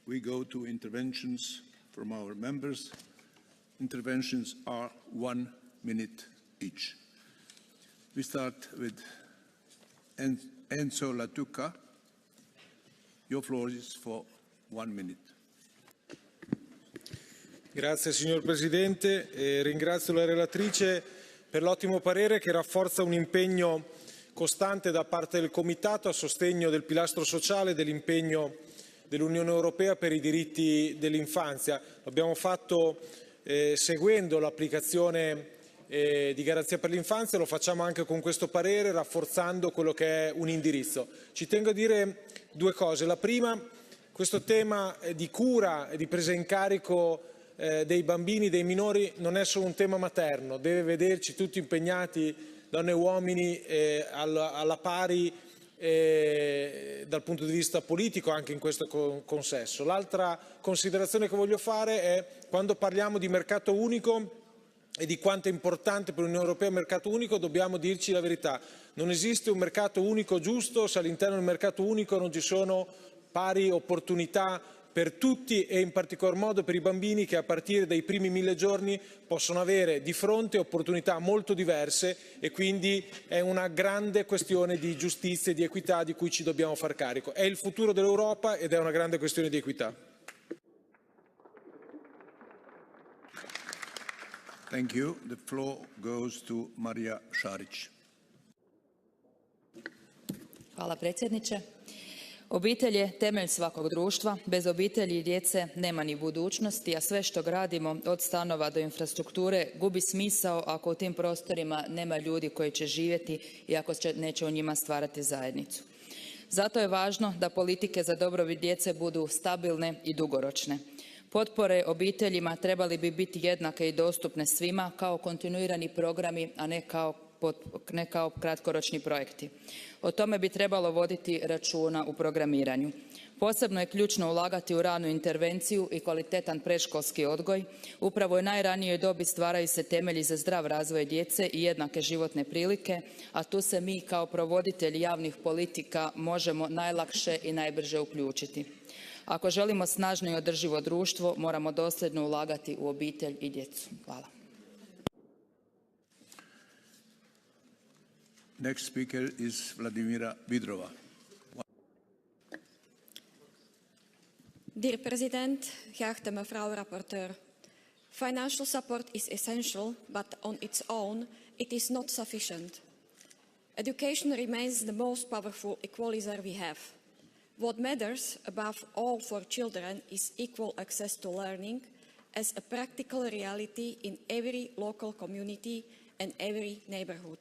we go to interventions from our members. Interventions are 1 minute each. We start with Enzo Lattuca. Your floor is for 1 minute. Grazie signor Presidente e ringrazio la relatrice per l'ottimo parere che rafforza un impegno costante da parte del Comitato a sostegno del pilastro sociale e dell'impegno dell'Unione Europea per i diritti dell'infanzia. L'abbiamo fatto seguendo l'applicazione di garanzia per l'infanzia, lo facciamo anche con questo parere rafforzando quello che è un indirizzo. Ci tengo a dire 2 cose. La prima, questo tema di cura e di presa in carico dei bambini, dei minori, non è solo un tema materno, deve vederci tutti impegnati, donne e uomini, alla pari dal punto di vista politico anche in questo consesso. L'altra considerazione che voglio fare è quando parliamo di mercato unico e di quanto è importante per l'Unione Europea il mercato unico, dobbiamo dirci la verità. Non esiste un mercato unico giusto se all'interno del mercato unico non ci sono pari opportunità per tutti e in particolar modo per i bambini che a partire dai primi 1000 giorni possono avere di fronte opportunità molto diverse e quindi è una grande questione di giustizia e di equità di cui ci dobbiamo far carico. È il futuro dell'Europa ed è una grande questione di equità. Thank you. The floor goes to Marija Šarić. Hvala predsjedniče. Obitelj je temelj svakog društva, bez obitelji i djece nema ni budućnosti, a sve što gradimo od stanova do infrastrukture gubi smisao ako u tim prostorima nema ljudi koji će živjeti i ako neće u njima stvarati zajednicu. Zato je važno da politike za dobrobit djece budu stabilne i dugoročne. Potpore obiteljima trebali bi biti jednake i dostupne svima kao kontinuirani programi, a ne kao kratkoročni projekti. O tome bi trebalo voditi računa u programiranju. Posebno je ključno ulagati u ranu intervenciju i kvalitetan predškolski odgoj. Upravo u najranijoj dobi stvaraju se temelji za zdrav razvoj djece i jednake životne prilike, a tu se mi kao provoditelji javnih politika možemo najlakše i najbrže uključiti. Ako želimo snažno i održivo društvo, moramo dosljedno ulagati u obitelj i djecu. Hvala. Next speaker is Vladimira Vidrova. Dear President, geachte mevrouw rapporteur. Financial support is essential, but on its own, it is not sufficient. Education remains the most powerful equalizer we have. What matters above all for children is equal access to learning as a practical reality in every local community and every neighborhood.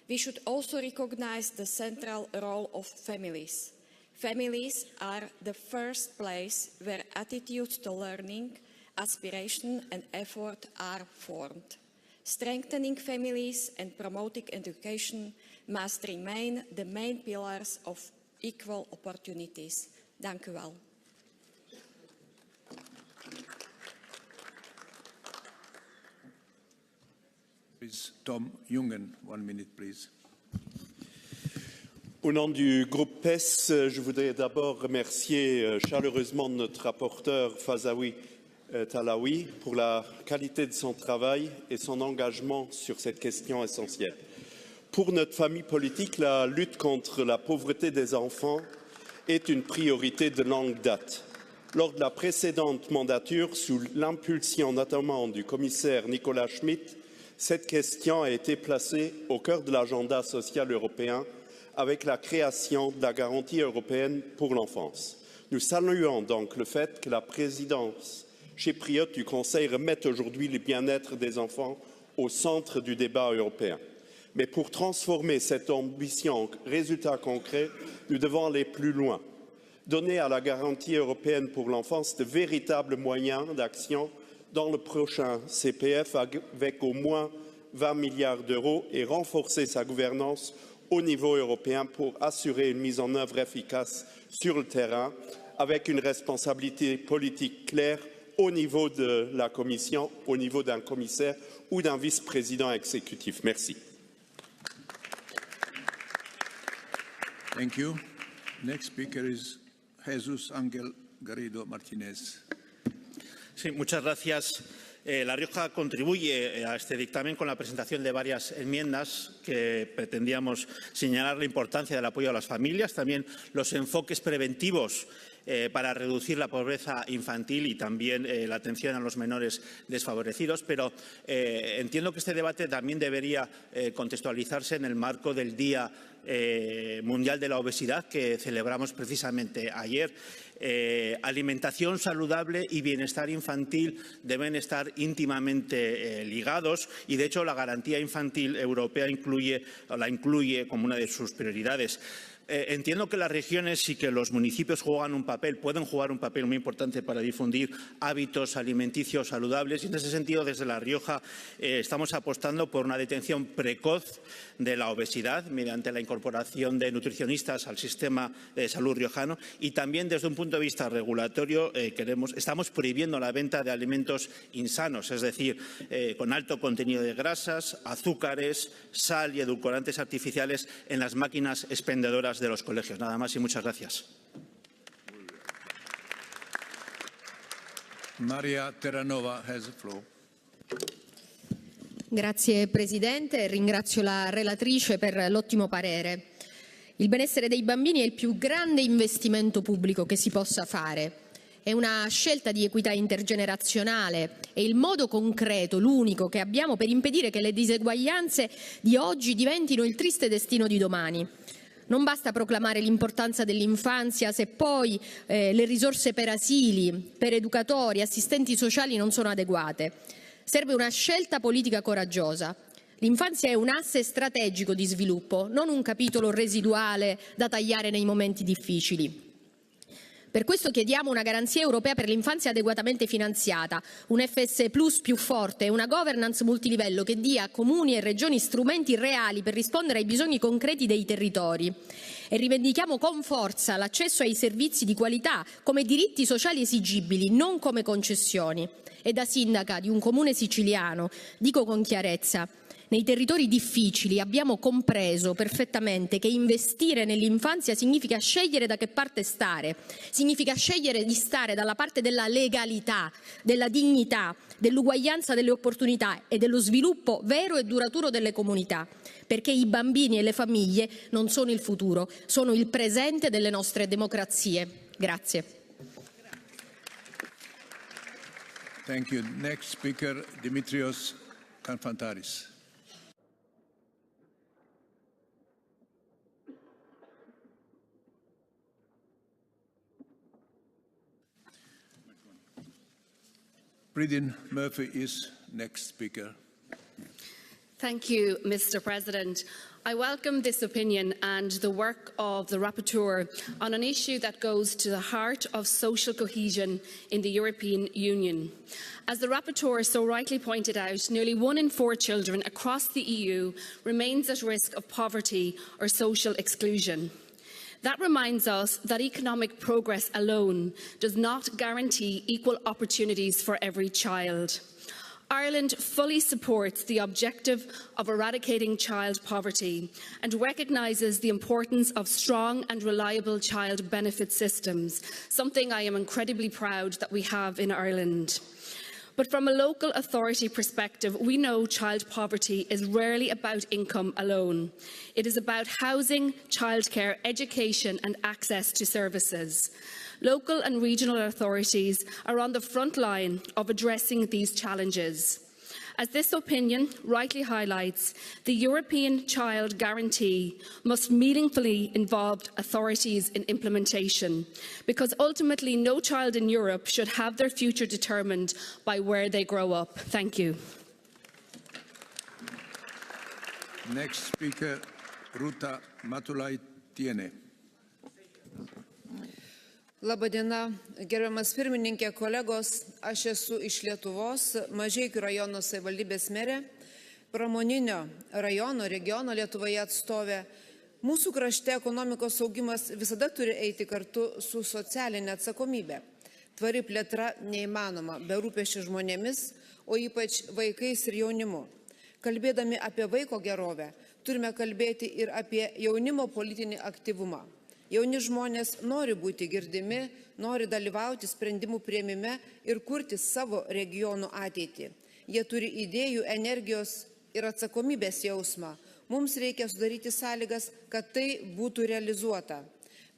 We should also recognize the central role of families. Families are the first place where attitudes to learning, aspiration and effort are formed. Strengthening families and promoting education must remain the main pillars of equal opportunities. Dank u wel. Tom Jungen, 1 minute, please. Au nom du groupe PES, je voudrais d'abord remercier chaleureusement notre rapporteur Fazaoui Talaoui pour la qualité de son travail et son engagement sur cette question essentielle. Pour notre famille politique, la lutte contre la pauvreté des enfants est une priorité de longue date. Lors de la précédente mandature, sous l'impulsion notamment du commissaire Nicolas Schmit, cette question a été placée au cœur de l'agenda social européen avec la création de la garantie européenne pour l'enfance. Nous saluons donc le fait que la présidence chypriote du Conseil remette aujourd'hui le bien-être des enfants au centre du débat européen. Mais pour transformer cette ambition en résultats concrets, nous devons aller plus loin. Donner à la garantie européenne pour l'enfance de véritables moyens d'action dans le prochain CPF avec au moins 20 milliards d'euros et renforcer sa gouvernance au niveau européen pour assurer une mise en œuvre efficace sur le terrain, avec une responsabilité politique claire au niveau de la Commission, au niveau d'un commissaire ou d'un vice-président exécutif. Merci. Thank you. Next speaker is Jesús Ángel Garrido Martínez. Sí, muchas gracias. La Rioja contribuye a este dictamen con la presentación de varias enmiendas que pretendíamos señalar la importancia del apoyo a las familias, también los enfoques preventivos para reducir la pobreza infantil y también la atención a los menores desfavorecidos, pero entiendo que este debate también debería contextualizarse en el marco del Día Mundial de la Obesidad que celebramos precisamente ayer. Alimentación saludable y bienestar infantil deben estar íntimamente ligados y, de hecho, la Garantía Infantil Europea la incluye como una de sus prioridades. Entiendo que las regiones y que los municipios pueden jugar un papel muy importante para difundir hábitos alimenticios saludables y, en ese sentido, desde La Rioja estamos apostando por una detención precoz de la obesidad mediante la incorporación de nutricionistas al sistema de salud riojano y también desde un punto de vista regulatorio estamos prohibiendo la venta de alimentos insanos, es decir, con alto contenido de grasas, azúcares, sal y edulcorantes artificiales en las máquinas expendedoras de los colegios. Nada más y muchas gracias. Maria Terranova has the floor. Grazie Presidente, ringrazio la relatrice per l'ottimo parere. Il benessere dei bambini è il più grande investimento pubblico che si possa fare. È una scelta di equità intergenerazionale, è il modo concreto, l'unico che abbiamo per impedire che le diseguaglianze di oggi diventino il triste destino di domani. Non basta proclamare l'importanza dell'infanzia se poi le risorse per asili, per educatori, assistenti sociali non sono adeguate. Serve una scelta politica coraggiosa. L'infanzia è un asse strategico di sviluppo, non un capitolo residuale da tagliare nei momenti difficili. Per questo chiediamo una garanzia europea per l'infanzia adeguatamente finanziata, un FS Plus più forte e una governance multilivello che dia a comuni e regioni strumenti reali per rispondere ai bisogni concreti dei territori. E rivendichiamo con forza l'accesso ai servizi di qualità come diritti sociali esigibili, non come concessioni. E da sindaca di un comune siciliano dico con chiarezza: nei territori difficili abbiamo compreso perfettamente che investire nell'infanzia significa scegliere da che parte stare, significa scegliere di stare dalla parte della legalità, della dignità, dell'uguaglianza delle opportunità e dello sviluppo vero e duraturo delle comunità, perché i bambini e le famiglie non sono il futuro, sono il presente delle nostre democrazie. Grazie. Thank you. Next speaker, Dimitrios Kanfantaris. Bridin Murphy is next speaker. Thank you, Mr. President. I welcome this opinion and the work of the rapporteur on an issue that goes to the heart of social cohesion in the European Union. As the rapporteur so rightly pointed out, nearly 1 in 4 children across the EU remains at risk of poverty or social exclusion. That reminds us that economic progress alone does not guarantee equal opportunities for every child. Ireland fully supports the objective of eradicating child poverty and recognises the importance of strong and reliable child benefit systems, something I am incredibly proud that we have in Ireland. But from a local authority perspective, we know child poverty is rarely about income alone. It is about housing, childcare, education and access to services. Local and regional authorities are on the front line of addressing these challenges. As this opinion rightly highlights, the European Child Guarantee must meaningfully involve authorities in implementation, because ultimately no child in Europe should have their future determined by where they grow up. Thank you. Next speaker, Ruta Matulai-Tiene. Labadiena, gerbiamas pirmininkė, kolegos, aš esu iš Lietuvos, Mažeikių rajono savivaldybės merė, pramoninio rajono, regiono Lietuvoje atstovė. Mūsų krašte ekonomikos augimas visada turi eiti kartu su socialinė atsakomybė. Tvari plėtra neįmanoma be rūpesčių žmonėmis, o ypač vaikais ir jaunimu. Kalbėdami apie vaiko gerovę, turime kalbėti ir apie jaunimo politinį aktyvumą. Jauni žmonės nori būti girdimi, nori dalyvauti sprendimų priėmime ir kurti savo regionų ateitį. Jie turi idėjų, energijos ir atsakomybės jausmą. Mums reikia sudaryti sąlygas, kad tai būtų realizuota.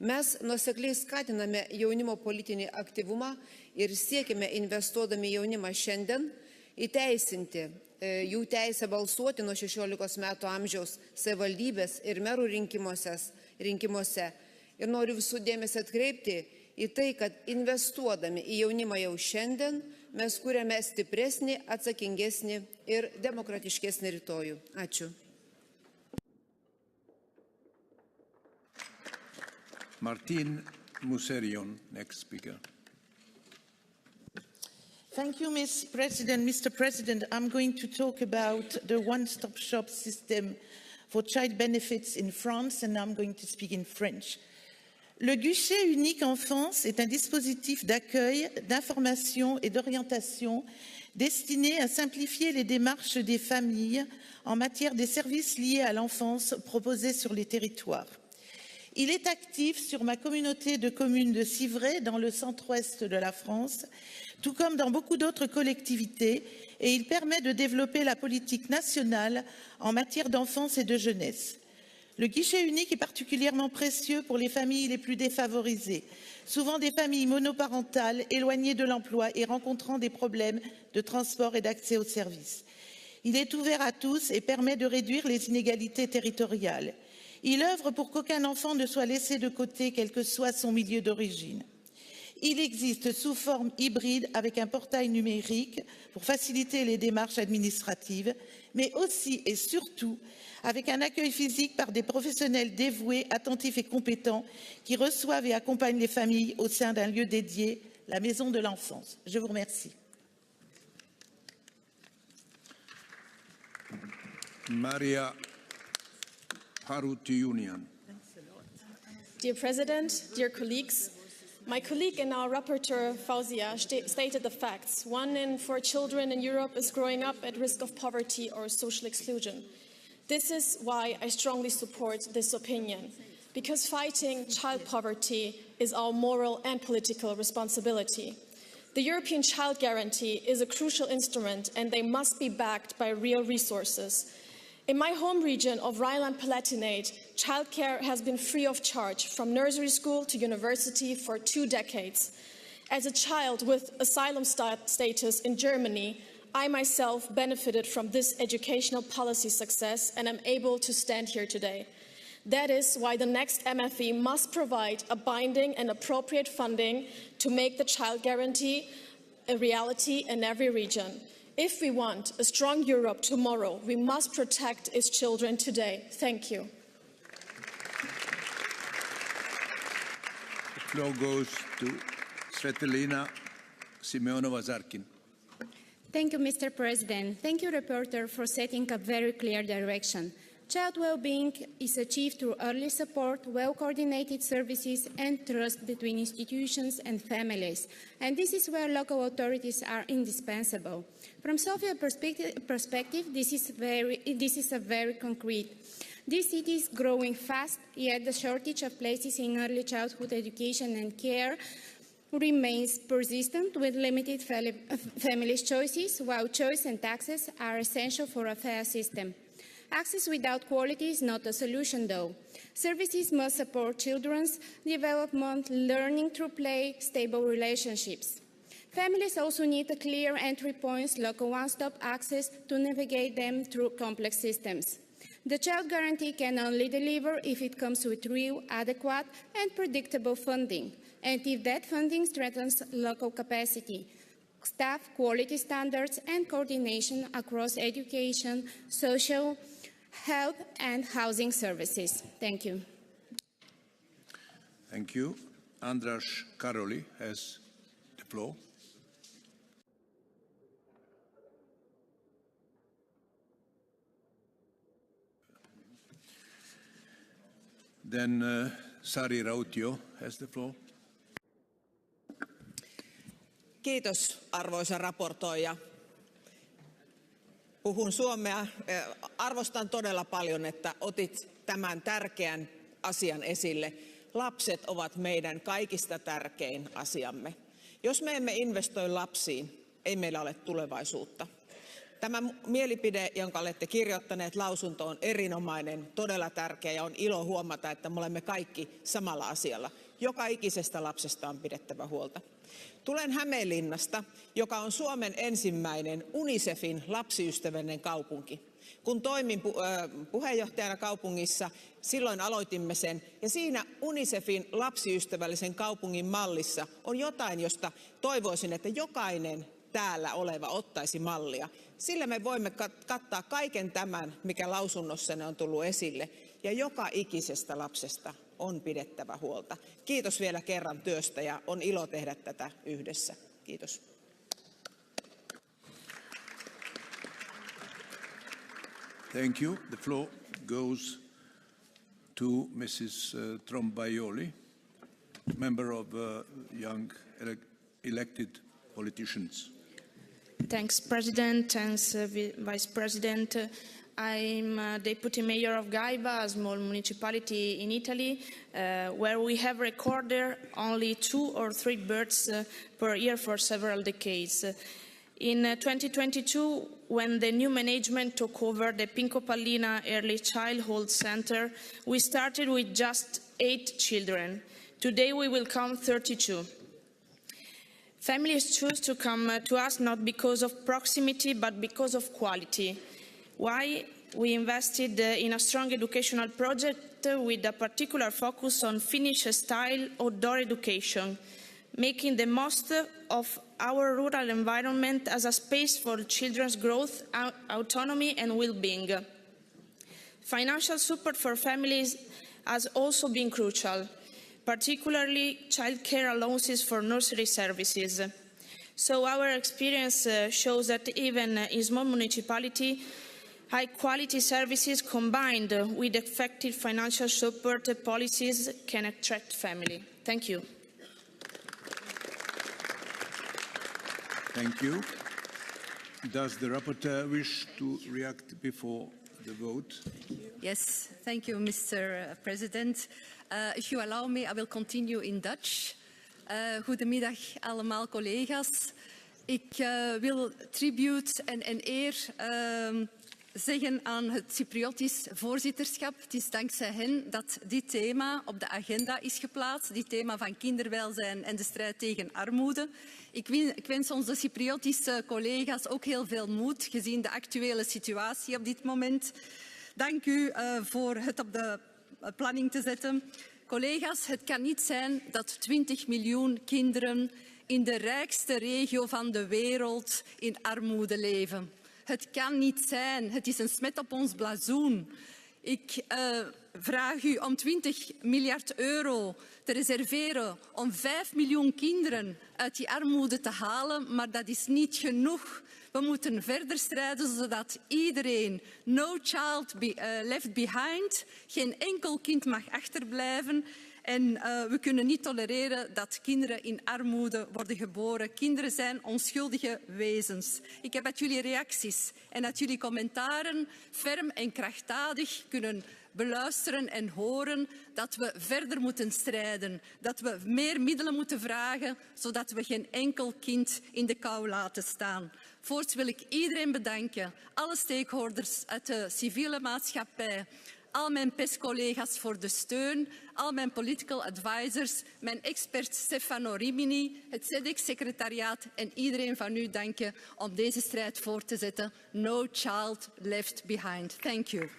Mes nuosekliai skatiname jaunimo politinį aktyvumą ir siekime, investuodami jaunimą šiandien, įteisinti jų teisę balsuoti nuo 16 metų amžiaus savivaldybės ir merų rinkimuose. Ir noriu visų dėmesį atkreipti į tai, kad investuodami į jaunimą jau šiandien, mes kūrėme stipresnį, atsakingesnį ir demokratiškesnį rytojų. Ačiū. Martin Muserion, next speaker. Thank you, Mr. President. I'm going to talk about the one-stop shop system for child benefits in France, and I'm going to speak in French. Le guichet unique enfance est un dispositif d'accueil, d'information et d'orientation destiné à simplifier les démarches des familles en matière des services liés à l'enfance proposés sur les territoires. Il est actif sur ma communauté de communes de Civray, dans le centre-ouest de la France, tout comme dans beaucoup d'autres collectivités, et il permet de développer la politique nationale en matière d'enfance et de jeunesse. Le guichet unique est particulièrement précieux pour les familles les plus défavorisées, souvent des familles monoparentales, éloignées de l'emploi et rencontrant des problèmes de transport et d'accès aux services. Il est ouvert à tous et permet de réduire les inégalités territoriales. Il œuvre pour qu'aucun enfant ne soit laissé de côté, quel que soit son milieu d'origine. Il existe sous forme hybride avec un portail numérique pour faciliter les démarches administratives, mais aussi et surtout avec un accueil physique par des professionnels dévoués, attentifs et compétents qui reçoivent et accompagnent les familles au sein d'un lieu dédié, la Maison de l'Enfance. Je vous remercie. Maria Harutiunian. Dear President, dear colleagues, my colleague and our rapporteur, Fauzia, stated the facts. 1 in 4 children in Europe is growing up at risk of poverty or social exclusion. This is why I strongly support this opinion, because fighting child poverty is our moral and political responsibility. The European Child Guarantee is a crucial instrument, and they must be backed by real resources. In my home region of Rhineland-Palatinate, childcare has been free of charge from nursery school to university for 2 decades. As a child with asylum status in Germany, I myself benefited from this educational policy success and am able to stand here today. That is why the next MFE must provide a binding and appropriate funding to make the child guarantee a reality in every region. If we want a strong Europe tomorrow, we must protect its children today. Thank you. The floor goes to Svetlana Simeonova-Zarkin. Thank you, Mr. President. Thank you, Reporter, for setting a very clear direction. Child well-being is achieved through early support, well-coordinated services, and trust between institutions and families. And this is where local authorities are indispensable. From Sofia perspective, this is a very concrete. This city is growing fast, yet the shortage of places in early childhood education and care remains persistent with limited families' choices, while choice and access are essential for a fair system. Access without quality is not a solution, though. Services must support children's development, learning through play, stable relationships. Families also need a clear entry points, local one-stop access to navigate them through complex systems. The child guarantee can only deliver if it comes with real, adequate, and predictable funding, and if that funding strengthens local capacity, staff quality standards, and coordination across education, social, health, and housing services. Thank you. Thank you. Andras Karoli has the floor. Then Sari Rautio has the floor. Kiitos, arvoisa raportoija. Puhun suomea. Arvostan todella paljon, että otit tämän tärkeän asian esille. Lapset ovat meidän kaikista tärkein asiamme. Jos me emme investoi lapsiin, ei meillä ole tulevaisuutta. Tämä mielipide, jonka olette kirjoittaneet, lausunto on erinomainen, todella tärkeä ja on ilo huomata, että me olemme kaikki samalla asialla. Joka ikisestä lapsesta on pidettävä huolta. Tulen Hämeenlinnasta, joka on Suomen ensimmäinen UNICEFin lapsiystävällinen kaupunki. Kun toimin puheenjohtajana kaupungissa, silloin aloitimme sen. Ja siinä UNICEFin lapsiystävällisen kaupungin mallissa on jotain, josta toivoisin, että jokainen täällä oleva ottaisi mallia. Sillä me voimme kattaa kaiken tämän, mikä lausunnossanne on tullut esille. Ja joka ikisestä lapsesta on pidettävä huolta. Kiitos vielä kerran työstä ja on ilo tehdä tätä yhdessä. Kiitos. Thank you. The floor goes to Mrs. Trombaioli, member of Young Elected Politicians. Thanks, President. Thanks, Vice President. I'm Deputy Mayor of Gaiba, a small municipality in Italy, where we have recorded only 2 or 3 births per year for several decades. In 2022, when the new management took over the Pinco Pallina Early Childhood Center, we started with just 8 children. Today we will count 32. Families choose to come to us not because of proximity, but because of quality. Why? We invested in a strong educational project with a particular focus on Finnish-style outdoor education, making the most of our rural environment as a space for children's growth, autonomy and well-being. Financial support for families has also been crucial, particularly childcare allowances for nursery services. So our experience shows that even in small municipalities, high-quality services combined with effective financial support policies can attract family. Thank you. Thank you. Does the rapporteur wish to react before the vote? Yes, thank you, Mr. President. If you allow me, I will continue in Dutch. Goedemiddag allemaal collega's. Ik wil tribute en eer zeggen aan het Cypriotisch voorzitterschap. Het is dankzij hen dat dit thema op de agenda is geplaatst, dit thema van kinderwelzijn en de strijd tegen armoede. Ik wens onze Cypriotische collega's ook heel veel moed, gezien de actuele situatie op dit moment. Dank u voor het op de planning te zetten. Collega's, het kan niet zijn dat 20 miljoen kinderen in de rijkste regio van de wereld in armoede leven. Het kan niet zijn. Het is een smet op ons blazoen. Ik vraag u om 20 miljard euro te reserveren om 5 miljoen kinderen uit die armoede te halen, maar dat is niet genoeg. We moeten verder strijden zodat iedereen, no child left behind, geen enkel kind mag achterblijven. En we kunnen niet tolereren dat kinderen in armoede worden geboren. Kinderen zijn onschuldige wezens. Ik heb uit jullie reacties en uit jullie commentaren ferm en krachtdadig kunnen beluisteren en horen dat we verder moeten strijden. Dat we meer middelen moeten vragen, zodat we geen enkel kind in de kou laten staan. Voorts wil ik iedereen bedanken, alle stakeholders uit de civiele maatschappij, al mijn PES-collega's voor de steun, al mijn political advisors, mijn expert Stefano Rimini, het SEDEC-secretariaat en iedereen van u danken om deze strijd voor te zetten. No child left behind. Thank you.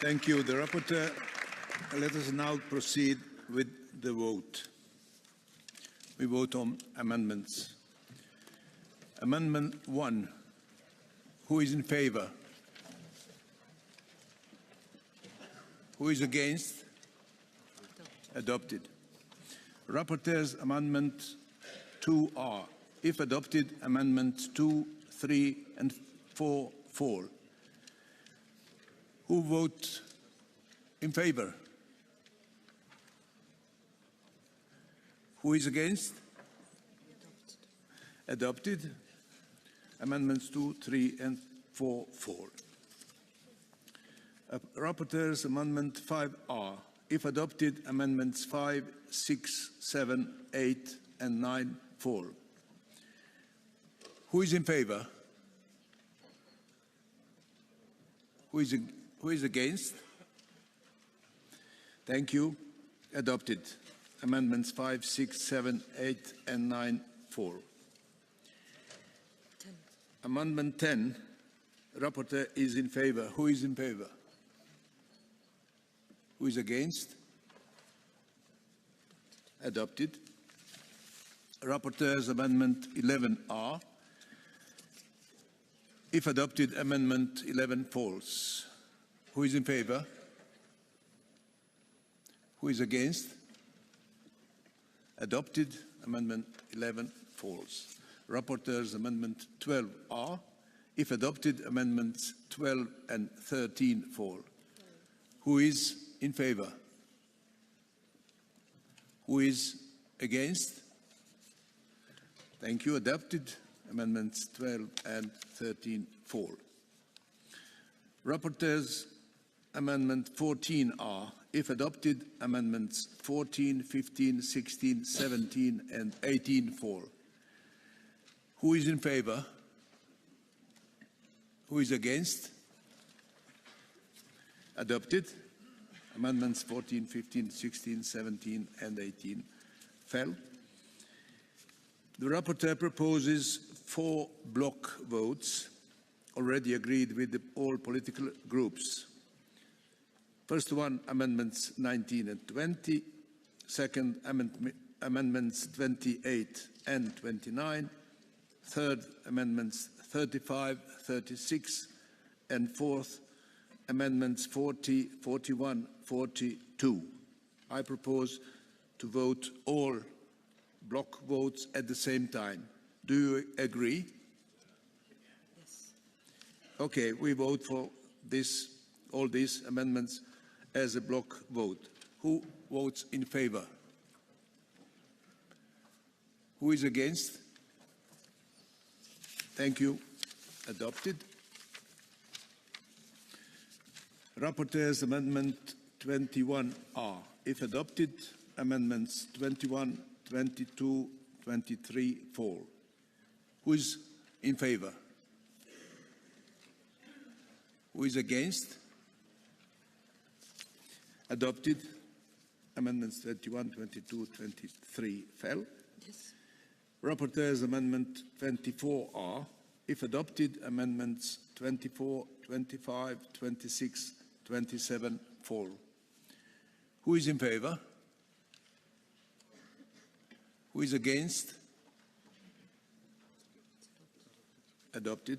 Thank you, the rapporteur. Let us now proceed with the vote. We vote on amendments. Amendment 1. Who is in favour? Who is against? Adopted. Rapporteur's amendment 2R. If adopted, amendments 2, 3 and 4 fall. Who vote in favor? Who is against? Adopted. Amendments 2, 3, and 4 fall. Rapporteur's Amendment 5R. If adopted, Amendments 5, 6, 7, 8, and 9 fall. Who is in favor? Who is against? Thank you. Adopted. Amendments 5, 6, 7, 8, and 9 fall. Amendment 10. Rapporteur is in favor. Who is in favor? Who is against? Adopted. Rapporteur's Amendment 11R. If adopted, Amendment 11 falls. Who is in favor? Who is against? Adopted. Amendment 11 falls. Rapporteur's Amendment 12R. If adopted, Amendments 12 and 13 fall. Who is in favor? Who is against? Thank you. Adopted. Amendments 12 and 13 fall. Rapporteur's Amendment 14R. If adopted, Amendments 14, 15, 16, 17, and 18 fall. Who is in favor? Who is against? Adopted. Amendments 14, 15, 16, 17, and 18 fell. The rapporteur proposes 4 block votes, already agreed with all political groups. First one, Amendments 19 and 20. Second, Amendments 28 and 29. Third, Amendments 35, 36. And fourth, Amendments 40, 41, 42. I propose to vote all block votes at the same time. Do you agree? Yes. Okay, we vote for all these amendments as a block vote. Who votes in favor? Who is against? Thank you. Adopted. Rapporteur's Amendment 21R. If adopted, Amendments 21, 22, 23 fall. Who is in favor? Who is against? Adopted. Amendments 21, 22, 23 fell. Yes. Rapporteur's Amendment 24R. If adopted, Amendments 24, 25, 26, 27 fall. Who is in favor? Who is against? Adopted.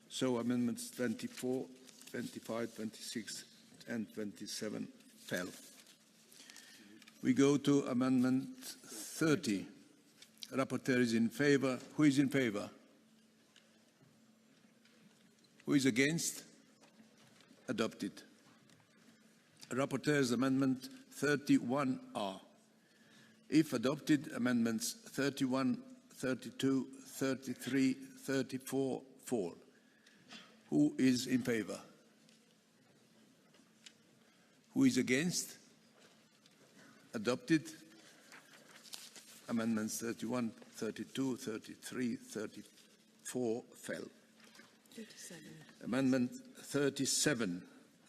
So amendments 24, 25, 26, and 27 fell. We go to Amendment 30. Rapporteur is in favor. Who is in favor? Who is against? Adopted. Rapporteur's Amendment 31R. If adopted, Amendments 31, 32, 33, 34 fall. Who is in favor? Who is against? Adopted. Amendments 31, 32, 33, 34 fell. 37. Amendment 37.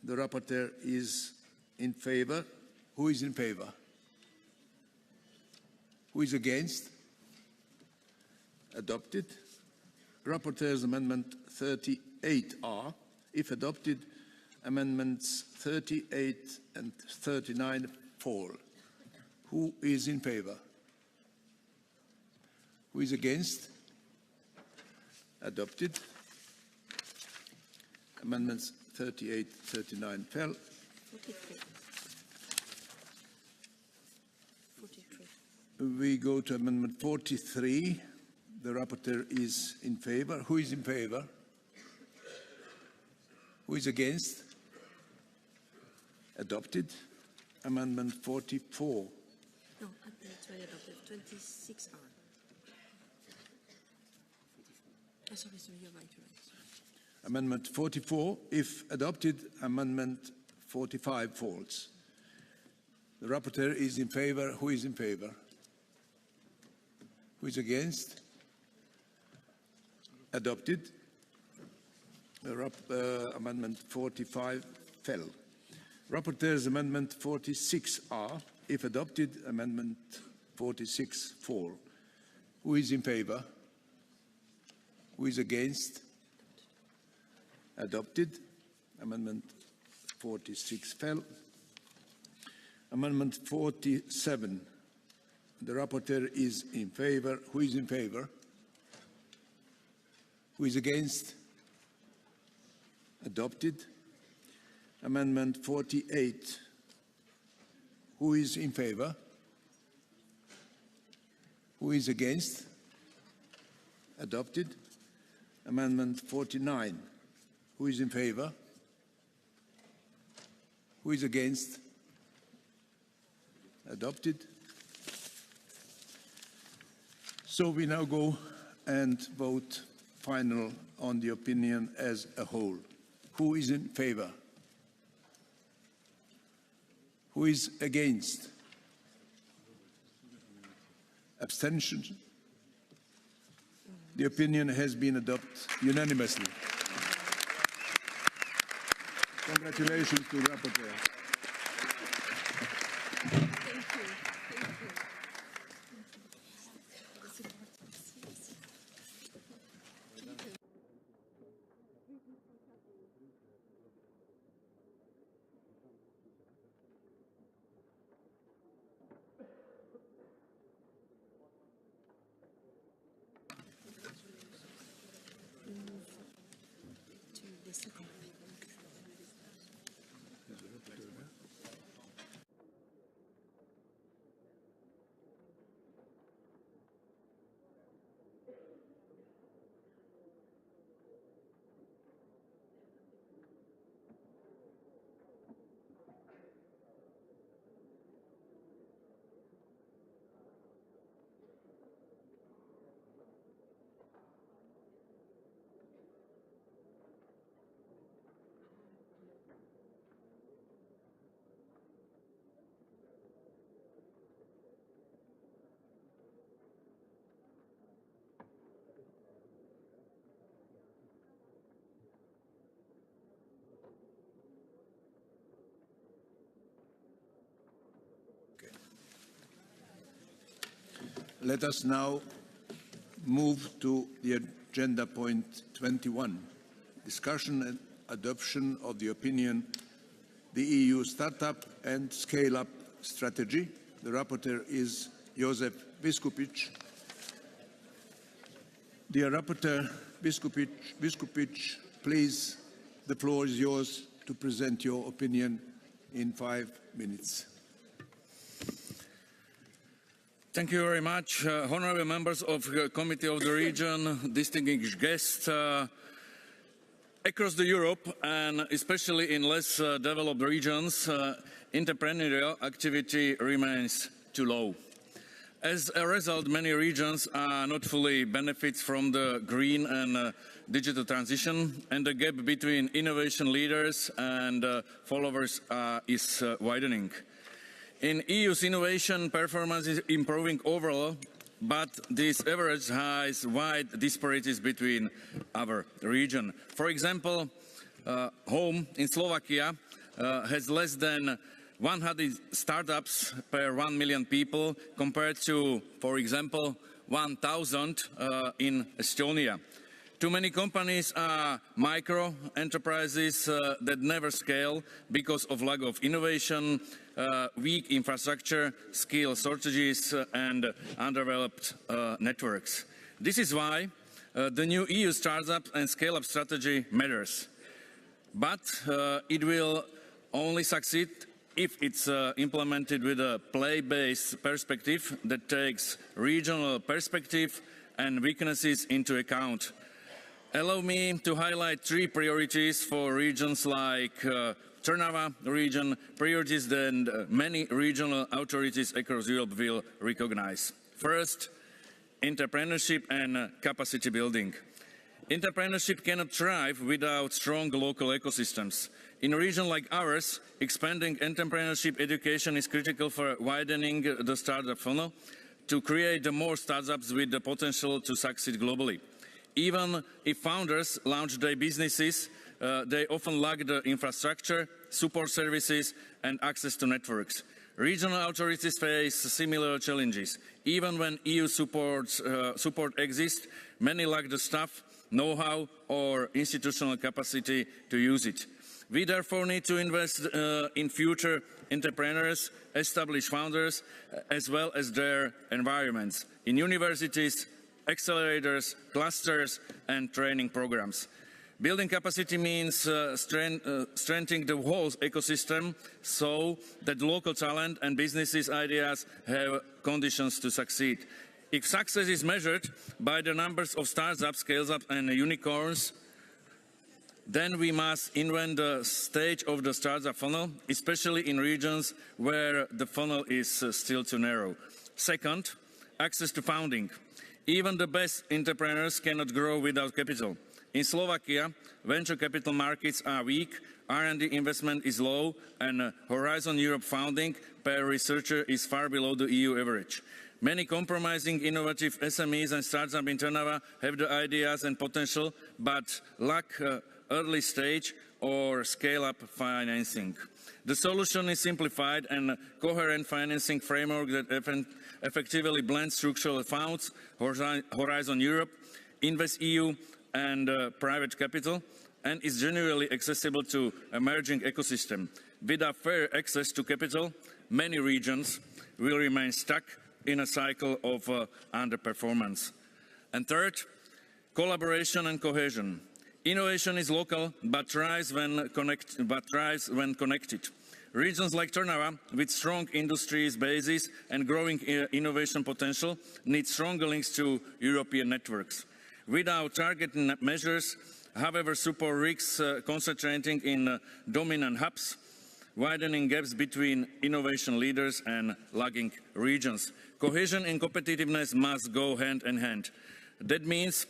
The rapporteur is in favor. Who is in favor? Who is against? Adopted. Rapporteur's Amendment 38R. If adopted, Amendments 38 and 39 fall. Who is in favor? Who is against? Adopted. Amendments 38, 39 fell. 43. 43. We go to Amendment 43. The rapporteur is in favor. Who is in favor? Who is against? Adopted. Amendment 44. No, it's already adopted. 26 are. Oh, sorry, you're right. Amendment 44. If adopted, Amendment 45 falls. The rapporteur is in favor. Who is in favor? Who is against? Adopted. Amendment 45 fell. Rapporteur's Amendment 46 are. If adopted, Amendment 46 fall. Who is in favor? Who is against? Adopted. Amendment 46 fell. Amendment 47. The rapporteur is in favor. Who is in favor? Who is against? Adopted. Amendment 48. Who is in favor? Who is against? Adopted. Amendment 49. Who is in favor? Who is against? Adopted. So we now go and vote final on the opinion as a whole. Who is in favor? Who is against? Abstentions? The opinion has been adopted unanimously. Congratulations to the rapporteur. Let us now move to the agenda point 21, discussion and adoption of the opinion, the EU Startup and Scale-up Strategy. The rapporteur is Josef Biskupic. Dear Rapporteur Biskupic, please, the floor is yours to present your opinion in 5 minutes. Thank you very much, honorable members of the Committee of the Region, distinguished guests. Across Europe, and especially in less developed regions, entrepreneurial activity remains too low. As a result, many regions are not fully benefit from the green and digital transition, and the gap between innovation leaders and followers is widening. In EU's innovation, performance is improving overall, but this average has wide disparities between our region. For example, home in Slovakia has less than 100 startups per 1 million people compared to, for example, 1,000 in Estonia. Too many companies are micro enterprises that never scale because of lack of innovation, weak infrastructure, skill shortages and undeveloped networks. This is why the new EU Startup and Scale-up Strategy matters. But it will only succeed if it's implemented with a play-based perspective that takes regional perspective and weaknesses into account. Allow me to highlight 3 priorities for regions like Trnava region priorities that many regional authorities across Europe will recognize. First, entrepreneurship and capacity building. Entrepreneurship cannot thrive without strong local ecosystems. In a region like ours, expanding entrepreneurship education is critical for widening the startup funnel to create more startups with the potential to succeed globally. Even if founders launch their businesses, they often lack the infrastructure, support services, and access to networks. Regional authorities face similar challenges. Even when EU support exists, many lack the staff, know-how, or institutional capacity to use it. We therefore need to invest in future entrepreneurs, established founders, as well as their environments, in universities, accelerators, clusters, and training programs. Building capacity means strengthening the whole ecosystem so that local talent and businesses' ideas have conditions to succeed. If success is measured by the numbers of startups, scale-ups, and unicorns, then we must invent the stage of the startup funnel, especially in regions where the funnel is still too narrow. Second, access to funding. Even the best entrepreneurs cannot grow without capital. In Slovakia, venture capital markets are weak, R&D investment is low, and Horizon Europe funding per researcher is far below the EU average. Many compromising innovative SMEs and startups in Trnava have the ideas and potential, but lack early stage or scale-up financing. The solution is simplified and coherent financing framework that effectively blends structural funds, Horizon Europe, InvestEU, and private capital, and is generally accessible to emerging ecosystem. Without fair access to capital, many regions will remain stuck in a cycle of underperformance. And third, collaboration and cohesion. Innovation is local, but thrives when connected. Regions like Trnava, with strong industries bases and growing innovation potential, need stronger links to European networks. Without targeted measures, however, support risks concentrating in dominant hubs, widening gaps between innovation leaders and lagging regions. Cohesion and competitiveness must go hand in hand. That means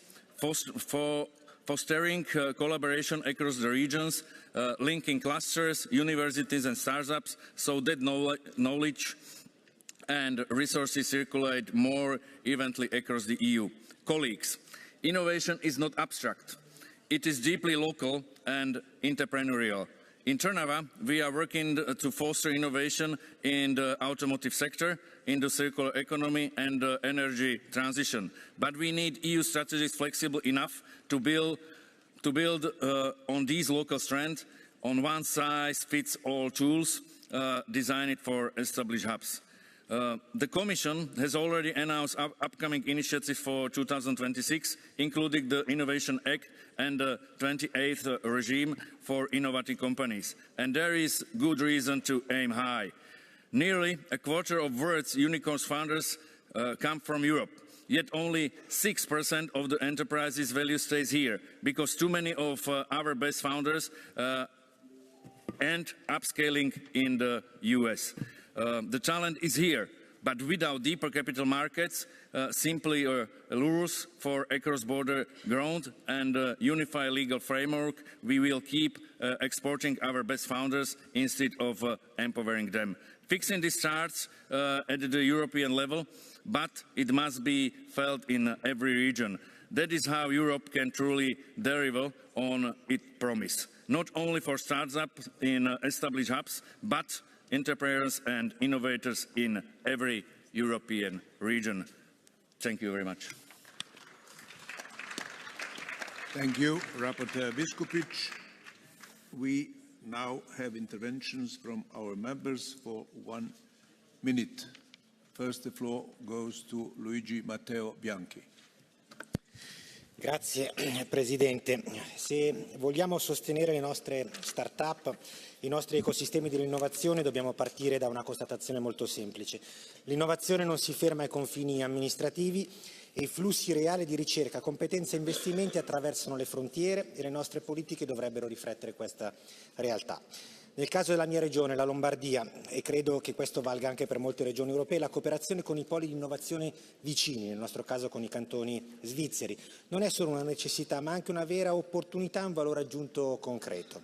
fostering collaboration across the regions, linking clusters, universities and startups so that knowledge and resources circulate more evenly across the EU. Colleagues, innovation is not abstract. It is deeply local and entrepreneurial. In Trnava, we are working to foster innovation in the automotive sector, in the circular economy and the energy transition. But we need EU strategies flexible enough to build on these local strengths, on one-size-fits-all tools designed for established hubs. The Commission has already announced upcoming initiatives for 2026, including the Innovation Act and the 28th regime for innovative companies. And there is good reason to aim high. Nearly a quarter of world's unicorns founders come from Europe. Yet only 6% of the enterprise's value stays here, because too many of our best founders end up scaling in the US. The talent is here, but without deeper capital markets, simply rules for cross-border growth and a unified legal framework, we will keep exporting our best founders instead of empowering them. Fixing this starts at the European level, but it must be felt in every region. That is how Europe can truly deliver on its promise, not only for startups in established hubs, but entrepreneurs and innovators in every European region. Thank you very much. Thank you, Rapporteur Biskupic. We now have interventions from our members for 1 minute. First, the floor goes to Luigi Matteo Bianchi. Grazie Presidente. Se vogliamo sostenere le nostre start-up, i nostri ecosistemi dell'innovazione, dobbiamo partire da una constatazione molto semplice. L'innovazione non si ferma ai confini amministrativi e i flussi reali di ricerca, competenze e investimenti attraversano le frontiere e le nostre politiche dovrebbero riflettere questa realtà. Nel caso della mia regione, la Lombardia, e credo che questo valga anche per molte regioni europee, la cooperazione con i poli di innovazione vicini, nel nostro caso con i cantoni svizzeri, non è solo una necessità ma anche una vera opportunità e un valore aggiunto concreto.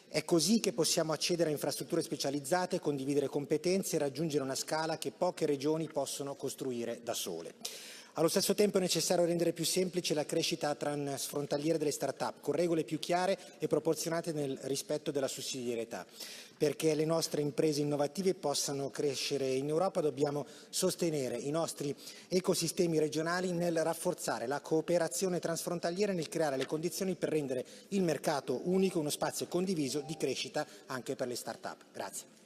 È così che possiamo accedere a infrastrutture specializzate, condividere competenze e raggiungere una scala che poche regioni possono costruire da sole. Allo stesso tempo è necessario rendere più semplice la crescita transfrontaliera delle start-up, con regole più chiare e proporzionate nel rispetto della sussidiarietà. Perché le nostre imprese innovative possano crescere in Europa dobbiamo sostenere i nostri ecosistemi regionali nel rafforzare la cooperazione transfrontaliera e nel creare le condizioni per rendere il mercato unico uno spazio condiviso di crescita anche per le start-up. Grazie.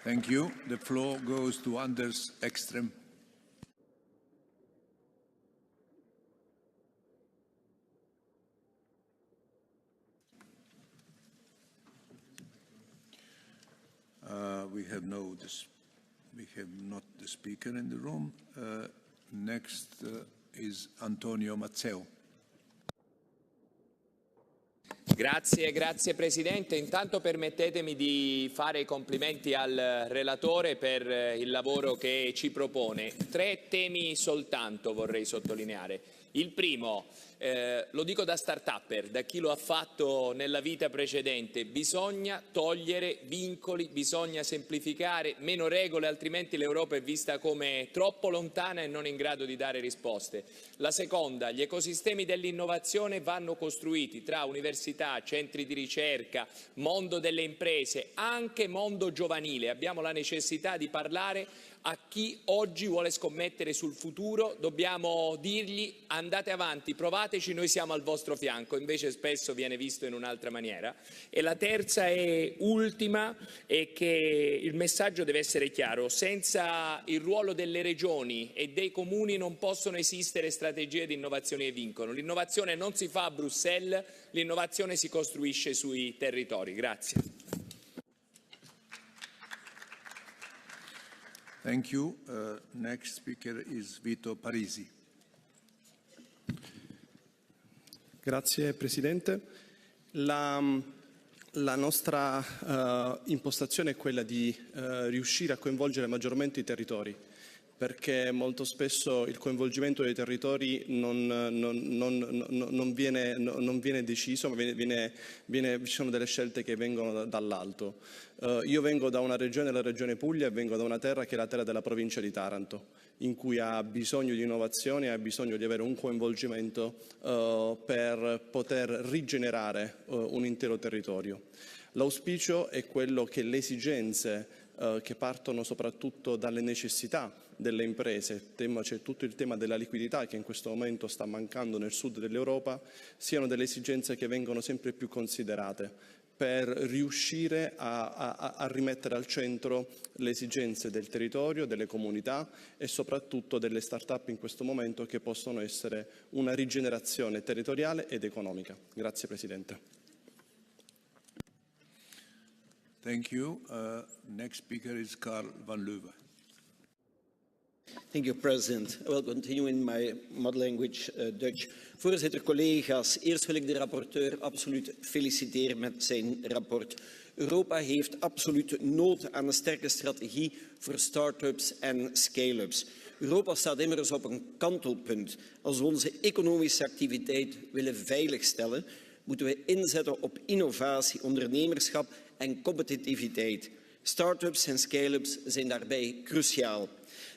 Thank you. The floor goes to Anders Ekström. We have not the speaker in the room. Next is Antonio Mazzeo. Grazie Presidente. Intanto permettetemi di fare i complimenti al relatore per il lavoro che ci propone. 3 temi soltanto vorrei sottolineare. Il primo, lo dico da start-upper, da chi lo ha fatto nella vita precedente, bisogna togliere vincoli, bisogna semplificare, meno regole, altrimenti l'Europa è vista come troppo lontana e non in grado di dare risposte. La seconda, gli ecosistemi dell'innovazione vanno costruiti tra università, centri di ricerca, mondo delle imprese, anche mondo giovanile. Abbiamo la necessità di parlare a chi oggi vuole scommettere sul futuro, dobbiamo dirgli andate avanti, provateci, noi siamo al vostro fianco, invece spesso viene visto in un'altra maniera. E la terza e ultima è che il messaggio deve essere chiaro, senza il ruolo delle regioni e dei comuni non possono esistere strategie di innovazione che vincono. L'innovazione non si fa a Bruxelles, l'innovazione si costruisce sui territori. Grazie. Thank you. Next speaker is Vito Parisi. Grazie Presidente. La nostra impostazione è quella di riuscire a coinvolgere maggiormente i territori, perché molto spesso il coinvolgimento dei territori non viene deciso, ma ci sono delle scelte che vengono dall'alto. Io vengo da una regione, la regione Puglia, e vengo da una terra che è la terra della provincia di Taranto, in cui ha bisogno di innovazione, ha bisogno di avere un coinvolgimento per poter rigenerare un intero territorio. L'auspicio è quello che le esigenze che partono soprattutto dalle necessità delle imprese, c'è tutto il tema della liquidità che in questo momento sta mancando nel sud dell'Europa, siano delle esigenze che vengono sempre più considerate per riuscire a rimettere al centro le esigenze del territorio, delle comunità e soprattutto delle start-up in questo momento che possono essere una rigenerazione territoriale ed economica. Grazie Presidente. Thank you. Next speaker is Karl van Leuven. Thank you, President. I will continue in my mother language, Dutch. Voorzitter, collega's, eerst wil ik de rapporteur absoluut feliciteren met zijn rapport. Europa heeft absoluut nood aan een sterke strategie voor start-ups en scale-ups. Europa staat immers op een kantelpunt. Als we onze economische activiteit willen veiligstellen, moeten we inzetten op innovatie, ondernemerschap en competitiviteit. Start-ups en scale-ups zijn daarbij cruciaal.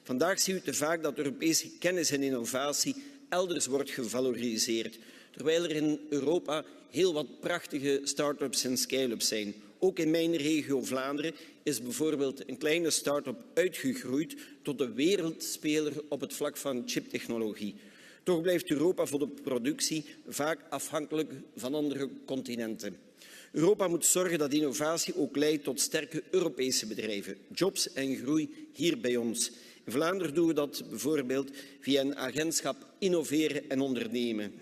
Vandaag zien we te vaak dat Europese kennis en innovatie elders wordt gevaloriseerd, terwijl er in Europa heel wat prachtige start-ups en scale-ups zijn. Ook in mijn regio Vlaanderen is bijvoorbeeld een kleine start-up uitgegroeid tot een wereldspeler op het vlak van chiptechnologie. Toch blijft Europa voor de productie vaak afhankelijk van andere continenten. Europa moet zorgen dat innovatie ook leidt tot sterke Europese bedrijven, jobs en groei hier bij ons. In Vlaanderen doen we dat bijvoorbeeld via een agentschap Innoveren en Ondernemen,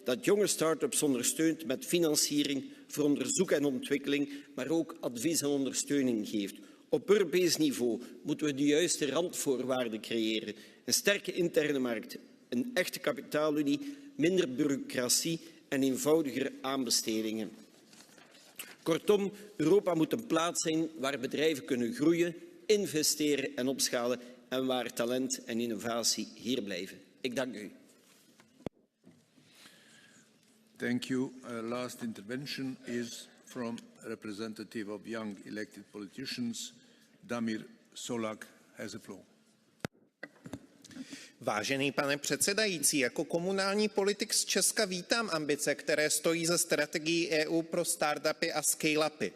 dat jonge start-ups ondersteunt met financiering voor onderzoek en ontwikkeling, maar ook advies en ondersteuning geeft. Op Europees niveau moeten we de juiste randvoorwaarden creëren. Een sterke interne markt, een echte kapitaalunie, minder bureaucratie en eenvoudiger aanbestedingen. Kortom, Europa moet een plaats zijn waar bedrijven kunnen groeien, investeren en opschalen en waar talent en innovatie hier blijven. Ik dank u. Thank you. Last intervention is from representative of young elected politicians. Damir Solak has the floor. Vážený pane předsedající, jako komunální politik z Česka vítám ambice, které stojí za strategií EU pro startupy a scale-upy.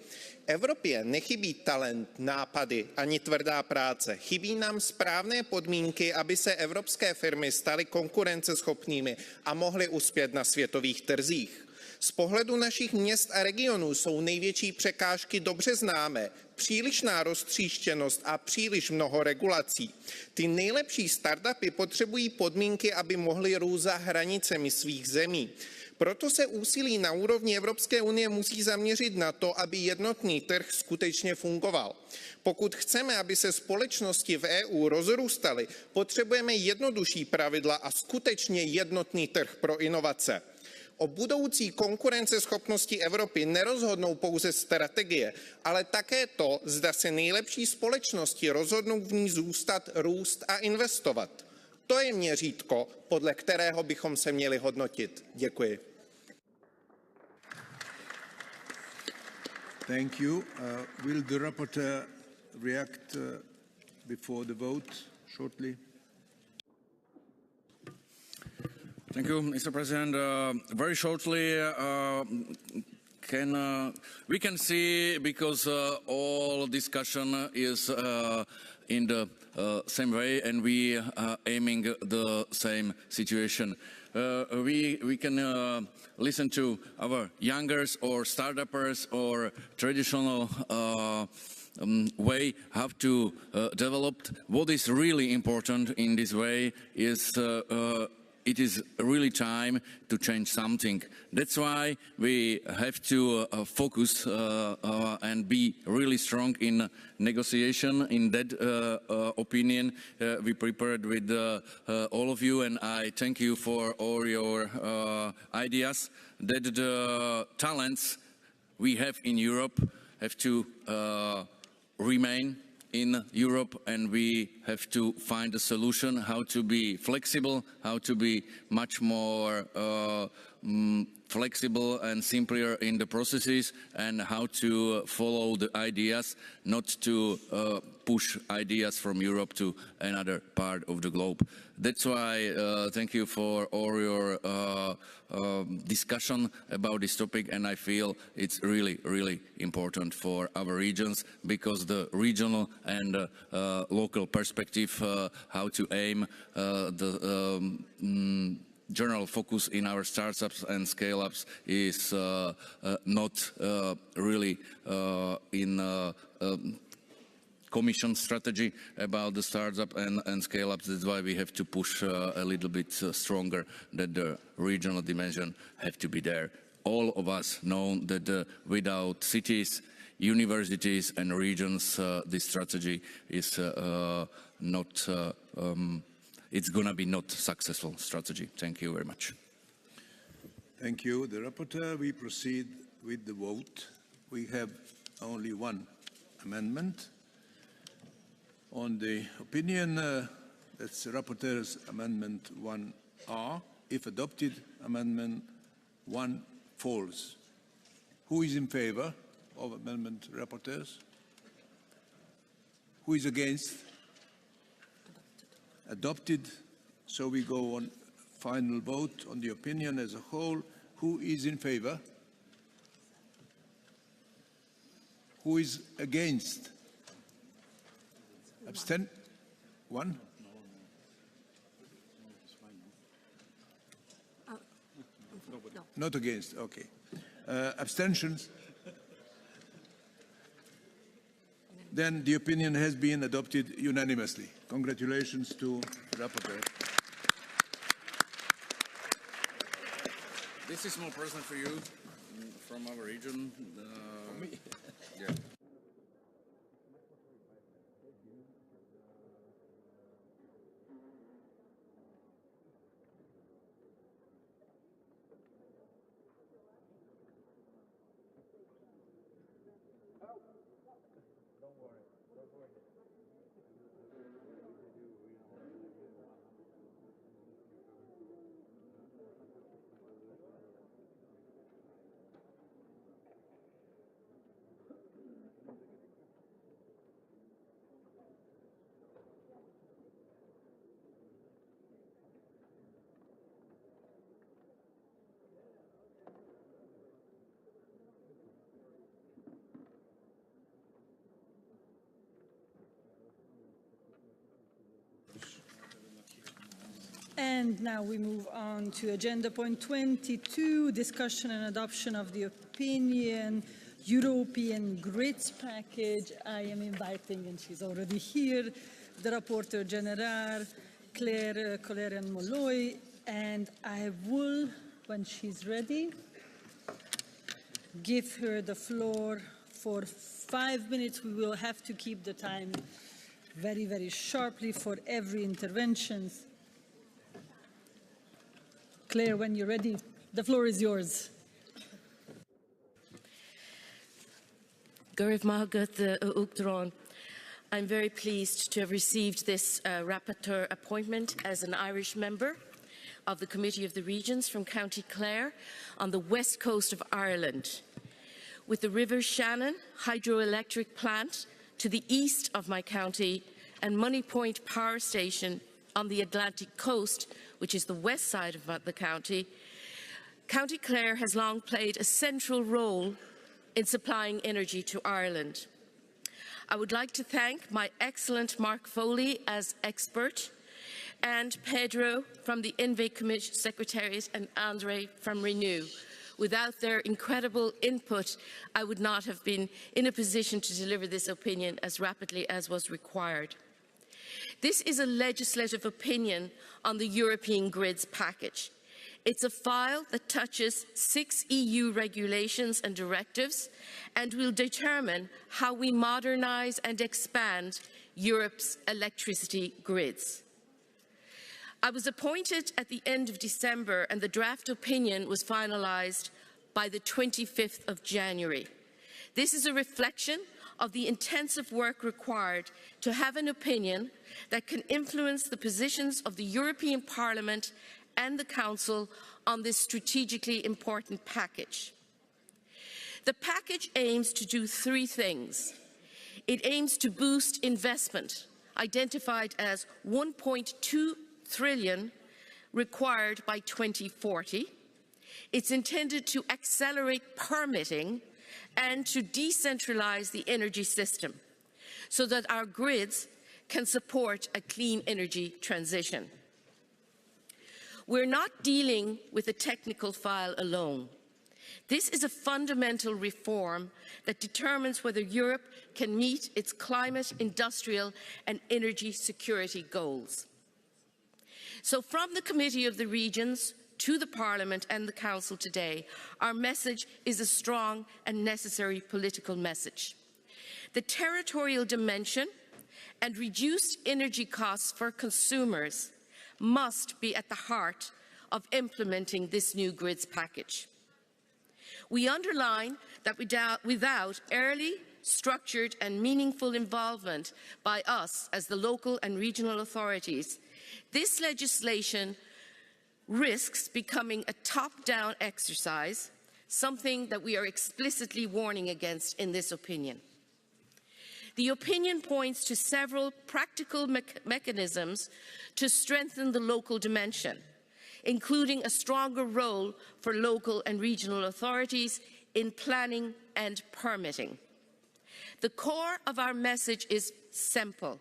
Evropě nechybí talent, nápady ani tvrdá práce. Chybí nám správné podmínky, aby se evropské firmy staly konkurenceschopnými a mohly uspět na světových trzích. Z pohledu našich měst a regionů jsou největší překážky dobře známé. Přílišná roztříštěnost a příliš mnoho regulací. Ty nejlepší startupy potřebují podmínky, aby mohly růst za hranicemi svých zemí. Proto se úsilí na úrovni Evropské unie musí zaměřit na to, aby jednotný trh skutečně fungoval. Pokud chceme, aby se společnosti v EU rozrůstaly, potřebujeme jednodušší pravidla a skutečně jednotný trh pro inovace. O budoucí konkurenceschopnosti Evropy nerozhodnou pouze strategie, ale také to, zda se nejlepší společnosti rozhodnou v ní zůstat, růst a investovat. To je měřítko, podle kterého bychom se měli hodnotit. Děkuji. Thank you. Will the rapporteur react before the vote shortly? Thank you, Mr. President. Very shortly, we can see, because all discussion is in the same way, and we are aiming the same situation. We can listen to our youngers or startuppers or traditional way how to develop. What is really important in this way is it is really time to change something. That's why we have to focus and be really strong in negotiation. In that opinion, we prepared with all of you, and I thank you for all your ideas. That the talents we have in Europe have to remain in Europe, and we have to find a solution how to be flexible, how to be much more flexible and simpler in the processes, and how to follow the ideas, not to push ideas from Europe to another part of the globe. That's why thank you for all your discussion about this topic, and I feel it's really, really important for our regions, because the regional and local perspective, how to aim the general focus in our startups and scale-ups is not really in Commission strategy about the startup and scale-ups. That's why we have to push a little bit stronger, that the regional dimension have to be there. All of us know that without cities, universities and regions, this strategy is not it's going to be not successful strategy. Thank you very much. Thank you. The rapporteur, we proceed with the vote. We have only one amendment. On the opinion, that's the rapporteur's amendment 1R. If adopted, amendment 1 falls. Who is in favor of amendment rapporteurs? Who is against? Adopted. So we go on final vote on the opinion as a whole. Who is in favor? Who is against? Abstain? One? Not against, okay. Abstentions? Then the opinion has been adopted unanimously. Congratulations to the rapporteur. This is more present for you from our region. For me? Yeah. And now we move on to agenda point 22, discussion and adoption of the opinion, European grids package. I am inviting, and she's already here, the Rapporteur General, Claire Colère-Molloy, and I will, when she's ready, give her the floor for 5 minutes. We will have to keep the time very, very sharply for every intervention. Claire, when you're ready, the floor is yours. I'm very pleased to have received this rapporteur appointment as an Irish member of the Committee of the Regions from County Clare on the west coast of Ireland. With the River Shannon hydroelectric plant to the east of my county and Moneypoint Power Station on the Atlantic coast, which is the west side of the county, County Clare has long played a central role in supplying energy to Ireland. I would like to thank my excellent Mark Foley as expert, and Pedro from the INVE Commission Secretariat and Andre from Renew. Without their incredible input, I would not have been in a position to deliver this opinion as rapidly as was required. This is a legislative opinion on the European grids package. It's a file that touches 6 EU regulations and directives and will determine how we modernise and expand Europe's electricity grids. I was appointed at the end of December and the draft opinion was finalised by the 25th of January. This is a reflection of the intensive work required to have an opinion that can influence the positions of the European Parliament and the Council on this strategically important package. The package aims to do 3 things. It aims to boost investment, identified as 1.2 trillion required by 2040. It's intended to accelerate permitting and to decentralise the energy system so that our grids can support a clean energy transition. We're not dealing with a technical file alone. This is a fundamental reform that determines whether Europe can meet its climate, industrial and energy security goals. So from the Committee of the Regions to the Parliament and the Council today, our message is a strong and necessary political message. The territorial dimension and reduced energy costs for consumers must be at the heart of implementing this new grids package. We underline that without early, structured and meaningful involvement by us as the local and regional authorities, this legislation risks becoming a top-down exercise, something that we are explicitly warning against in this opinion. The opinion points to several practical mechanisms to strengthen the local dimension, including a stronger role for local and regional authorities in planning and permitting. The core of our message is simple.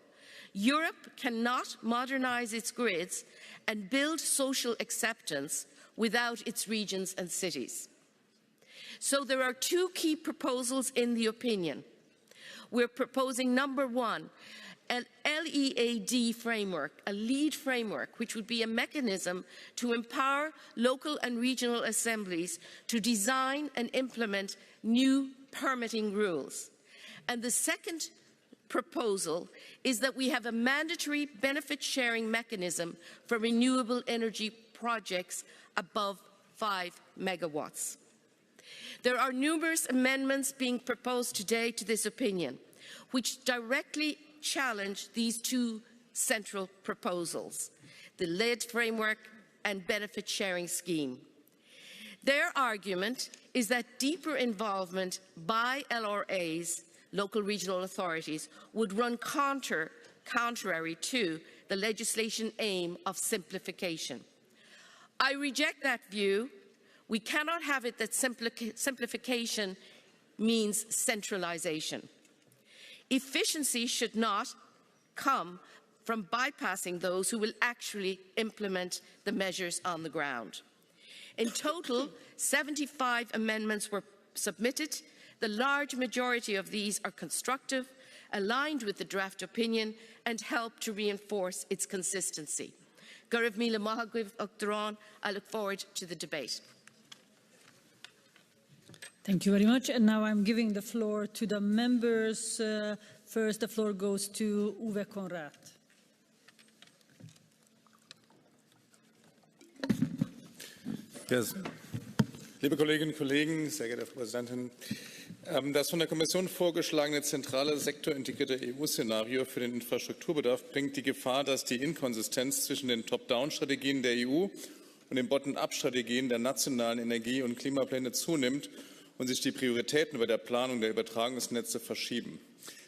Europe cannot modernise its grids and build social acceptance without its regions and cities. So there are 2 key proposals in the opinion. We're proposing, number 1, an LEAD framework, a LEAD framework, which would be a mechanism to empower local and regional assemblies to design and implement new permitting rules. And the second proposal is that we have a mandatory benefit-sharing mechanism for renewable energy projects above 5 megawatts. There are numerous amendments being proposed today to this opinion, which directly challenge these 2 central proposals, the LEAD framework and benefit-sharing scheme. Their argument is that deeper involvement by LRAs, local regional authorities, would run contrary to the legislation aim of simplification. I reject that view. We cannot have it that simplification means centralisation. Efficiency should not come from bypassing those who will actually implement the measures on the ground. In total, 75 amendments were submitted. The large majority of these are constructive, aligned with the draft opinion, and help to reinforce its consistency. Gurv Mila Mahagriv Uachtaráin, I look forward to the debate. Thank you very much. And now I'm giving the floor to the members. First, the floor goes to Uwe Konrad. Yes. Liebe Kolleginnen und Kollegen, sehr geehrte Frau Präsidentin, das von der Kommission vorgeschlagene zentrale sektorintegrierte EU-Szenario für den Infrastrukturbedarf bringt die Gefahr, dass die Inkonsistenz zwischen den Top-Down-Strategien der EU und den Bottom-up-Strategien der nationalen Energie- und Klimapläne zunimmt und sich die Prioritäten bei der Planung der Übertragungsnetze verschieben.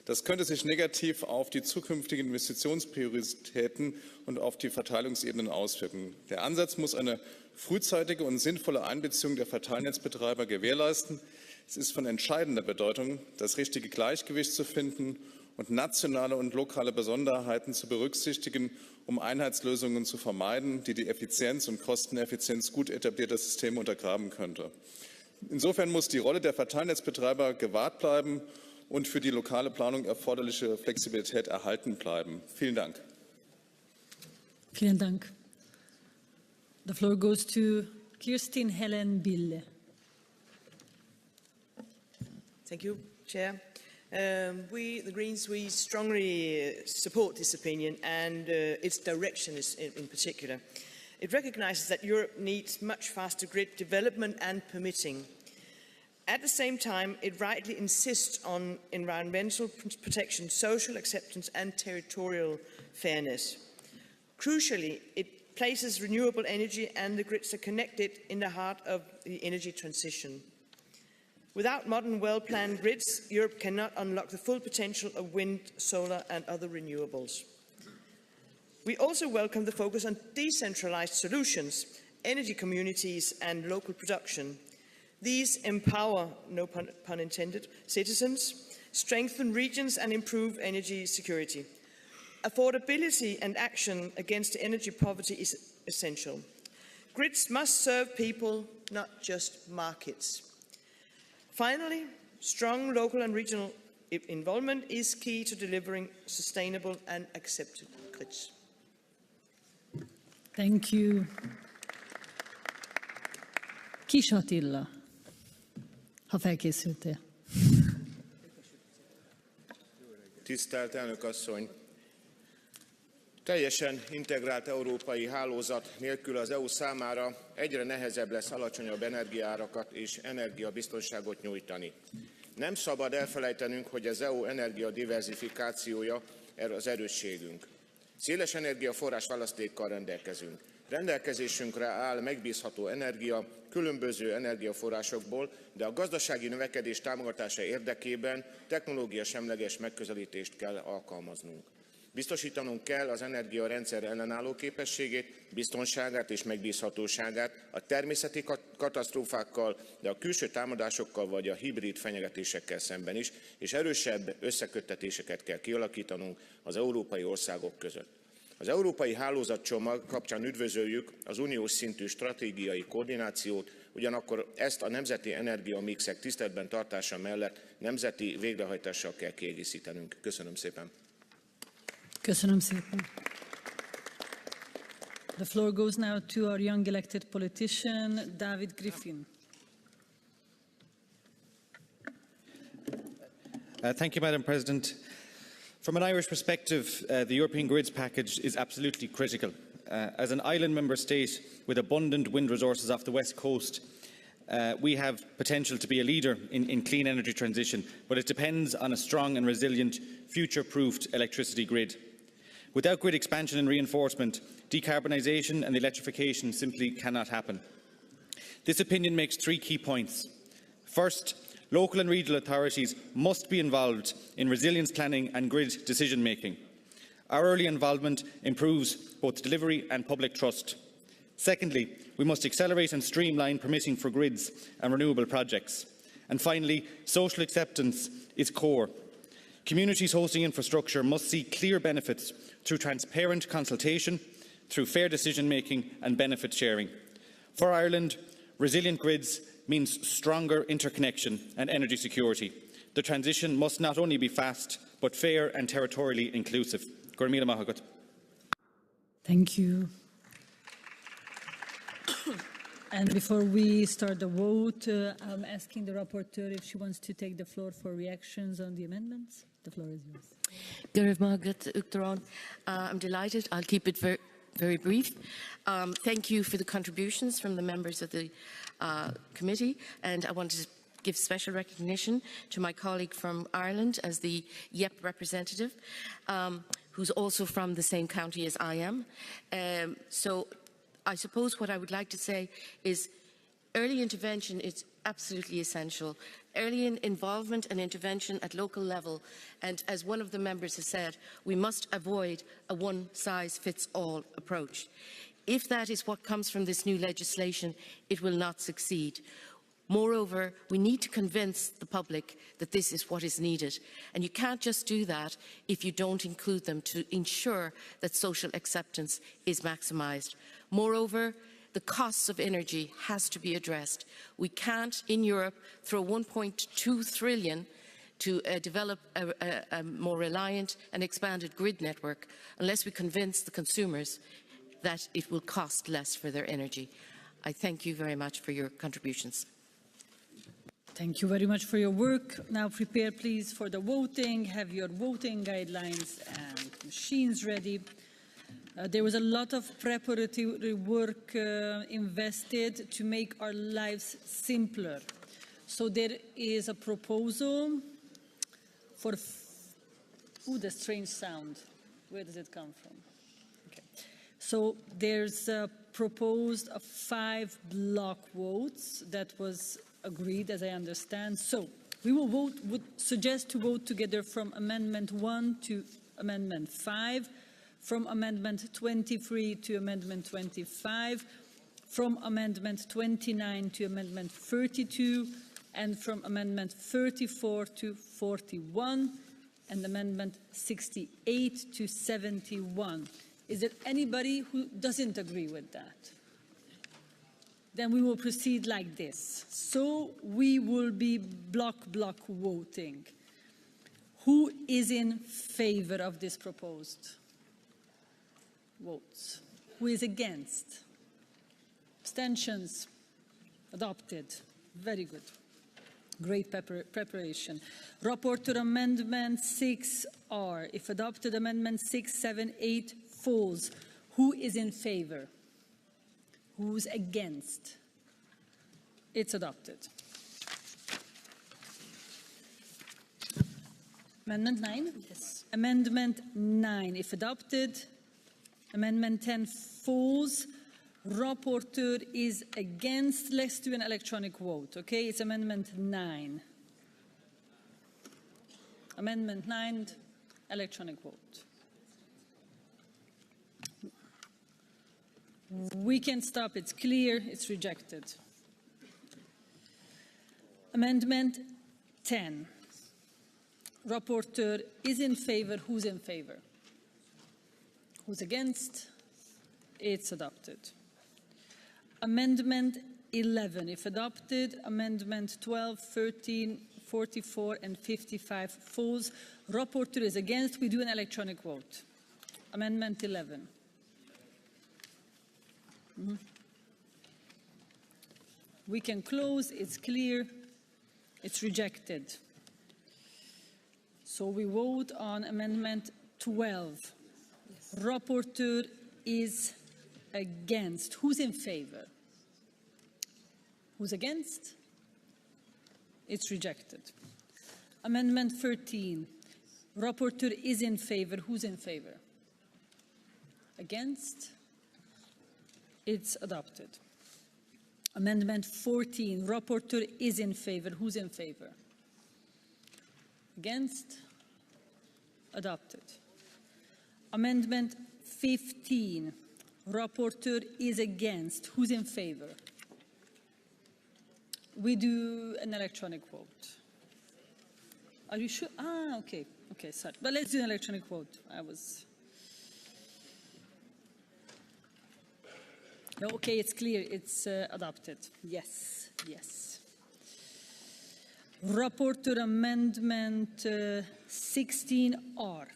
Das könnte sich negativ auf die zukünftigen Investitionsprioritäten und auf die Verteilungsebenen auswirken. Der Ansatz muss eine frühzeitige und sinnvolle Einbeziehung der Verteilnetzbetreiber gewährleisten. Es ist von entscheidender Bedeutung, das richtige Gleichgewicht zu finden und nationale und lokale Besonderheiten zu berücksichtigen, um Einheitslösungen zu vermeiden, die die Effizienz und Kosteneffizienz gut etablierter Systeme untergraben könnte. Insofern muss die Rolle der Verteilnetzbetreiber gewahrt bleiben und für die lokale Planung erforderliche Flexibilität erhalten bleiben. Vielen Dank. Vielen Dank. The floor goes to Kirsten Helen Bille. Thank you, Chair. We, the Greens, we strongly support this opinion and its direction in particular. It recognises that Europe needs much faster grid development and permitting. At the same time, it rightly insists on environmental protection, social acceptance and territorial fairness. Crucially, it places renewable energy and the grids are connected in the heart of the energy transition. Without modern, well-planned grids, Europe cannot unlock the full potential of wind, solar and other renewables. We also welcome the focus on decentralised solutions, energy communities and local production. These empower, no pun intended, citizens, strengthen regions and improve energy security. Affordability and action against energy poverty is essential. Grids must serve people, not just markets. Finally, strong local and regional involvement is key to delivering sustainable and accepted grids. Thank you. Kis Attila, ha felkészültél. Tisztelt elnök asszony! Teljesen integrált európai hálózat nélkül az EU számára egyre nehezebb lesz alacsonyabb energiaárakat és energiabiztonságot nyújtani. Nem szabad elfelejtenünk, hogy az EU energiadiverzifikációja az erősségünk. Széles energiaforrás választékkal rendelkezünk. Rendelkezésünkre áll megbízható energia különböző energiaforrásokból, de a gazdasági növekedés támogatása érdekében technológiasemleges megközelítést kell alkalmaznunk. Biztosítanunk kell az energiarendszer ellenálló képességét, biztonságát és megbízhatóságát a természeti katasztrófákkal, de a külső támadásokkal vagy a hibrid fenyegetésekkel szemben is, és erősebb összeköttetéseket kell kialakítanunk az európai országok között. Az európai hálózatcsomag kapcsán üdvözöljük az uniós szintű stratégiai koordinációt, ugyanakkor ezt a nemzeti energiamixek tiszteletben tartása mellett nemzeti végrehajtással kell kiegészítenünk. Köszönöm szépen! Köszönöm szépen. The floor goes now to our young elected politician, David Griffin. Thank you, Madam President. From an Irish perspective, the European Grids Package is absolutely critical. As an island member state with abundant wind resources off the west coast, we have potential to be a leader in clean energy transition, but it depends on a strong and resilient, future-proofed electricity grid. Without grid expansion and reinforcement, decarbonisation and electrification simply cannot happen. This opinion makes three key points. First, local and regional authorities must be involved in resilience planning and grid decision-making. Our early involvement improves both delivery and public trust. Secondly, we must accelerate and streamline permitting for grids and renewable projects. And finally, social acceptance is core. Communities hosting infrastructure must see clear benefits through transparent consultation, through fair decision-making and benefit sharing. For Ireland, resilient grids means stronger interconnection and energy security. The transition must not only be fast, but fair and territorially inclusive. Thank you. And before we start the vote, I'm asking the rapporteur if she wants to take the floor for reactions on the amendments. The floor is yours. I'm delighted. I'll keep it very brief. Thank you for the contributions from the members of the committee, and I want to give special recognition to my colleague from Ireland as the YEP representative, who's also from the same county as I am. So I suppose what I would like to say is early intervention is absolutely essential. Early involvement and intervention at local level, and as one of the members has said, we must avoid a one-size-fits-all approach. If that is what comes from this new legislation, it will not succeed. Moreover, we need to convince the public that this is what is needed. And you can't just do that if you don't include them to ensure that social acceptance is maximised. Moreover, the costs of energy has to be addressed. We can't, in Europe, throw 1.2 trillion to develop a more reliant and expanded grid network unless we convince the consumers that it will cost less for their energy. I thank you very much for your contributions. Thank you very much for your work. Now prepare please for the voting. Have your voting guidelines and machines ready. There was a lot of preparatory work invested to make our lives simpler. So there is a proposal for, the strange sound. Where does it come from? Okay. So there's proposed 5 block votes that was agreed, as I understand. So we will would suggest to vote together from Amendment 1 to Amendment 5, from Amendment 23 to Amendment 25, from Amendment 29 to Amendment 32, and from Amendment 34 to 41, and Amendment 68 to 71. Is there anybody who doesn't agree with that? Then we will proceed like this. So we will be block voting. Who is in favor of this proposed votes? Who is against? Abstentions? Adopted. Very good. Great preparation. Rapporteur Amendment 6R. If adopted, Amendment 6, 7, 8 falls. Who is in favor? Who's against? It's adopted. Amendment 9? Yes. Amendment 9. If adopted, Amendment 10 falls. Rapporteur is against. Let's do an electronic vote, okay? It's Amendment 9. Amendment 9, electronic vote. We can stop, it's clear, it's rejected. Amendment 10. Rapporteur is in favor. Who's in favor? Who's against? It's adopted. Amendment 11. If adopted, Amendment 12, 13, 44 and 55 falls. Rapporteur is against. We do an electronic vote. Amendment 11. We can close. It's clear. It's rejected. So we vote on Amendment 12. Yes. Rapporteur is against. Who's in favor? Who's against? It's rejected. Amendment 13. Rapporteur is in favor. Who's in favor? Against? It's adopted. Amendment 14. Rapporteur is in favor. Who's in favor? Against? Adopted. Amendment 15. Rapporteur is against. Who's in favor? We do an electronic vote. Are you sure? Ah, okay. Okay, sorry. But let's do an electronic vote. I was No, okay, it's clear. It's adopted. Yes, yes. Rapporteur Amendment 16R.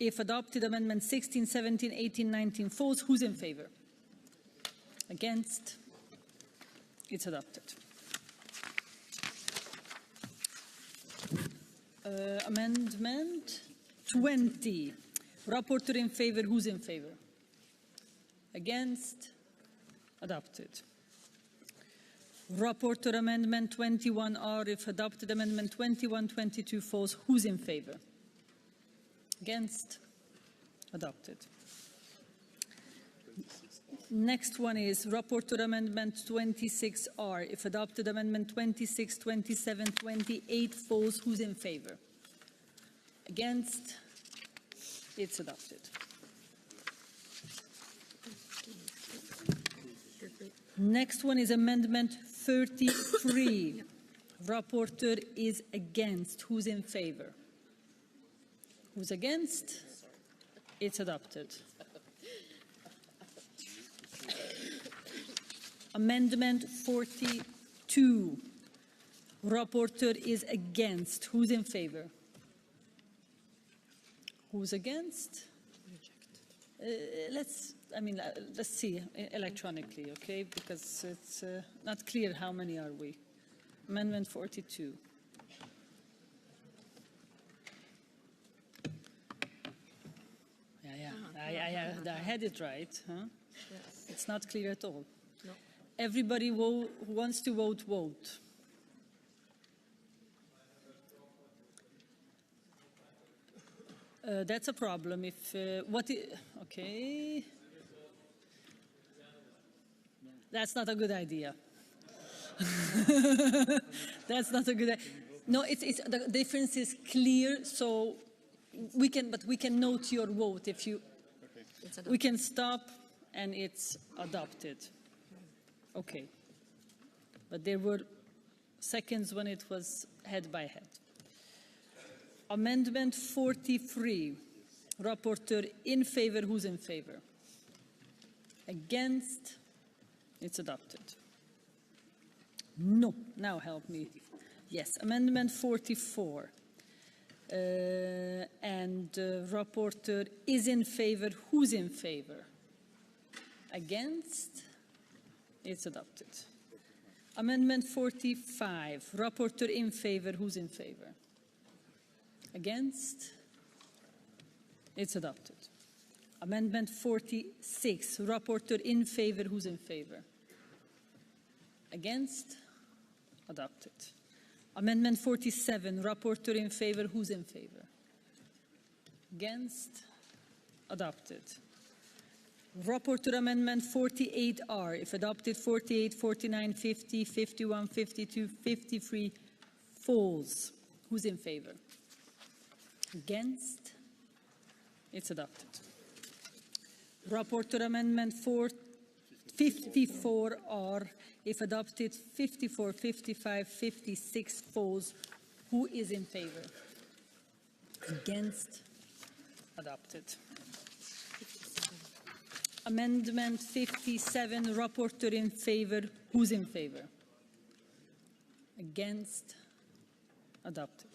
If adopted, Amendment 16, 17, 18, 19 falls. Who's in favor? Against? It's adopted. Amendment 20. Rapporteur in favor. Who's in favor? Against? Adopted. Rapporteur Amendment 21R. If adopted, Amendment 21, 22 falls. Who's in favor? Against? Adopted. Next one is Rapporteur Amendment 26R. If adopted, Amendment 26, 27, 28 falls. Who's in favor? Against? It's adopted. Next one is Amendment 33. Rapporteur is against. Who's in favor? Who's against? It's adopted. Amendment 42. Rapporteur is against. Who's in favor? Who's against? Let's see electronically, okay? Because it's not clear how many are we. Amendment 42. I had it right, huh? Yes. It's not clear at all. No. Everybody who wants to vote, vote. That's a problem. If okay, that's not a good idea. That's not a good idea. No, the difference is clear. So we can note your vote if you. We can stop, and it's adopted. Okay. But there were seconds when it was head by head. Amendment 43. Rapporteur in favor. Who's in favor? Against? It's adopted. No. Now help me. Yes. Amendment 44. Rapporteur is in favor. Who's in favor? Against? It's adopted. Amendment 45. Rapporteur in favor. Who's in favor? Against? It's adopted. Amendment 46. Rapporteur in favor. Who's in favor? Against? Adopted. Amendment 47. Rapporteur in favor. Who's in favor? Against? Adopted. Rapporteur Amendment 48R. If adopted, 48, 49, 50, 51, 52, 53 falls. Who's in favor? Against? It's adopted. Rapporteur Amendment 54R. If adopted, 54, 55, 56 falls. Who is in favor? Against? Adopted. Amendment 57, Rapporteur in favor. Who's in favor? Against? Adopted.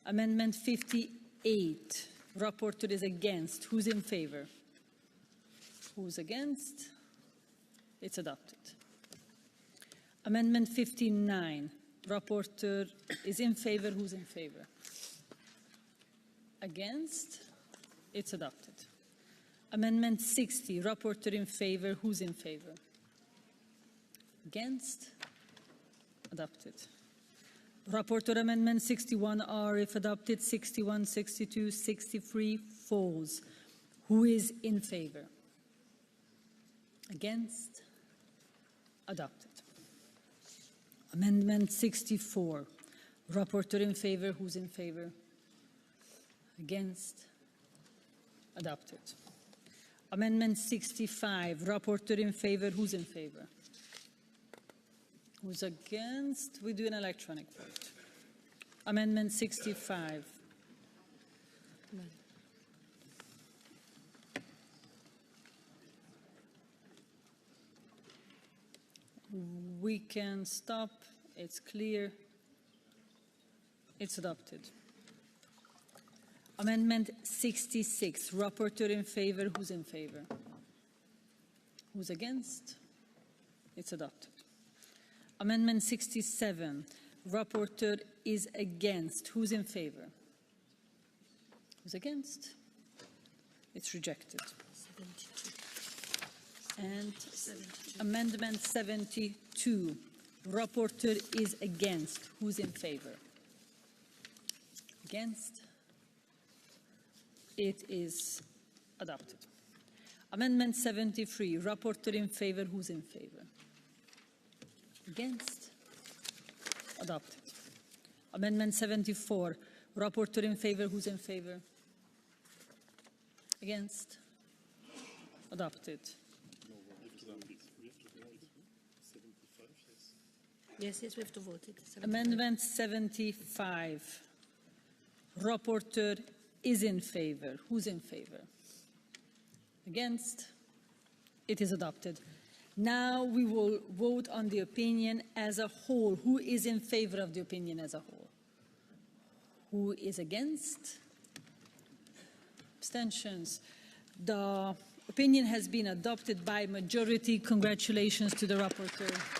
Amendment 58, Rapporteur is against. Who's in favor? Who's against? It's adopted. Amendment 59, Rapporteur is in favor. Who's in favor? Against? It's adopted. Amendment 60, Rapporteur in favor. Who's in favor? Against? Adopted. Rapporteur Amendment 61R, if adopted, 61, 62, 63 falls. Who is in favor? Against? Adopted. Amendment 64, Rapporteur in favor. Who's in favor? Against? Adopted. Amendment 65, Rapporteur in favor. Who's in favor? Who's against? We do an electronic vote. Amendment 65. We can stop. It's clear. It's adopted. Amendment 66. Rapporteur in favor. Who's in favor? Who's against? It's adopted. Amendment 67. Rapporteur is against. Who's in favor? Who's against? It's rejected. 72. And 72. Amendment 72. Rapporteur is against. Who's in favor? Against? It is adopted. Amendment 73. Rapporteur in favor. Who's in favor? Against? Adopted. Amendment 74. Rapporteur in favor. Who's in favor? Against? Adopted. Yes, we have to vote it. 75. Amendment 75. Rapporteur is in favor. Who's in favor? Against? It is adopted. Now we will vote on the opinion as a whole. Who is in favor of the opinion as a whole? Who is against? Abstentions. The opinion has been adopted by majority. Congratulations to the rapporteur.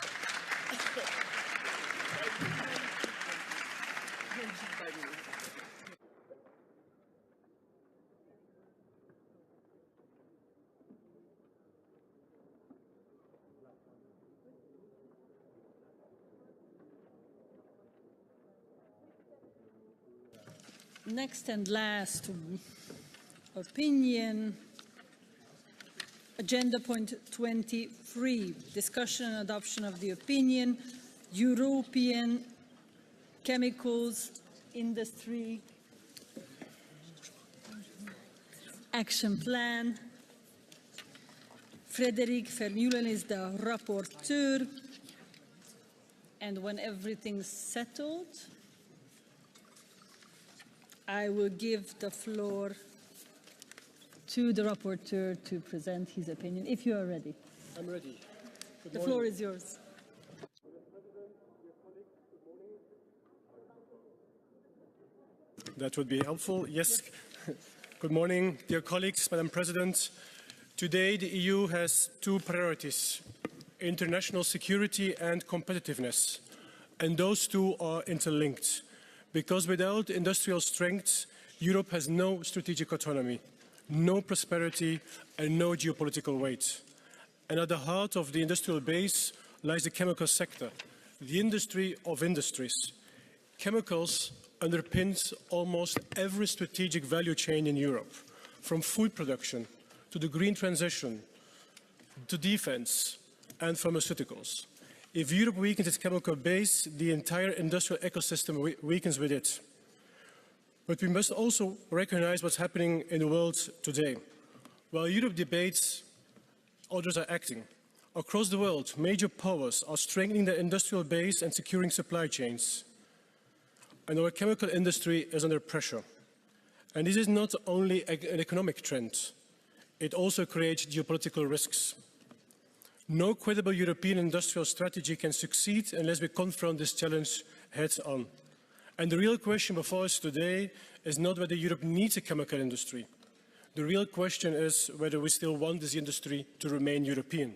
Next and last opinion, agenda point 23, discussion and adoption of the opinion, European chemicals industry action plan. Frederic Vermeulen is the rapporteur, and when everything's settled, I will give the floor to the rapporteur to present his opinion, if you are ready. I'm ready. The floor is yours. That would be helpful. Yes. Good morning, dear colleagues, Madam President. Today, the EU has two priorities: international security and competitiveness. And those two are interlinked. Because without industrial strength, Europe has no strategic autonomy, no prosperity, and no geopolitical weight. And at the heart of the industrial base lies the chemical sector, the industry of industries. Chemicals underpins almost every strategic value chain in Europe, from food production to the green transition, to defense and pharmaceuticals. If Europe weakens its chemical base, the entire industrial ecosystem weakens with it. But we must also recognize what's happening in the world today. While Europe debates, others are acting. Across the world, major powers are strengthening their industrial base and securing supply chains. And our chemical industry is under pressure. And this is not only an economic trend, it also creates geopolitical risks. No credible European industrial strategy can succeed unless we confront this challenge heads on. And the real question before us today is not whether Europe needs a chemical industry. The real question is whether we still want this industry to remain European.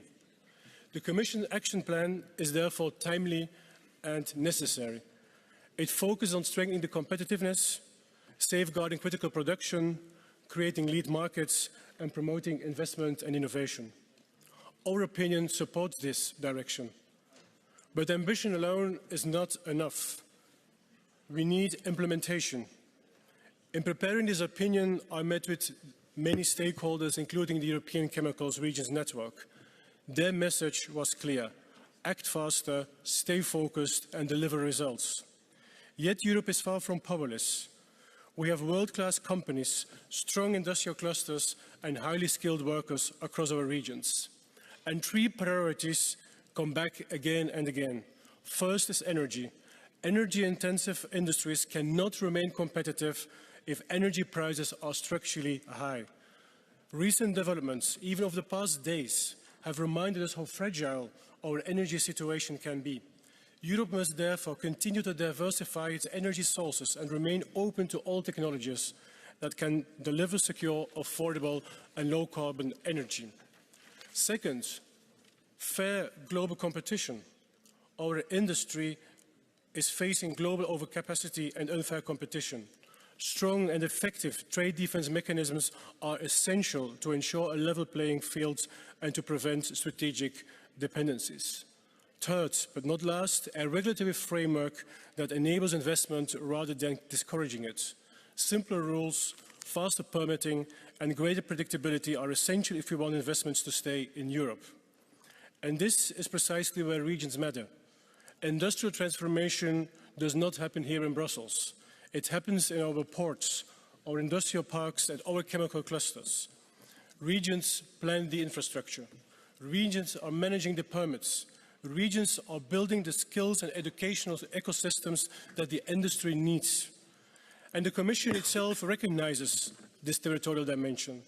The Commission Action Plan is therefore timely and necessary. It focuses on strengthening the competitiveness, safeguarding critical production, creating lead markets, and promoting investment and innovation. Our opinion supports this direction. But ambition alone is not enough. We need implementation. In preparing this opinion, I met with many stakeholders, including the European Chemicals Regions Network. Their message was clear: act faster, stay focused, and deliver results. Yet Europe is far from powerless. We have world-class companies, strong industrial clusters, and highly skilled workers across our regions. And three priorities come back again and again. First is energy. Energy-intensive industries cannot remain competitive if energy prices are structurally high. Recent developments, even of the past days, have reminded us how fragile our energy situation can be. Europe must therefore continue to diversify its energy sources and remain open to all technologies that can deliver secure, affordable and low-carbon energy. Second, fair global competition. Our industry is facing global overcapacity and unfair competition. Strong and effective trade defense mechanisms are essential to ensure a level playing field and to prevent strategic dependencies. Third, but not last, a regulatory framework that enables investment rather than discouraging it. Simpler rules, faster permitting and greater predictability are essential if we want investments to stay in Europe. And this is precisely where regions matter. Industrial transformation does not happen here in Brussels. It happens in our ports, our industrial parks and our chemical clusters. Regions plan the infrastructure. Regions are managing the permits. Regions are building the skills and educational ecosystems that the industry needs. And the Commission itself recognizes this territorial dimension.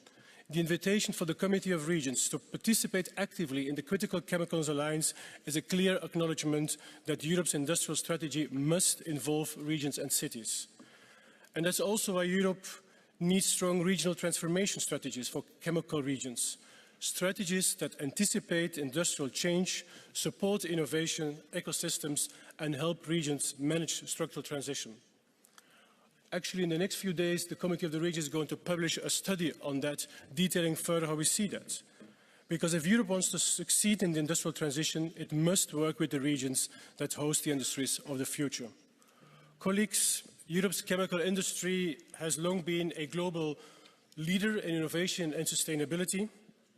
The invitation for the Committee of Regions to participate actively in the Critical Chemicals Alliance is a clear acknowledgement that Europe's industrial strategy must involve regions and cities. And that's also why Europe needs strong regional transformation strategies for chemical regions. Strategies that anticipate industrial change, support innovation, ecosystems, and help regions manage structural transition. Actually, in the next few days, the Committee of the Regions is going to publish a study on that, detailing further how we see that. Because if Europe wants to succeed in the industrial transition, it must work with the regions that host the industries of the future. Colleagues, Europe's chemical industry has long been a global leader in innovation and sustainability.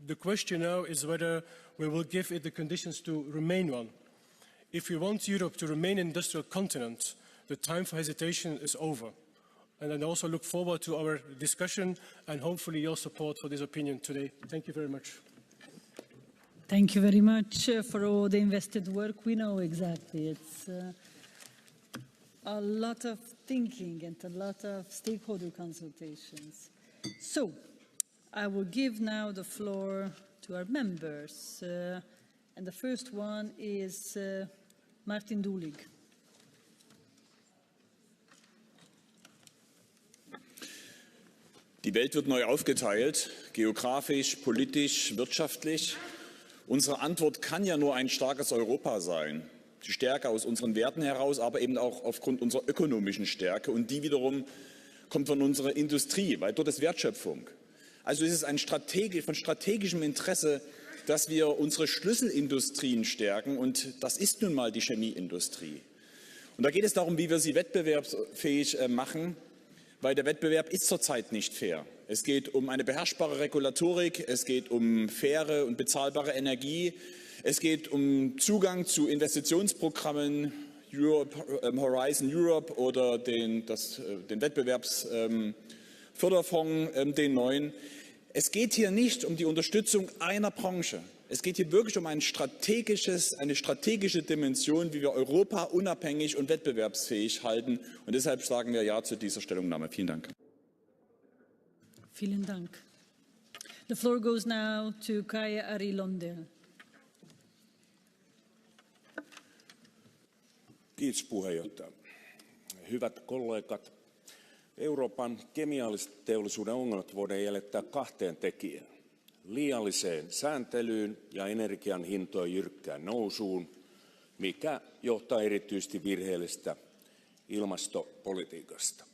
The question now is whether we will give it the conditions to remain one. If we want Europe to remain an industrial continent, the time for hesitation is over. And I also look forward to our discussion and hopefully your support for this opinion today. Thank you very much. Thank you very much for all the invested work. We know exactly it's a lot of thinking and a lot of stakeholder consultations. So, I will give now the floor to our members. And the first one is Martin Dulig. Die Welt wird neu aufgeteilt, geografisch, politisch, wirtschaftlich. Unsere Antwort kann ja nur ein starkes Europa sein. Die Stärke aus unseren Werten heraus, aber eben auch aufgrund unserer ökonomischen Stärke. Und die wiederum kommt von unserer Industrie, weil dort ist Wertschöpfung. Also ist es von strategischem Interesse, dass wir unsere Schlüsselindustrien stärken. Und das ist nun mal die Chemieindustrie. Und da geht es darum, wie wir sie wettbewerbsfähig machen. Weil der Wettbewerb ist zurzeit nicht fair. Es geht um eine beherrschbare Regulatorik, es geht um faire und bezahlbare Energie, es geht um Zugang zu Investitionsprogrammen, Horizon Europe oder den Wettbewerbsförderfonds, den neuen. Es geht hier nicht um die Unterstützung einer Branche. Es geht hier wirklich um eine strategische Dimension, wie wir Europa unabhängig und wettbewerbsfähig halten. Und deshalb sagen wir Ja zu dieser Stellungnahme. Vielen Dank. Vielen Dank. The floor goes now to Kaija Ari-Londel. Kiitos puheenjohtaja. Hyvät kollegat, Euroopan kemialliteollisuuden ongelmat voidaan jäljittää kahteen tekijään. Liialliseen sääntelyyn ja energian hintojen jyrkkään nousuun, mikä johtaa erityisesti virheellisestä ilmastopolitiikasta.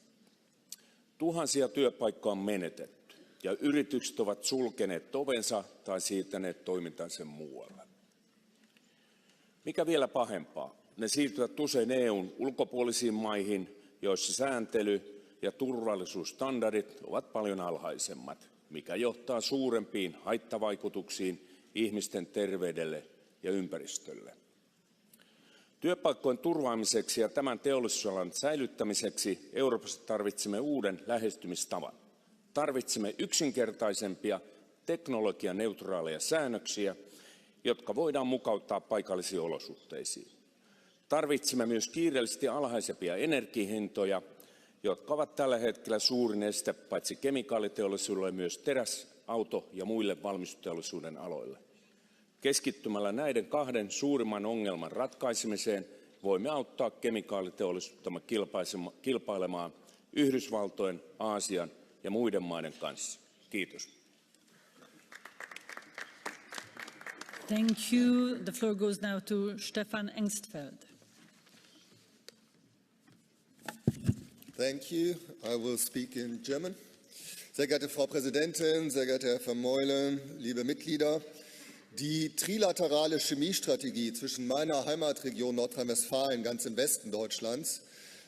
Tuhansia työpaikkoja on menetetty ja yritykset ovat sulkeneet ovensa tai siirtäneet toimintansa muualle. Mikä vielä pahempaa, ne siirtyvät usein EUn ulkopuolisiin maihin, joissa sääntely ja turvallisuusstandardit ovat paljon alhaisemmat, mikä johtaa suurempiin haittavaikutuksiin ihmisten terveydelle ja ympäristölle. Työpaikkojen turvaamiseksi ja tämän teollisuusalan säilyttämiseksi Euroopassa tarvitsemme uuden lähestymistavan. Tarvitsemme yksinkertaisempia, teknologianeutraaleja säännöksiä, jotka voidaan mukauttaa paikallisiin olosuhteisiin. Tarvitsemme myös kiireellisesti alhaisempia energiahintoja, jotka ovat tällä hetkellä suurin este paitsi kemikaaliteollisuudelle myös teräs-, auto- ja muille valmistusteollisuuden aloille. Keskittymällä näiden kahden suurimman ongelman ratkaisemiseen voimme auttaa kemikaaliteollisuuttamme kilpailemaan Yhdysvaltojen, Aasian ja muiden maiden kanssa. Kiitos. Thank you. The floor goes now to Stefan Engstfeld. Thank you. I will speak in German. Sehr geehrte Frau Präsidentin, sehr geehrter Herr Vermeulen, liebe Mitglieder, die trilaterale Chemiestrategie zwischen meiner Heimatregion Nordrhein-Westfalen, ganz im Westen Deutschlands,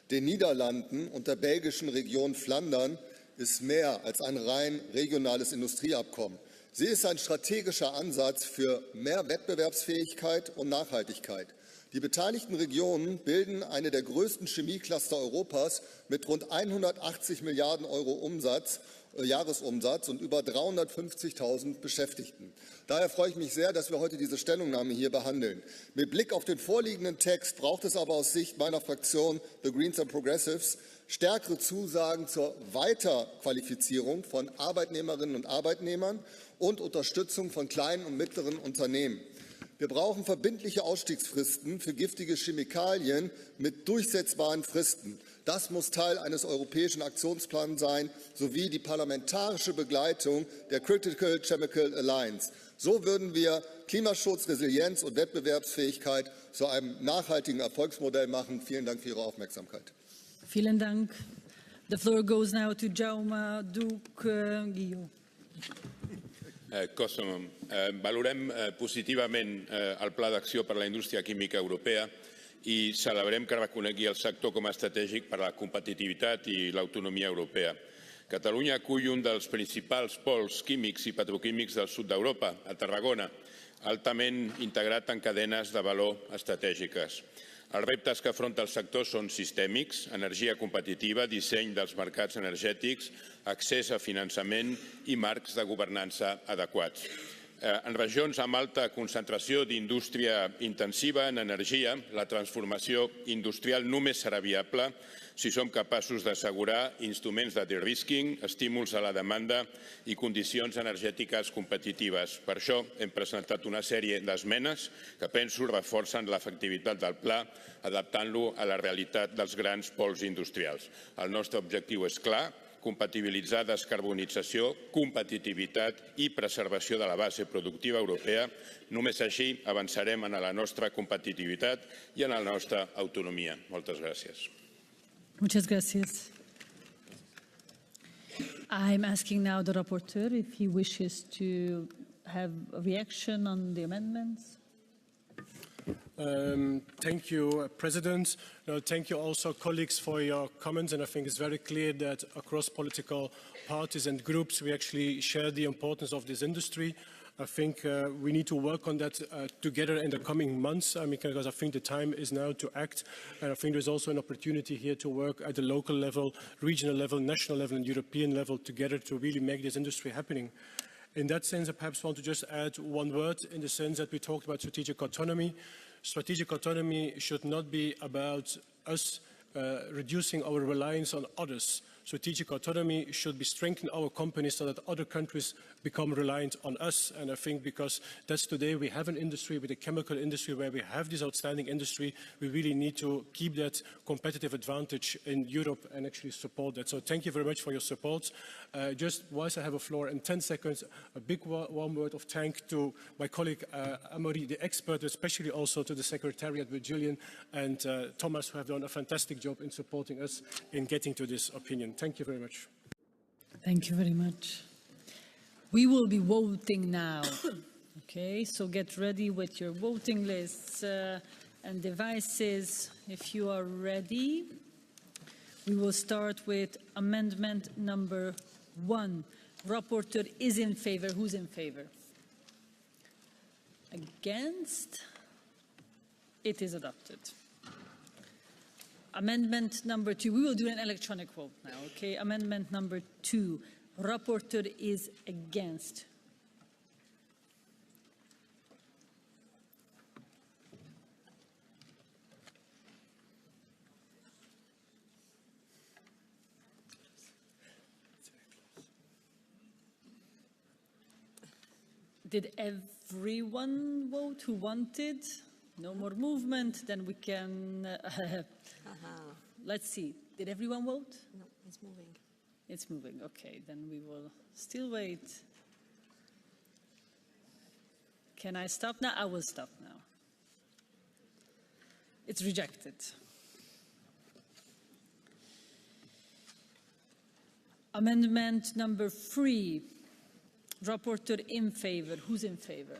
den Niederlanden und der belgischen Region Flandern ist mehr als ein rein regionales Industrieabkommen. Sie ist ein strategischer Ansatz für mehr Wettbewerbsfähigkeit und Nachhaltigkeit. Die beteiligten Regionen bilden eine der größten Chemiecluster Europas mit rund 180 Milliarden Euro Jahresumsatz und über 350.000 Beschäftigten. Daher freue ich mich sehr, dass wir heute diese Stellungnahme hier behandeln. Mit Blick auf den vorliegenden Text braucht es aber aus Sicht meiner Fraktion, the Greens and Progressives, stärkere Zusagen zur Weiterqualifizierung von Arbeitnehmerinnen und Arbeitnehmern und Unterstützung von kleinen und mittleren Unternehmen. Wir brauchen verbindliche Ausstiegsfristen für giftige Chemikalien mit durchsetzbaren Fristen. Das muss Teil eines europäischen Aktionsplans sein, sowie die parlamentarische Begleitung der Critical Chemical Alliance. So würden wir Klimaschutz, Resilienz und Wettbewerbsfähigkeit zu einem nachhaltigen Erfolgsmodell machen. Vielen Dank für Ihre Aufmerksamkeit. Vielen Dank. The floor goes now to Jaume Duc-Guillot. Valorem positivament el Pla d'Acció per a la Indústria Química Europea i celebrem que reconegui el sector com a estratègic per a la competitivitat i l'autonomia europea. Catalunya acull un dels principals pols químics i petroquímics del sud d'Europa, a Tarragona, altament integrat en cadenes de valor estratègiques. Els reptes que afronta el sector són sistèmics: energia competitiva, disseny dels mercats energètics, accés a finançament i marcs de governança adequats. En regions amb alta concentració d'indústria intensiva en energia, la transformació industrial només serà viable si som capaços d'assegurar instruments de de-risking, estímuls a la demanda i condicions energètiques competitives. Per això hem presentat una sèrie d'esmenes que penso reforcen l'efectivitat del pla, adaptant-lo a la realitat dels grans pols industrials. El nostre objectiu és clar: compatibilitzar descarbonització, competitivitat i preservació de la base productiva europea. Només així avançarem en la nostra competitivitat i en la nostra autonomia. Moltes gràcies. Muchas gracias. I'm asking now the rapporteur if he wishes to have a reaction on the amendments. Thank you, President. Thank you also, colleagues, for your comments. And I think it's very clear that across political parties and groups, we actually share the importance of this industry. I think we need to work on that together in the coming months, because I think the time is now to act. And I think there's also an opportunity here to work at the local level, regional level, national level, and European level together to really make this industry happening. In that sense, I perhaps want to just add one word in the sense that we talked about strategic autonomy. Strategic autonomy should not be about us reducing our reliance on others. Strategic autonomy should be strengthening our companies so that other countries become reliant on us. And I think because that's today we have an industry with a chemical industry where we have this outstanding industry, we really need to keep that competitive advantage in Europe and actually support that. So thank you very much for your support. Just whilst I have a floor in 10 seconds, a big warm word of thanks to my colleague Amaury, the expert, especially also to the Secretariat with Julian and Thomas, who have done a fantastic job in supporting us in getting to this opinion. Thank you very much. Thank you very much. We will be voting now. Okay, so get ready with your voting lists and devices if you are ready. We will start with amendment number 1. Rapporteur is in favor. Who's in favor? Against? It is adopted. Amendment number 2. We will do an electronic vote now, okay? Amendment number 2. Rapporteur is against. Did everyone vote who wanted? No more movement, then we can, let's see. Did everyone vote? No, it's moving. It's moving, okay, then we will still wait. Can I stop now? I will stop now. It's rejected. Amendment number 3. Rapporteur in favor. Who's in favor?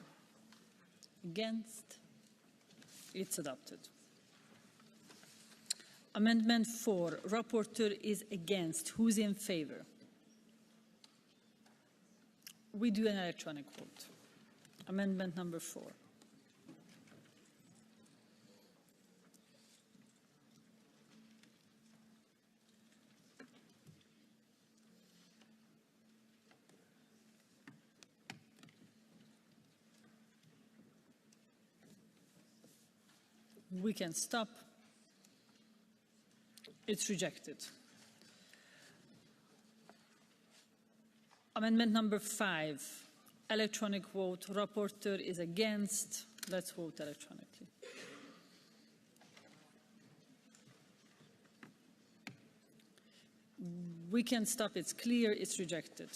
Against? It's adopted. Amendment 4. Rapporteur is against. Who's in favor? We do an electronic vote. Amendment number 4. We can stop. It's rejected. Amendment number 5, electronic vote. Rapporteur is against. Let's vote electronically. We can stop. It's clear. It's rejected.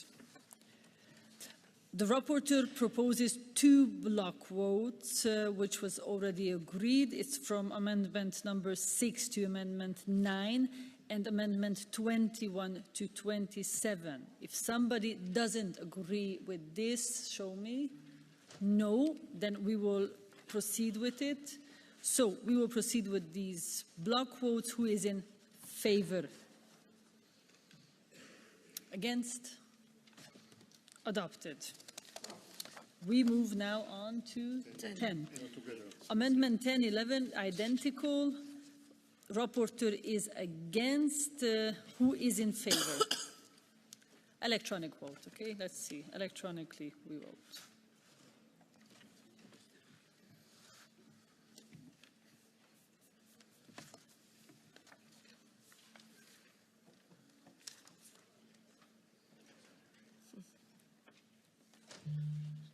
The rapporteur proposes 2 block votes, which was already agreed. It's from amendment number 6 to amendment 9 and amendment 21 to 27. If somebody doesn't agree with this, show me. No, then we will proceed with it. So we will proceed with these block votes. Who is in favor? Against? Adopted. We move now on to 10. Amendment 10, 11, identical. Rapporteur is against. Who is in favor? Electronic vote, okay? Let's see. Electronically we vote.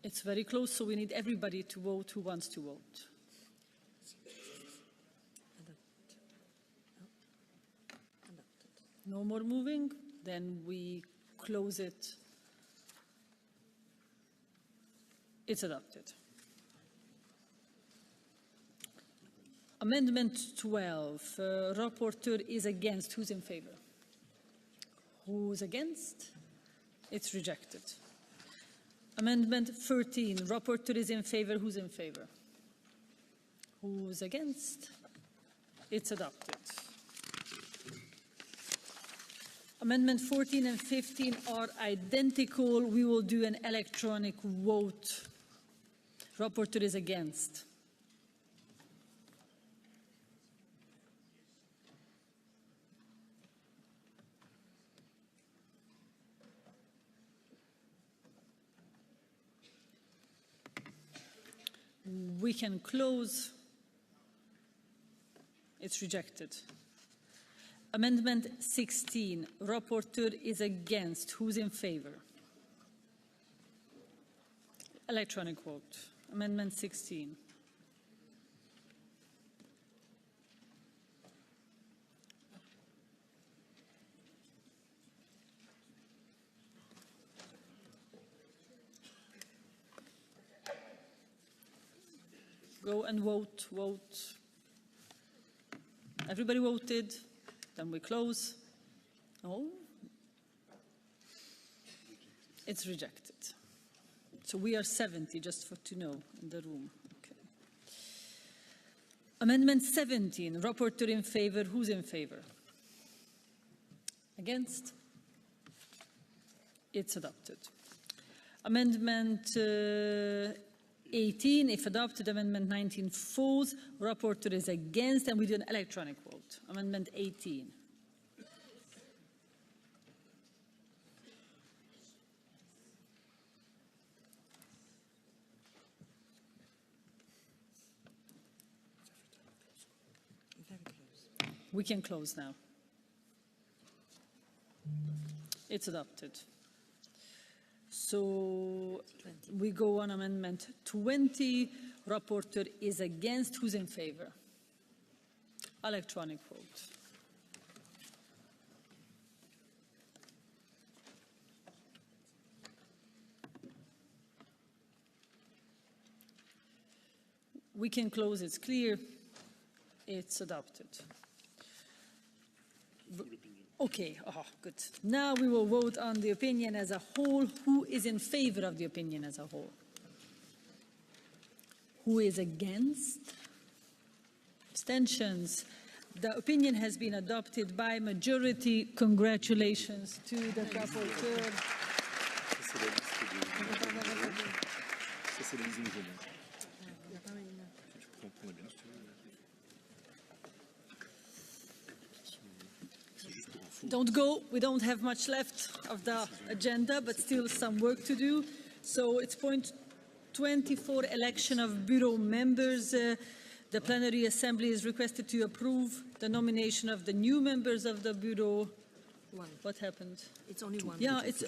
It's very close, so we need everybody to vote who wants to vote. No more moving, then we close it. It's adopted. Amendment 12, rapporteur is against. Who's in favor? Who's against? It's rejected. Amendment 13, rapporteur is in favor. Who's in favor? Who's against? It's adopted. Amendment 14 and 15 are identical. We will do an electronic vote. Rapporteur is against. We can close. It's rejected. Amendment 16. Rapporteur is against. Who's in favor? Electronic vote. Amendment 16. Go and vote, vote. Everybody voted, then we close. Oh, it's rejected. So we are 70, just for to know, in the room. Okay. Amendment 17, rapporteur in favor. Who's in favor? Against? It's adopted. Amendment 18, if adopted, amendment 19 falls. Rapporteur is against, and we do an electronic vote. Amendment 18. We can close now. So we go on amendment 20. Rapporteur is against. Who's in favor? Electronic vote. We can close, it's clear. It's adopted. Okay, good. Now we will vote on the opinion as a whole. Who is in favor of the opinion as a whole? Who is against? Abstentions? The opinion has been adopted by majority. Congratulations to the rapporteur. Don't go, we don't have much left of the agenda, but still some work to do. So it's point 24, election of bureau members. The plenary assembly is requested to approve the nomination of the new members of the bureau. One. What happened? It's only one. Yeah, it's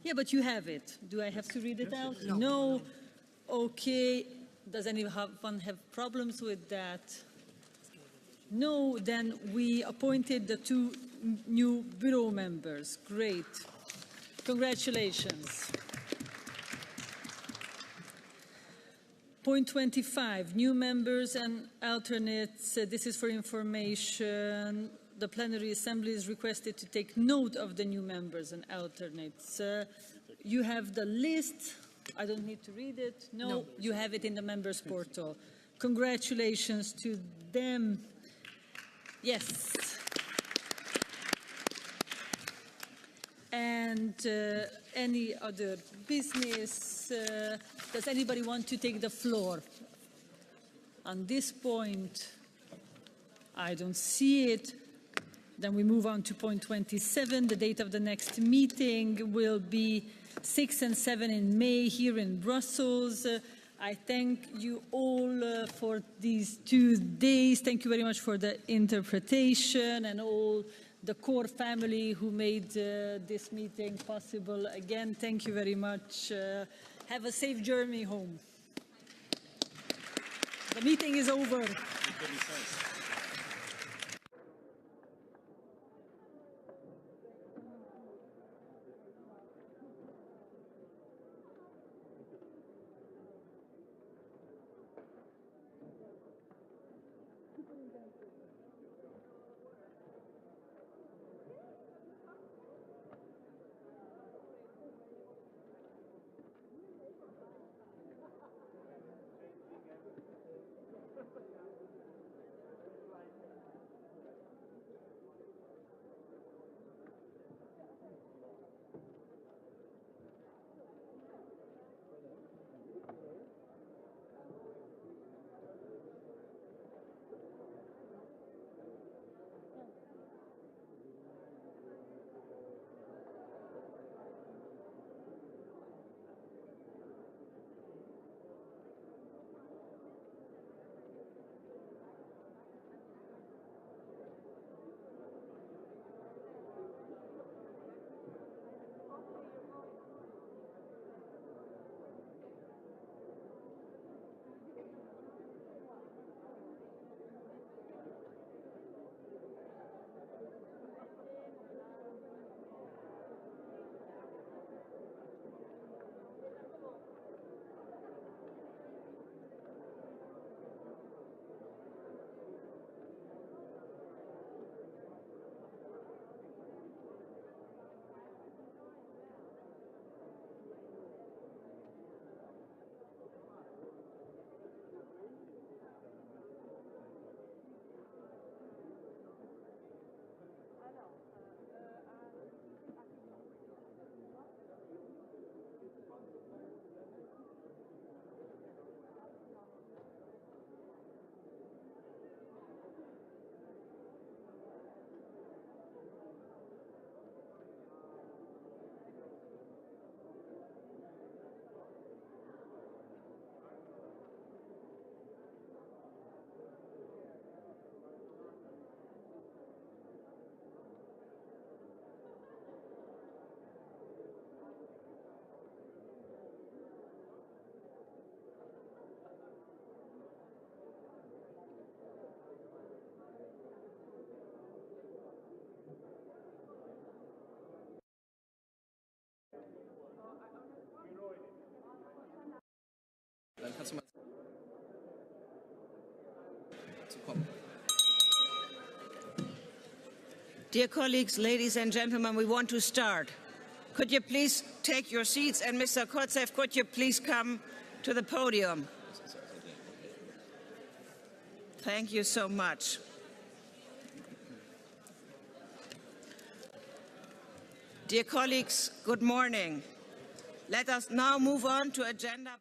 yeah, but you have it. Do I have to read it out? No. No. Okay. Does anyone have problems with that? No. Then we appointed the two new bureau members. Great. Congratulations. Point 25, new members and alternates. This is for information. The plenary assembly is requested to take note of the new members and alternates. You have the list. I don't need to read it. No, you have it in the members portal. Congratulations to them. Yes. And any other business? Does anybody want to take the floor? On this point, I don't see it. Then we move on to point 27. The date of the next meeting will be 6 and 7 in May here in Brussels. I thank you all for these 2 days. Thank you very much for the interpretation and all the CoR family who made this meeting possible. Again, thank you very much. Have a safe journey home. The meeting is over. Dear colleagues, ladies and gentlemen, we want to start. Could you please take your seats, and Mr. Kotzev, could you please come to the podium? Thank you so much. Dear colleagues, good morning. Let us now move on to agenda